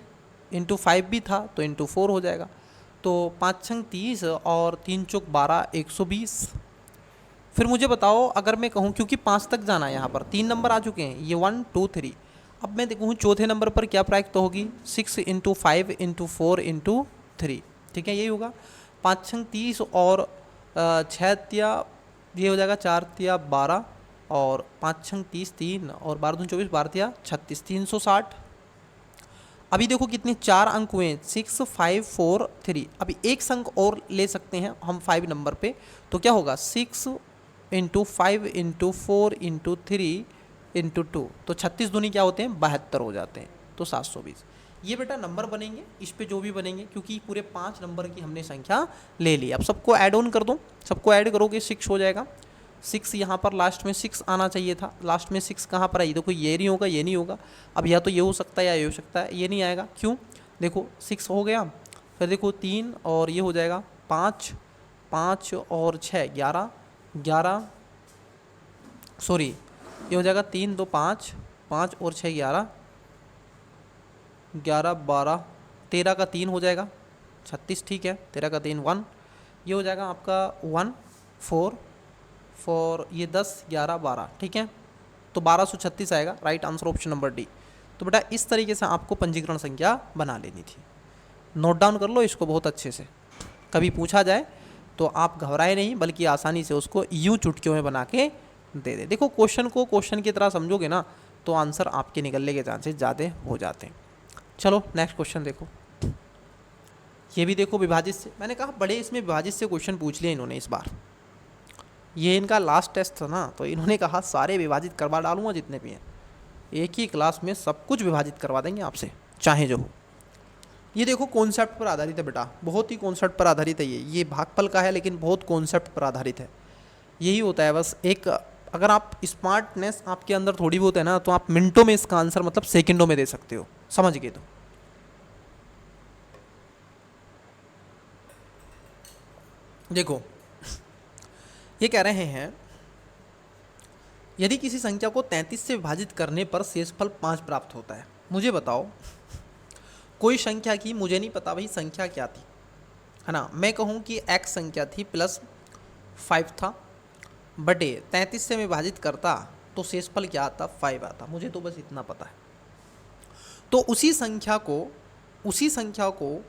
इंटू 5 भी था तो इंटू 4 हो जाएगा। तो 5 छंग 30 और 3 चौक 12 120। फिर मुझे बताओ अगर मैं कहूँ, क्योंकि 5 तक जाना है यहाँ पर 3 नंबर आ चुके हैं, ये 1 2 3। अब मैं देखूँ चौथे नंबर पर क्या प्रायिकता होगी, 6 इंटू 5 इंटू 4 इंटू 3, ठीक है यही होगा। 5 छंग 30 और 6 तिया ये हो जाएगा 4 तिया 12 और 5 छंग 30 3 और 12 दूनी 24 12 तिया 36 360। अभी देखो कितने 4 अंक हुए हैं 6 5 4 3। अभी एक अंक और ले सकते हैं हम 5 नंबर पे, तो क्या होगा 6 इंटू 5 इंटू 4 इंटू 3 इंटू 2, तो 36 दूनी क्या होते हैं 72 हो जाते हैं, तो 720। ये बेटा नंबर बनेंगे इस पे जो भी बनेंगे, क्योंकि पूरे 5 नंबर की हमने संख्या ले ली। अब सबको ऐड ऑन कर दो, सबको ऐड करोगे 6 हो जाएगा। 6 यहाँ पर लास्ट में 6 आना चाहिए था, लास्ट में 6 कहाँ पर आई, देखो ये नहीं होगा ये नहीं होगा। अब या तो ये हो सकता है या ये हो सकता है, ये नहीं आएगा क्यों, देखो 6 हो गया, फिर देखो 3 और ये हो जाएगा 5 5 और 6 11 11 सॉरी ये हो जाएगा 3 2 5 5 और 6 11 11 12 13 का 3 हो जाएगा 36, ठीक है 13 का 3 1, ये हो जाएगा आपका 1 4 4 ये 10 11 12, ठीक है तो 1236 आएगा। Right answer option number D. तो बेटा इस तरीके से आपको पंजीकरण संख्या बना लेनी थी। नोट डाउन कर लो इसको बहुत अच्छे से, कभी पूछा जाए तो आप घबराए नहीं, बल्कि आसानी से उसको यूँ चुटकियों में बना के दे दे। देखो क्वेश्चन को क्वेश्चन की तरह समझोगे ना तो आंसर आपके निकलने के चांसेस ज़्यादा हो जाते हैं। चलो नेक्स्ट क्वेश्चन देखो, ये भी देखो विभाजित से। मैंने कहा बड़े इसमें विभाजित से क्वेश्चन पूछ लिए इन्होंने इस बार, ये इनका लास्ट टेस्ट था ना, तो इन्होंने कहा सारे विभाजित करवा डालूंगा जितने भी हैं, एक ही क्लास में सब कुछ विभाजित करवा देंगे आपसे चाहे जो हो। ये देखो कॉन्सेप्ट पर आधारित है बेटा, बहुत ही कॉन्सेप्ट पर आधारित है। ये भागफल का है लेकिन बहुत कॉन्सेप्ट पर आधारित है। यही होता है बस, एक अगर आप स्मार्टनेस आपके अंदर थोड़ी बहुत है ना तो आप मिनटों में इसका आंसर मतलब सेकंडों में दे सकते हो, समझ गए। तो देखो ये कह रहे हैं यदि किसी संख्या को 33 से विभाजित करने पर शेषफल 5 प्राप्त होता है। मुझे बताओ कोई संख्या की, मुझे नहीं पता भाई संख्या क्या थी, है ना, मैं कहूँ कि x संख्या थी प्लस 5 था, बटे 33 से मैं विभाजित करता तो शेषफल क्या आता 5 आता, मुझे तो बस इतना पता है। तो उसी संख्या को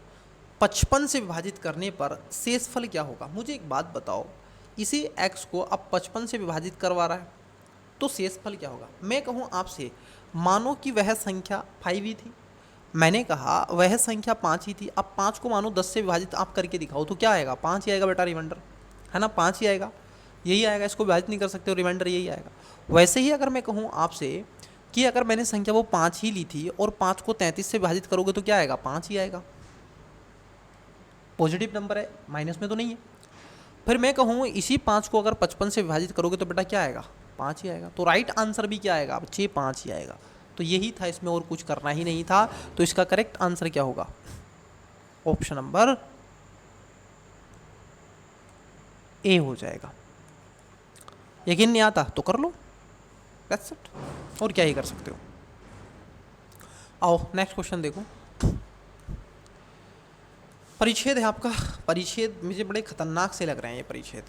55 से विभाजित करने पर शेषफल क्या होगा। मुझे एक बात बताओ, इसी x को अब 55 से विभाजित करवा रहा है तो शेषफल क्या होगा। मैं कहूँ आपसे, मानो कि वह संख्या 5 ही थी, मैंने कहा वह संख्या 5 ही थी, अब 5 को मानो 10 से विभाजित आप करके दिखाओ तो क्या आएगा 5 ही आएगा बेटा, रिमाइंडर है ना 5 ही आएगा, यही आएगा, इसको विभाजित नहीं कर सकते हो, रिमाइंडर यही आएगा। वैसे ही अगर मैं कहूँ आपसे कि अगर मैंने संख्या वो 5 ही ली थी और 5 को 33 से विभाजित करोगे तो क्या आएगा 5 ही आएगा, पॉजिटिव नंबर है, माइनस में तो नहीं है। फिर मैं कहूँ इसी 5 को अगर 55 से विभाजित करोगे तो बेटा क्या आएगा 5 ही आएगा। तो राइट आंसर भी क्या आएगा बच्चे 5 ही आएगा। तो यही था, इसमें और कुछ करना ही नहीं था। तो इसका करेक्ट आंसर क्या होगा, ऑप्शन नंबर ए हो जाएगा। यकीन नहीं आता तो कर लो, दैट्स इट, और क्या ही कर सकते हो। आओ नेक्स्ट क्वेश्चन देखो, परिच्छेद है आपका। परिच्छेद मुझे बड़े खतरनाक से लग रहे हैं ये परिच्छेद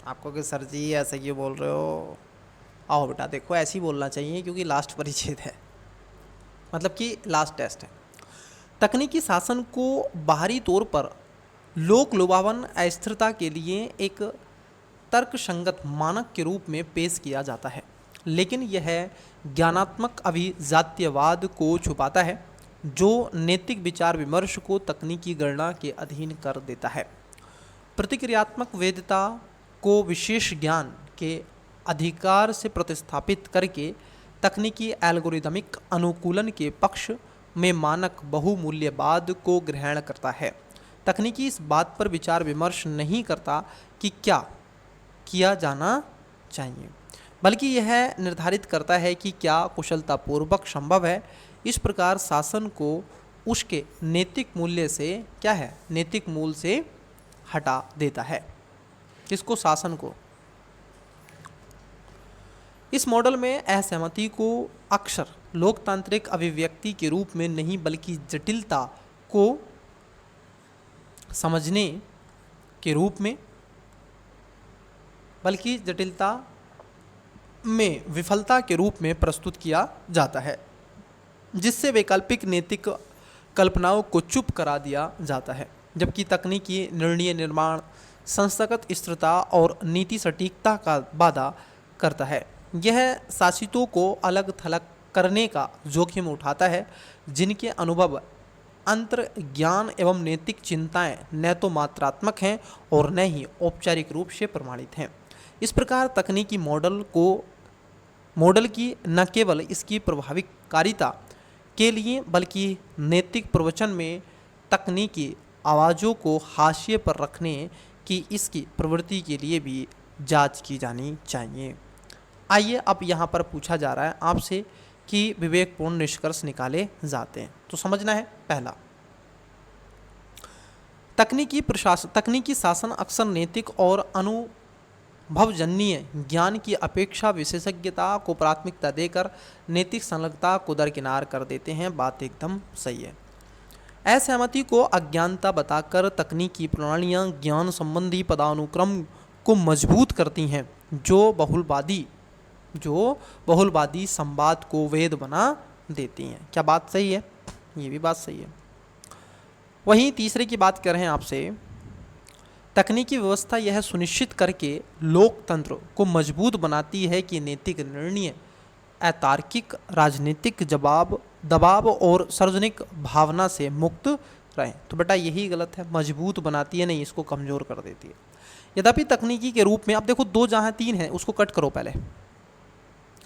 आपको, कि सर जी ऐसे क्यों बोल रहे हो। आओ बेटा देखो, ऐसे ही बोलना चाहिए क्योंकि लास्ट परिच्छेद है, मतलब कि लास्ट टेस्ट है। तकनीकी शासन को बाहरी तौर पर लोक लुभावन अस्थिरता के लिए एक तर्कसंगत मानक के रूप में पेश किया जाता है, लेकिन यह ज्ञानात्मक अभिजात्यवाद को छुपाता है। जो नैतिक विचार विमर्श को तकनीकी गणना के अधीन कर देता है। प्रतिक्रियात्मक वैधता को विशेष ज्ञान के अधिकार से प्रतिस्थापित करके तकनीकी एल्गोरिदमिक अनुकूलन के पक्ष में मानक बहुमूल्यवाद को ग्रहण करता है। तकनीकी इस बात पर विचार विमर्श नहीं करता कि क्या किया जाना चाहिए, बल्कि यह निर्धारित करता है कि क्या कुशलतापूर्वक संभव है। इस प्रकार शासन को उसके नैतिक मूल्य से क्या है, नैतिक मूल्य से हटा देता है। किसको? शासन को। इस मॉडल में असहमति को अक्सर लोकतांत्रिक अभिव्यक्ति के रूप में नहीं बल्कि जटिलता को समझने के रूप में, बल्कि जटिलता में विफलता के रूप में प्रस्तुत किया जाता है, जिससे वैकल्पिक नैतिक कल्पनाओं को चुप करा दिया जाता है। जबकि तकनीकी निर्णय निर्माण संस्थागत स्थिरता और नीति सटीकता का वादा करता है। यह शासितों को अलग थलग करने का जोखिम उठाता है, जिनके अनुभव, अंतर्ज्ञान एवं नैतिक चिंताएं न तो मात्रात्मक हैं और न ही औपचारिक रूप से प्रमाणित हैं। इस प्रकार तकनीकी मॉडल की न केवल इसकी प्रभावकारिता के लिए बल्कि नैतिक प्रवचन में तकनीकी आवाज़ों को हाशिए पर रखने की इसकी प्रवृत्ति के लिए भी जांच की जानी चाहिए। आइए अब यहाँ पर पूछा जा रहा है आपसे कि विवेकपूर्ण निष्कर्ष निकाले जाते हैं, तो समझना है। पहला, तकनीकी शासन अक्सर नैतिक और अनुभवजन्य ज्ञान की अपेक्षा विशेषज्ञता को प्राथमिकता देकर नैतिक संलग्नता को दरकिनार कर देते हैं। बात एकदम सही है। असहमति को अज्ञानता बताकर तकनीकी प्रणालियाँ ज्ञान संबंधी पदानुक्रम को मजबूत करती हैं, जो बहुलवादी संवाद को वैध बना देती हैं। क्या बात सही है? ये भी बात सही है। वहीं तीसरे की बात कर रहे हैं आपसे, तकनीकी व्यवस्था यह सुनिश्चित करके लोकतंत्र को मजबूत बनाती है कि नैतिक निर्णय अतार्किक, राजनीतिक दबाव और सार्वजनिक भावना से मुक्त रहें। तो बेटा यही गलत है, मजबूत बनाती है नहीं, इसको कमज़ोर कर देती है। यद्यपि तकनीकी के रूप में, अब देखो दो जहाँ तीन है उसको कट करो, पहले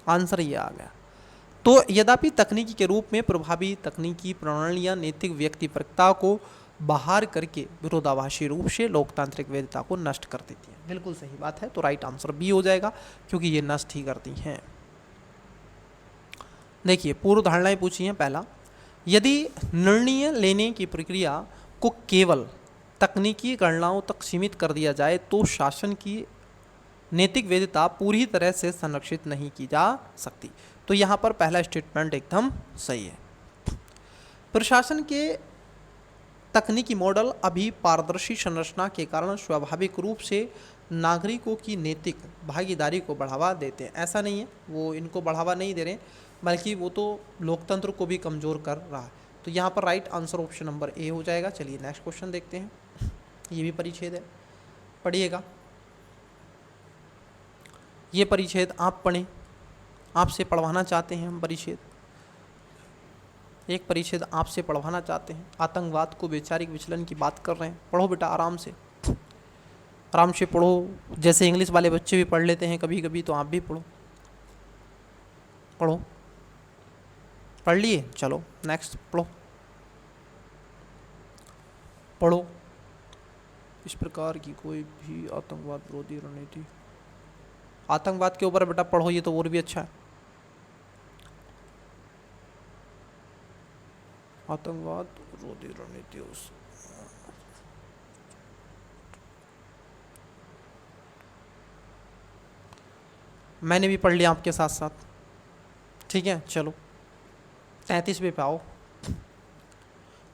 आंसर ये आ गया। तो यद्यपि तकनीकी के रूप में प्रभावी तकनीकी प्रणालियाँ नैतिक व्यक्तिपरकता को बाहर करके विरोधाभासी रूप से लोकतांत्रिक वैधता को नष्ट कर देती है। बिल्कुल सही बात है, तो राइट आंसर बी हो जाएगा, क्योंकि ये नष्ट ही करती हैं। देखिए पूर्व धारणाएं पूछी हैं। पहला, यदि निर्णय लेने की प्रक्रिया को केवल तकनीकी गणनाओं तक सीमित कर दिया जाए तो शासन की नैतिक वैधता पूरी तरह से संरक्षित नहीं की जा सकती। तो यहाँ पर पहला स्टेटमेंट एकदम सही है। प्रशासन के तकनीकी मॉडल अभी पारदर्शी संरचना के कारण स्वाभाविक रूप से नागरिकों की नैतिक भागीदारी को बढ़ावा देते हैं। ऐसा नहीं है वो इनको बढ़ावा नहीं दे रहे, बल्कि वो तो लोकतंत्र को भी कमज़ोर कर रहा है। तो यहाँ पर right answer option number A हो जाएगा। चलिए नेक्स्ट क्वेश्चन देखते हैं। ये भी परिच्छेद है, पढ़िएगा। ये परिच्छेद आप पढ़ें, आपसे पढ़वाना चाहते हैं हम परिच्छेद। एक परिच्छेद आपसे पढ़वाना चाहते हैं, आतंकवाद को वैचारिक विचलन की बात कर रहे हैं। पढ़ो बेटा आराम से पढ़ो। जैसे इंग्लिश वाले बच्चे भी पढ़ लेते हैं कभी कभी, तो आप भी पढ़ो। पढ़ लिए? चलो नेक्स्ट पढ़ो। इस प्रकार की कोई भी आतंकवाद विरोधी रणनीति, आतंकवाद के ऊपर बेटा पढ़ो, ये तो और भी अच्छा है। आतंकवाद विरोधी रणनीति, मैंने भी पढ़ लिया आपके साथ साथ, ठीक है। चलो 33वें पे आओ।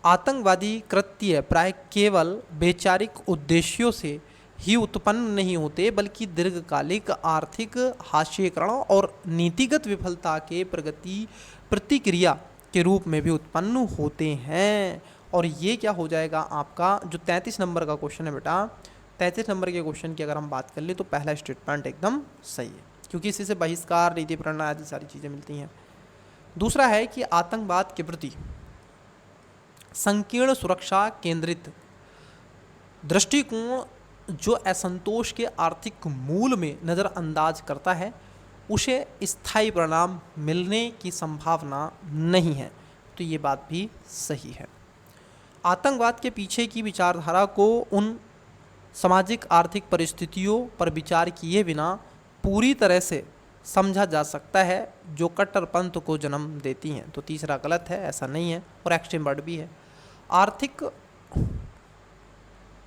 आतंकवादी कृत्य प्राय केवल वैचारिक उद्देश्यों से ही उत्पन्न नहीं होते, बल्कि दीर्घकालिक आर्थिक हाशिएकरण और नीतिगत विफलता के प्रतिक्रिया के रूप में भी उत्पन्न होते हैं। और ये क्या हो जाएगा आपका जो 33 नंबर का क्वेश्चन है बेटा, 33 नंबर के क्वेश्चन की अगर हम बात कर ले तो पहला स्टेटमेंट एकदम सही है, क्योंकि इसी से बहिष्कार, नीति प्रेरणा आदि सारी चीज़ें मिलती हैं। दूसरा है कि आतंकवाद के प्रति संकीर्ण सुरक्षा केंद्रित दृष्टिकोण जो असंतोष के आर्थिक मूल में नज़रअंदाज करता है, उसे स्थायी परिणाम मिलने की संभावना नहीं है। तो ये बात भी सही है। आतंकवाद के पीछे की विचारधारा को उन सामाजिक आर्थिक परिस्थितियों पर विचार किए बिना पूरी तरह से समझा जा सकता है जो कट्टरपंथ को जन्म देती हैं। तो तीसरा गलत है, ऐसा नहीं है, और एक्सट्रीम वर्ड भी है। आर्थिक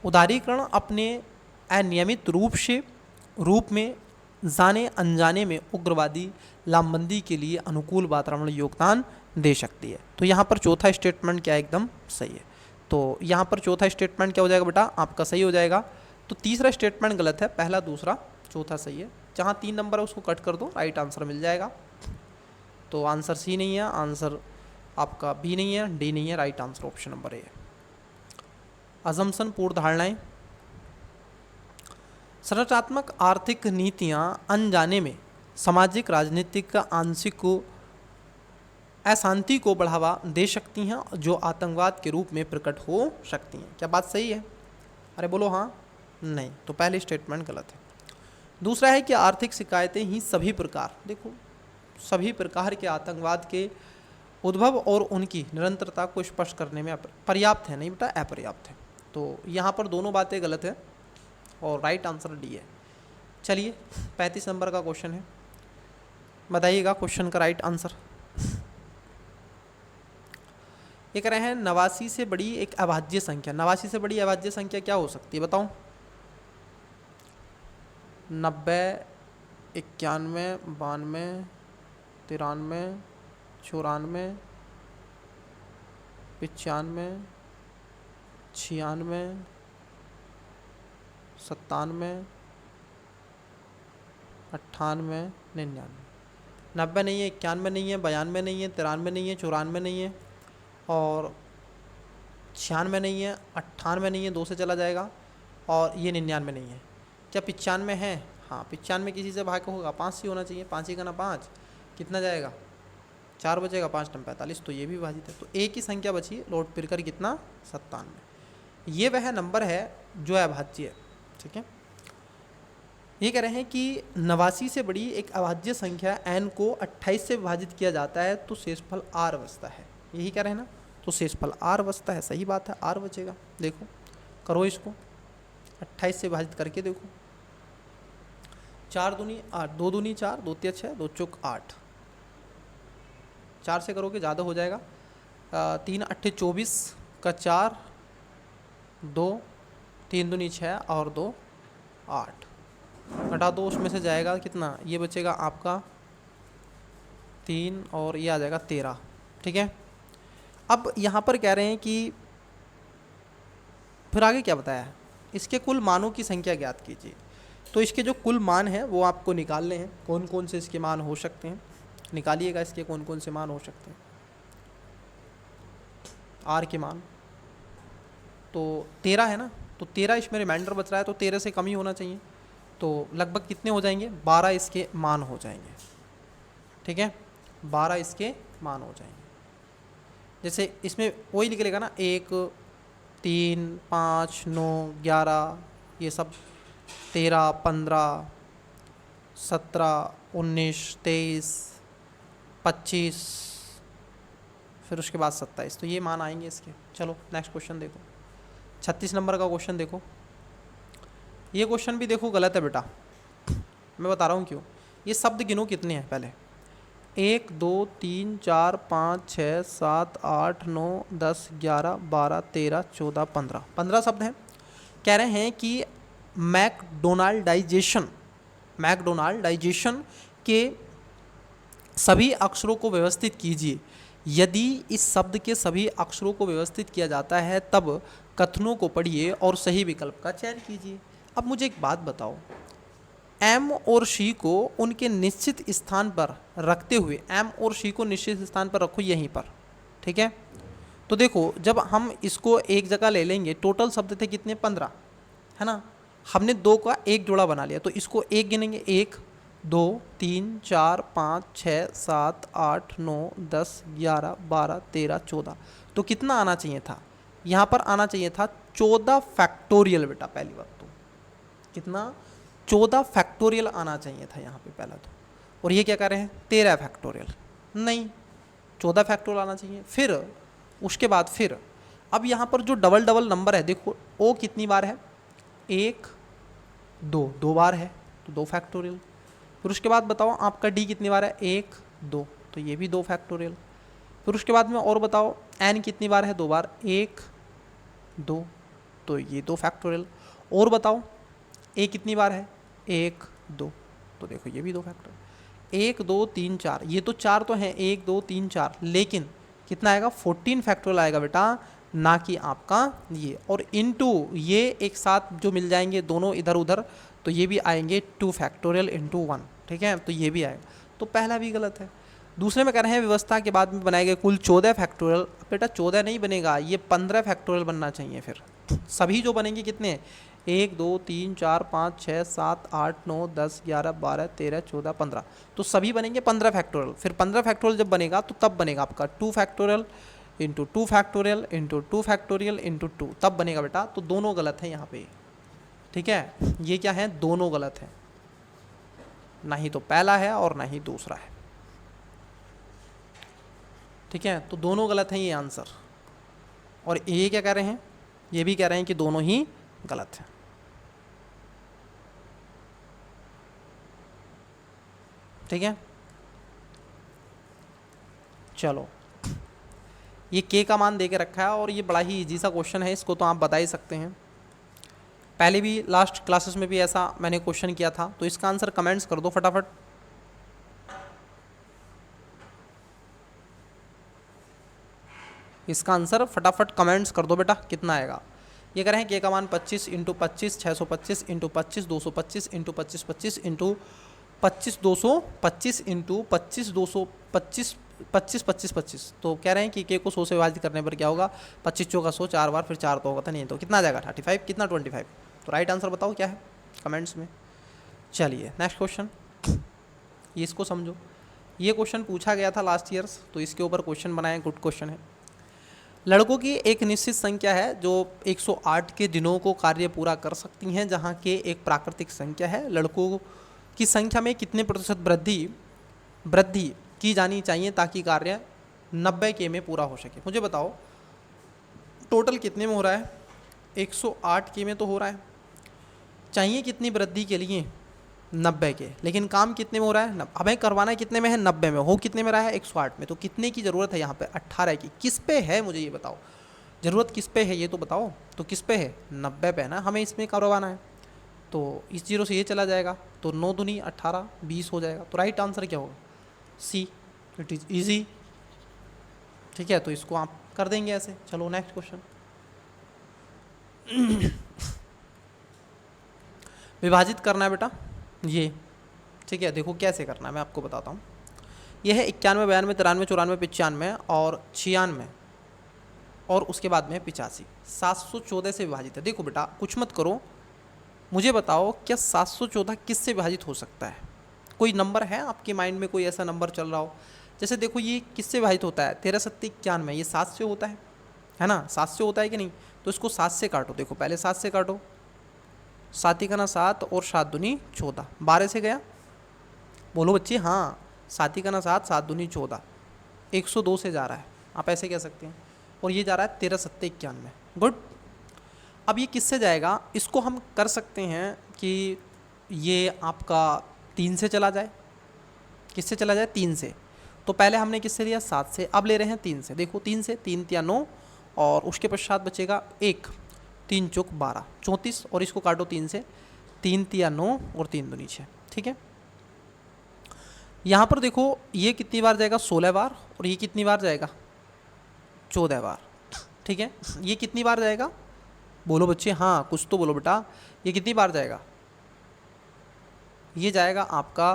उदारीकरण अपने अनियमित रूप में जाने अनजाने में उग्रवादी लामबंदी के लिए अनुकूल वातावरण योगदान दे सकती है। तो यहाँ पर चौथा स्टेटमेंट क्या एकदम सही है। तो यहाँ पर चौथा स्टेटमेंट क्या हो जाएगा बेटा, आपका सही हो जाएगा। तो तीसरा स्टेटमेंट गलत है, पहला दूसरा चौथा सही है। जहाँ 3 नंबर है उसको कट कर दो, राइट आंसर मिल जाएगा। तो आंसर सी नहीं है, आंसर आपका बी नहीं है, डी नहीं है, right answer option number A है। अजम्पशन पूर्व धारणाएं। संरचनात्मक आर्थिक नीतियां अनजाने में सामाजिक राजनीतिक आंशिक अशांति को बढ़ावा दे सकती हैं जो आतंकवाद के रूप में प्रकट हो सकती हैं। क्या बात सही है? अरे बोलो हाँ, नहीं। तो पहले स्टेटमेंट गलत है। दूसरा है कि आर्थिक शिकायतें ही सभी प्रकार, देखो सभी प्रकार के आतंकवाद के उद्भव और उनकी निरंतरता को स्पष्ट करने में पर्याप्त है, नहीं बेटा अपर्याप्त है। तो यहाँ पर दोनों बातें गलत है और राइट आंसर डी है। चलिए 35 नंबर का क्वेश्चन है, बताइएगा क्वेश्चन का राइट आंसर। ये कह रहे हैं 89 से बड़ी एक अभाज्य संख्या। 89 से बड़ी अभाज्य संख्या क्या हो सकती है बताओ? 90, 91, 92, 93, 94, 95, 96, 97, 98, 99। 90 नहीं है, 91 नहीं है, 92 नहीं है, 93 नहीं है, 94 नहीं है और 96 नहीं है, 98 नहीं है, 2 से चला जाएगा और ये 99 नहीं है। क्या 95 है? हाँ 95 किसी से भाग होगा, 5 से होना चाहिए। 5 ही का ना 5 कितना जाएगा? 4 बचेगा, 5 × 45, तो ये भी विभाजित है। तो एक ही संख्या बची, लौट फिर कर कितना? 97। ये वह नंबर है जो अभाज्य है, ठीक है। ये कह रहे हैं कि 89 से बड़ी एक अभाज्य संख्या n को 28 से विभाजित किया जाता है तो शेषफल r बचता है। यही कह रहे हैं ना, तो शेषफल r बचता है, सही बात है, r बचेगा। देखो करो इसको, 28 से विभाजित करके देखो। 4 दूनी 8, 2 दूनी 4, 2 तिया 6, 2 चौक 8। 4 से करोगे ज़्यादा हो जाएगा। 3 8 24 का 4, 2, 3 दूनी 6 और 2 8। घटा दो, उसमें से जाएगा कितना? ये बचेगा आपका 3 और ये आ जाएगा 13, ठीक है। अब यहाँ पर कह रहे हैं कि फिर आगे क्या बताया है, इसके कुल मानों की संख्या ज्ञात कीजिए। तो इसके जो कुल मान हैं वो आपको निकालने हैं। कौन कौन से इसके मान हो सकते हैं, निकालिएगा इसके कौन कौन से मान हो सकते हैं। आर के मान तो 13 है ना, तो 13 इसमें रिमाइंडर बच रहा है, तो 13 से कम ही होना चाहिए। तो लगभग कितने हो जाएंगे? 12 इसके मान हो जाएंगे, ठीक है। 12 इसके मान हो जाएंगे। जैसे इसमें वही निकलेगा ना, 1 3 5 9 11, ये सब 13 15 17 19 23 25 फिर उसके बाद 27, तो ये मान आएंगे इसके। चलो नेक्स्ट क्वेश्चन देखो, 36 नंबर का क्वेश्चन देखो। ये क्वेश्चन भी देखो गलत है बेटा, मैं बता रहा हूँ क्यों। ये शब्द गिनो कितने हैं पहले। 1 2 3 4 5 6 7 8 9 10 11 12 13 14 15 15 शब्द हैं। कह रहे हैं कि मैकडोनाल्डाइजेशन के सभी अक्षरों को व्यवस्थित कीजिए। यदि इस शब्द के सभी अक्षरों को व्यवस्थित किया जाता है तब कथनों को पढ़िए और सही विकल्प का चयन कीजिए। अब मुझे एक बात बताओ, एम और शी को उनके निश्चित स्थान पर रखते हुए, एम और शी को निश्चित स्थान पर रखो यहीं पर, ठीक है। तो देखो जब हम इसको एक जगह ले लेंगे, टोटल शब्द थे कितने? 15 है ना। हमने 2 का एक जोड़ा बना लिया, तो इसको 1 गिनेंगे, 1 2 3 4 5 6 7 8 9 10 11 12 13 14। तो कितना आना चाहिए था? यहाँ पर आना चाहिए था 14 फैक्टोरियल बेटा। पहली बात तो कितना, 14 फैक्टोरियल आना चाहिए था यहाँ पे पहला तो। और ये क्या कर रहे हैं, 13 फैक्टोरियल। नहीं, 14 फैक्टोरियल आना चाहिए। फिर उसके बाद फिर अब यहाँ पर जो डबल डबल नंबर है देखो, ओ कितनी बार है, 1 2, 2 बार है तो 2 फैक्टोरियल। फिर उसके बाद बताओ आपका डी कितनी बार है, 1 2, तो ये भी 2 फैक्टोरियल। फिर उसके बाद में और बताओ एन कितनी बार है, 2 बार, 1 2, तो ये 2 फैक्टोरियल। और बताओ ए कितनी बार है, 1 2, तो देखो ये भी 2 फैक्टोरियल। 1 2 3 4, ये तो 4 तो हैं, 1 2 3 4, लेकिन कितना आएगा, 14 फैक्टोरियल आएगा बेटा, ना कि आपका ये। और इनटू ये एक साथ जो मिल जाएंगे दोनों इधर उधर, तो ये भी आएंगे 2 फैक्टोरियल इंटू 1, ठीक है, तो ये भी आएगा। तो पहला भी गलत है। दूसरे में कह रहे हैं व्यवस्था के बाद में बनाए गए कुल 14 फैक्टोरियल। बेटा 14 नहीं बनेगा, ये 15 फैक्टोरियल बनना चाहिए। फिर सभी जो बनेंगे कितने, 1 2 3 4 5 6 7 8 9 10 11 12 13 14 15, तो सभी बनेंगे 15 फैक्टोरियल। फिर 15 फैक्टोरियल जब बनेगा तो तब बनेगा आपका 2 factorial into 2 factorial into 2 factorial into 2, तब बनेगा बेटा। तो दोनों गलत है यहाँ पे, ठीक है, ये क्या है, दोनों गलत है, ना ही तो पहला है और ना ही दूसरा है, ठीक है, तो दोनों गलत हैं ये आंसर। और ये क्या कह रहे हैं, ये भी कह रहे हैं कि दोनों ही गलत हैं, ठीक है। चलो, ये के का मान दे के रखा है और ये बड़ा ही इजी सा क्वेश्चन है, इसको तो आप बता ही सकते हैं। पहले भी लास्ट क्लासेस में भी ऐसा मैंने क्वेश्चन किया था, तो इसका आंसर कमेंट्स कर दो फटाफट। इसका आंसर फटाफट कमेंट्स कर दो बेटा, कितना आएगा। ये कह रहे हैं के का मान 25 into 25 625 into 25 225 into 25 25 into 25 225 into 25 225 25 25 25, तो कह रहे हैं कि के को 100 से विभाजित करने पर क्या होगा, 25 चौका 100, 4 बार, फिर 4 तो होगा था नहीं, तो कितना आ जाएगा 35, कितना 25। तो राइट आंसर बताओ क्या है कमेंट्स में। चलिए नेक्स्ट क्वेश्चन, ये इसको समझो। ये क्वेश्चन पूछा गया था लास्ट ईयर्स, तो इसके ऊपर क्वेश्चन बनाए, गुड क्वेश्चन है। लड़कों की एक निश्चित संख्या है जो 108 के दिनों को कार्य पूरा कर सकती हैं, जहां के एक प्राकृतिक संख्या है। लड़कों की संख्या में कितने प्रतिशत वृद्धि की जानी चाहिए ताकि कार्य 90 के में पूरा हो सके। मुझे बताओ टोटल कितने में हो रहा है, 108 के में तो हो रहा है, चाहिए कितनी वृद्धि के लिए, 90 के, लेकिन काम कितने में हो रहा है, हमें करवाना है कितने में है, 90 में, हो कितने में रहा है, 108 में। तो कितने की ज़रूरत है यहाँ पे, 18 की। किस पे है मुझे ये बताओ, ज़रूरत किस पे है ये तो बताओ। तो किस पे है, 90 पे है ना, हमें इसमें करवाना है। तो इस 0 से ये चला जाएगा, तो 9 दूनी 18 20 हो जाएगा। तो राइट आंसर क्या होगा, सी, इट इज़ ईजी, ठीक है, तो इसको आप कर देंगे ऐसे। चलो नेक्स्ट क्वेश्चन। विभाजित करना है बेटा ये, ठीक है, देखो कैसे करना है मैं आपको बताता हूँ। यह है 91 92 93 94 95 और 96 और उसके बाद में 85, 714 से विभाजित है। देखो बेटा कुछ मत करो, मुझे बताओ क्या 714 किससे विभाजित हो सकता है। कोई नंबर है आपके माइंड में, कोई ऐसा नंबर चल रहा हो। जैसे देखो ये किससे विभाजित होता है, 13 7 91, ये 7 से होता है ना, 7 से होता है कि नहीं। तो इसको 7 से काटो, देखो पहले 7 से काटो, 7 का ना 7 और 7 दूनी 14, 12 से गया, बोलो बच्चे हाँ, 7 का ना 7 7 दूनी 14, 102 से जा रहा है, आप ऐसे कह सकते हैं। और ये जा रहा है 13 7 91, गुड। अब ये किससे जाएगा, इसको हम कर सकते हैं कि ये आपका 3 से चला जाए। किससे चला जाए, 3 से। तो पहले हमने किससे लिया, 7 से, अब ले रहे हैं 3 से। देखो 3 से 3 या 9 और उसके पश्चात बचेगा 1, 3 चौक 12 34, और इसको काटो 3 से, 3 या 9 और 3 दूनी 6, ठीक है। यहाँ पर देखो ये कितनी बार जाएगा, 16 बार, और ये कितनी बार जाएगा, 14 बार, ठीक है। ये कितनी बार जाएगा, बोलो बच्चे हाँ, कुछ तो बोलो बेटा, ये कितनी बार जाएगा, ये जाएगा आपका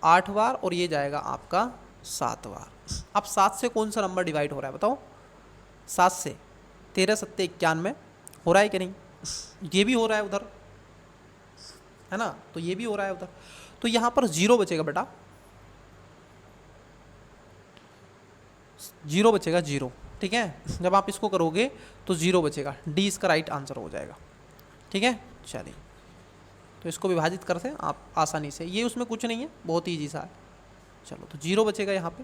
8 बार और ये जाएगा आपका 7 बार। अब 7 से कौन सा नंबर डिवाइड हो रहा है बताओ, 7 से 13 7 91 हो रहा है कि नहीं, ये भी हो रहा है उधर, है ना, तो ये भी हो रहा है उधर। तो यहाँ पर 0 बचेगा बेटा, 0 बचेगा, 0। ठीक है, जब आप इसको करोगे तो 0 बचेगा, डी इसका राइट आंसर हो जाएगा। ठीक है, चलिए तो इसको विभाजित करते हैं आप आसानी से, ये उसमें कुछ नहीं है, बहुत ईजी सा है। चलो तो 0 बचेगा यहाँ पे।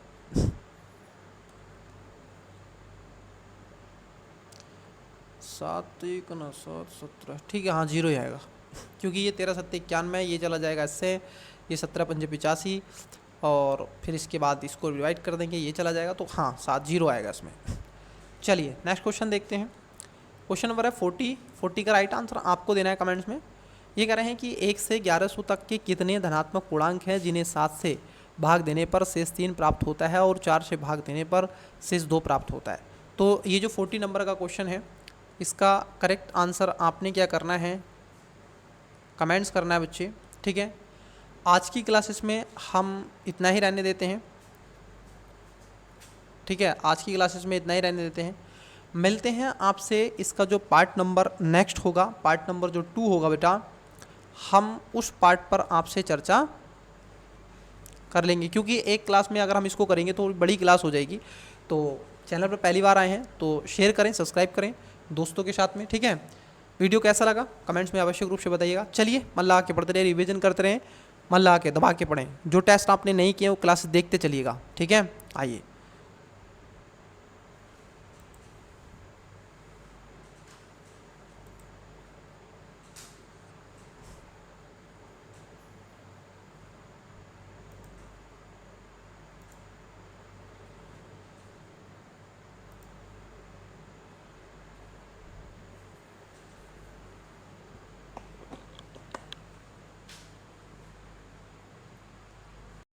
7 1 9 7 17, ठीक है, हाँ 0 ही आएगा, क्योंकि ये 13 7 91, ये चला जाएगा इससे, ये 17 5 85, और फिर इसके बाद इसको डिवाइड कर देंगे, ये चला जाएगा, तो हाँ 0 आएगा इसमें। चलिए नेक्स्ट क्वेश्चन देखते हैं। क्वेश्चन नंबर है 40 का राइट आंसर आपको देना है कमेंट्स में। ये कह रहे हैं कि 1 से 1100 तक के कितने धनात्मक पूर्णांक हैं जिन्हें 7 से भाग देने पर शेष 3 प्राप्त होता है और 4 से भाग देने पर शेष 2 प्राप्त होता है। तो ये जो 40 नंबर का क्वेश्चन है, इसका करेक्ट आंसर आपने क्या करना है, कमेंट्स करना है बच्चे। ठीक है, आज की क्लासेस में हम इतना ही रहने देते हैं। ठीक है, आज की क्लासेस में इतना ही रहने देते हैं। मिलते हैं आपसे, इसका जो पार्ट नंबर नेक्स्ट होगा, पार्ट नंबर जो 2 होगा बेटा, हम उस पार्ट पर आपसे चर्चा कर लेंगे, क्योंकि एक क्लास में अगर हम इसको करेंगे तो बड़ी क्लास हो जाएगी। तो चैनल पर पहली बार आए हैं तो शेयर करें, सब्सक्राइब करें दोस्तों के साथ में। ठीक है, वीडियो कैसा लगा कमेंट्स में आवश्यक रूप से बताइएगा। चलिए मन लगा के पढ़ते रहे, रिविजन करते रहें, मन लगा के दबा के पढ़ें। जो टेस्ट आपने नहीं किए वो क्लास देखते चलिएगा। ठीक है, आइए।